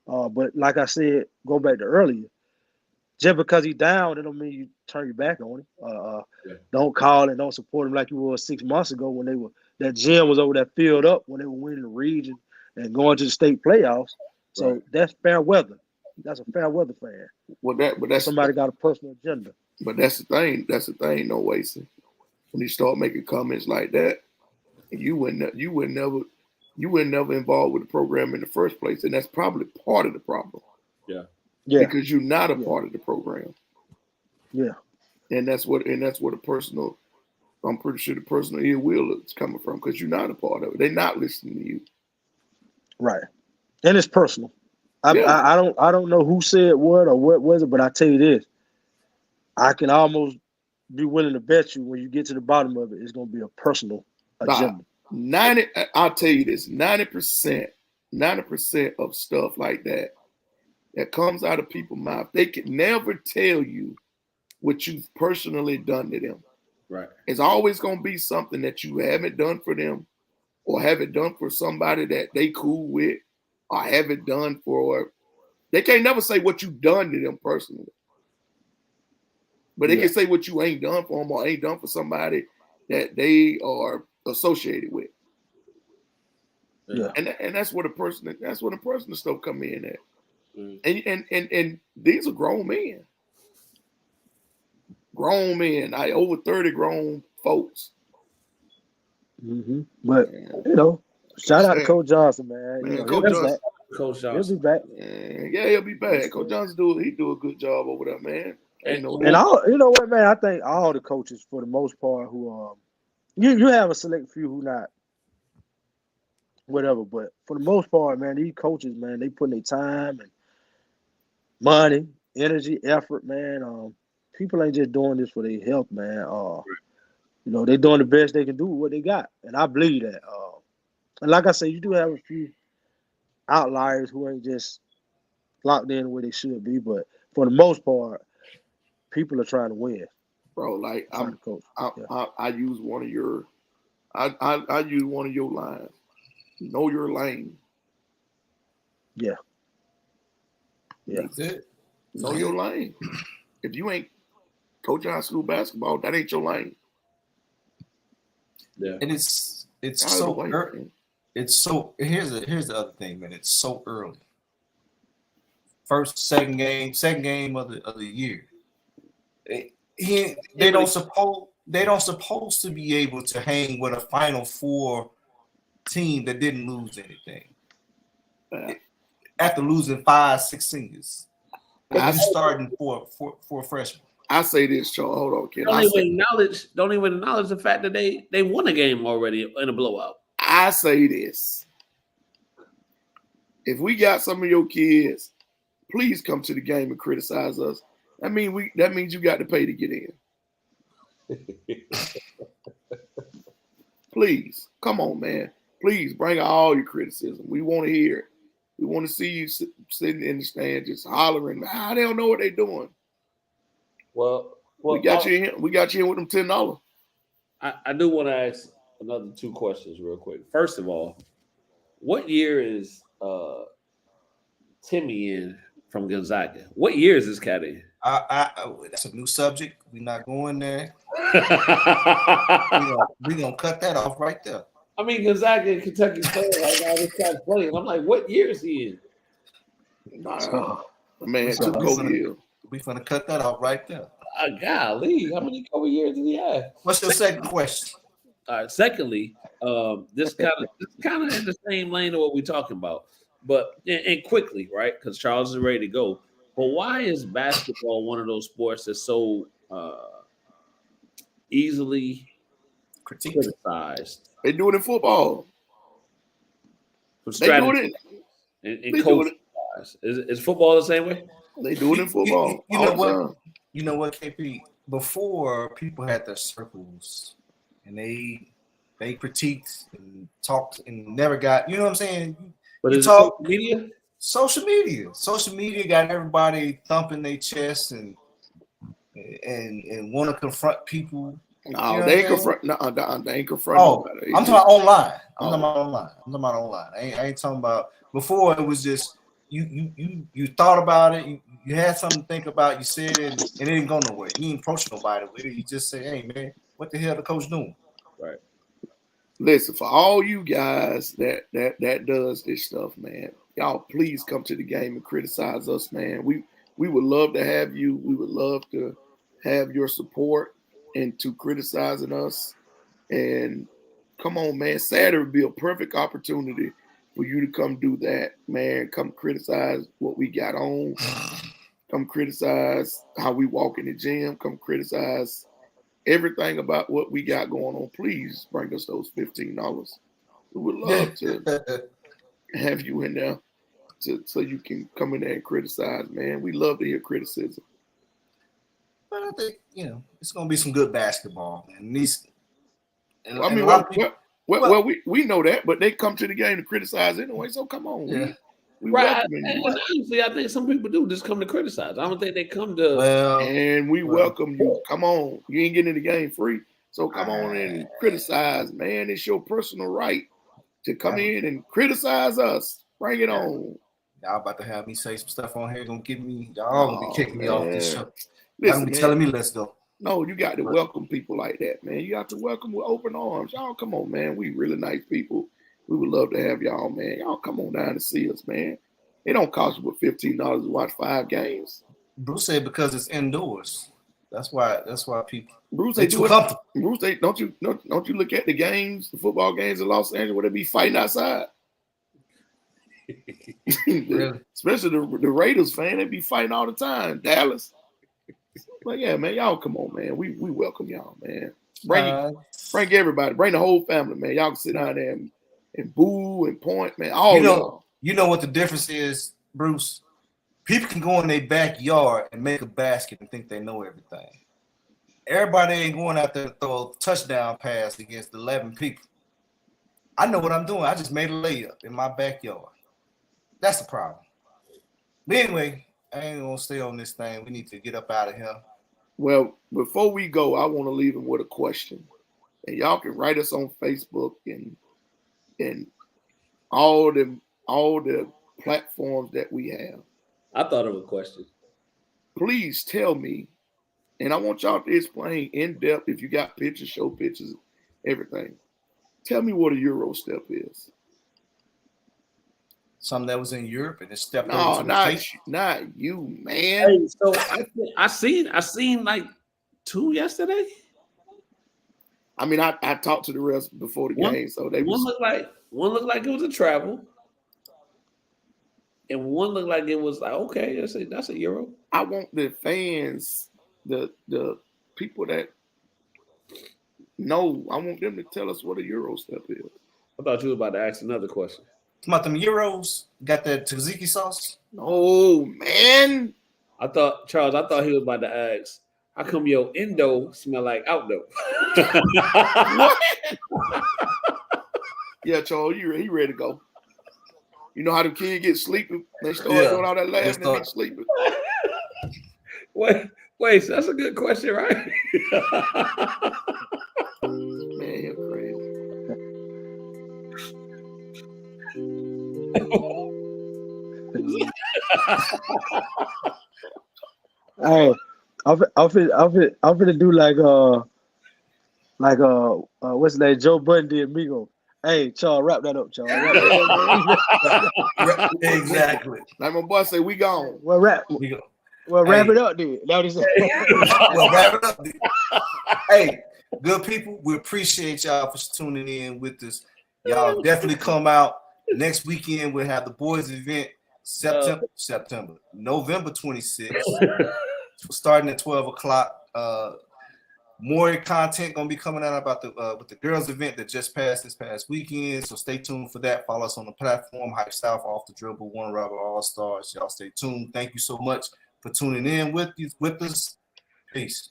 But like I said, go back to earlier, just because he's down, it don't mean you turn your back on him. Don't call and don't support him like you were 6 months ago when that gym was over there filled up when they were winning the region and going to the state playoffs. So that's fair weather. That's a fair weather fan. Well, that's somebody got a personal agenda. But that's the thing. That's the thing, no wasting. When you start making comments like that, you were never involved with the program in the first place, and that's probably part of the problem. Yeah. Because you're not a part of the program. Yeah. And that's what a personal. I'm pretty sure the personal ill will is coming from, because you're not a part of it. They're not listening to you. Right. And it's personal. I don't know who said what or what was it, but I tell you this. I can almost be willing to bet you when you get to the bottom of it, it's going to be a personal agenda. 90. I'll tell you this: 90% of stuff like that comes out of people's mouth, they can never tell you what you've personally done to them. Right. It's always going to be something that you haven't done for them, or have it done for somebody that they cool with, or have it done for. They can't never say what you done to them personally, but they can say what you ain't done for them or ain't done for somebody that they are associated with. Yeah, and that's where the personal stuff come in at. Mm. And these are grown men, like over 30 grown folks. But shout out to Coach Johnson, man. Coach He'll Johnson. Coach Johnson. He'll be back. Yeah, he'll be back. Coach Johnson do a good job over there, man. And all, you know what, man? I think all the coaches, for the most part, who you have a select few who not whatever, but for the most part, man, these coaches, man, they putting their time and money, energy, effort, man. People ain't just doing this for their health, man. They're doing the best they can do with what they got, and I believe that. And like I said, you do have a few outliers who ain't just locked in where they should be, but for the most part, people are trying to win. Bro, like I use one of your lines. Know your lane. Yeah. That's it. Know your lane. If you ain't coaching high school basketball, that ain't your lane. Yeah. And it's so early. It's so here's the other thing, man. It's so early. Second game of the year. They don't supposed to be able to hang with a Final Four team that didn't lose anything after losing 5-6 seniors. I'm starting for a freshman. I say this, Charles. Hold on, kid. Don't even acknowledge the fact that they won a game already in a blowout. I say this. If we got some of your kids, please come to the game and criticize us. That means you got to pay to get in. Please, come on, man. Please bring all your criticism. We want to hear it. We want to see you sitting in the stand just hollering. They don't know what they're doing. Well, we got you in. We got you in with them $10. I do want to ask another 2 questions real quick. First of all, what year is Timmy in from Gonzaga? What year is this cat in? That's a new subject. We're not going there. We're gonna cut that off right there. I mean, Gonzaga and Kentucky playing right now. This guy's playing. I'm like, what year is he in? Man, it's 2 COVID years. We're gonna cut that off right there. Golly, how many COVID years did he have? What's your second question? All right. Secondly, this kind of in the same lane of what we're talking about, but and quickly, right? Because Charles is ready to go. But why is basketball one of those sports that's so easily criticized? They do it in football. They do it in coaching. Is football the same way? They do it in football. You know what? You know what, KP? Before, people had their circles, and they critiqued and talked and never got. You know what I'm saying? But is it media? Social media got everybody thumping their chest and want to confront people. No, they ain't confront. No, they ain't confront. Oh, I'm talking about online. I'm talking about online. I ain't talking about before. It was just you thought about it. You had something to think about. You said it, and it didn't go nowhere. You didn't approach nobody with it. You just say, "Hey, man, what the hell the coach doing?" Right. Listen, for all you guys that does this stuff, man, y'all please come to the game and criticize us, man. We would love to have you. We would love to have your support into criticizing us. And come on, man, Saturday would be a perfect opportunity for you to come do that, man. Come criticize what we got on. Come criticize how we walk in the gym. Come criticize everything about what we got going on. Please bring us those $15. We would love to have you in there so you can come in there and criticize, man. We love to hear criticism. But I think, it's going to be some good basketball. And we know that, but they come to the game to criticize anyway, so come on. Yeah. We welcome you. And honestly, I think some people do just come to criticize. I don't think they come to. And we welcome you. Come on. You ain't getting in the game free. So come on and criticize, man. It's your personal right to come in and criticize us. Bring it on. Y'all about to have me say some stuff on here. Gonna get me. Y'all gonna be kicking me off this show. Y'all Listen, gonna be telling me let's go. No, you got to welcome people like that, man. You got to welcome with open arms. Y'all come on, man. We really nice people. We would love to have y'all, man. Y'all come on down to see us, man. It don't cost you but $15 to watch 5 games. Bruce said because it's indoors. That's why people. Bruce, they too comfortable. Bruce, don't you look at the games, the football games in Los Angeles where they be fighting outside? Really? Especially the Raiders fan, they be fighting all the time. Dallas. But yeah, man, y'all come on, man. We welcome y'all, man. Bring everybody, bring the whole family, man. Y'all can sit down there and boo and point, man. All y'all. You know what the difference is, Bruce? People can go in their backyard and make a basket and think they know everything. Everybody ain't going out there to throw a touchdown pass against 11 people. I know what I'm doing. I just made a layup in my backyard. That's the problem. But anyway, I ain't gonna stay on this thing. We need to get up out of here. Well, before we go, I want to leave him with a question. And y'all can write us on Facebook and all the platforms that we have. I thought of a question. Please tell me, and I want y'all to explain in depth if you got pictures, show pictures, everything. Tell me what a Euro step is. Something that was in Europe and it stepped over No, to the not you, man. Hey, so I seen like 2 yesterday. I mean, I talked to the rest before the game, so they one looked like it was a travel, and one looked like it was like, okay, that's a Euro. I want the fans, the people that know, I want them to tell us what a Euro step is. I thought you were about to ask another question. About them Euros, got that tzatziki sauce? Oh man. Charles, I thought he was about to ask, how come your indo smell like outdoor? What? Yeah, Charles, he ready to go. You know how the kids get sleepy? They start doing all that laughing and they sleeping. Wait, so that's a good question, right? Man, you're crazy. Hey, I'm finna do like what's his name? Joe Budden did Migo. Hey, Charles, wrap that up, Charles. Exactly. Like my boy say, we gone. Well, wrap it up, dude. That what he said. Well, wrap it up, dude. Hey, good people, we appreciate y'all for tuning in with us. Y'all definitely come out. Next weekend, we'll have the boys event, November 26th, starting at 12 o'clock. More content gonna be coming out about with the girls event that just passed this past weekend. So stay tuned for that. Follow us on the platform, Hype South, Off the Dribble, One Robert All Stars. Y'all stay tuned. Thank you so much for tuning in with us. Peace.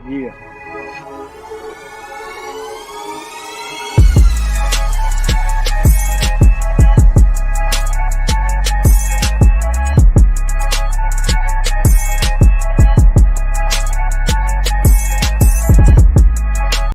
Yeah.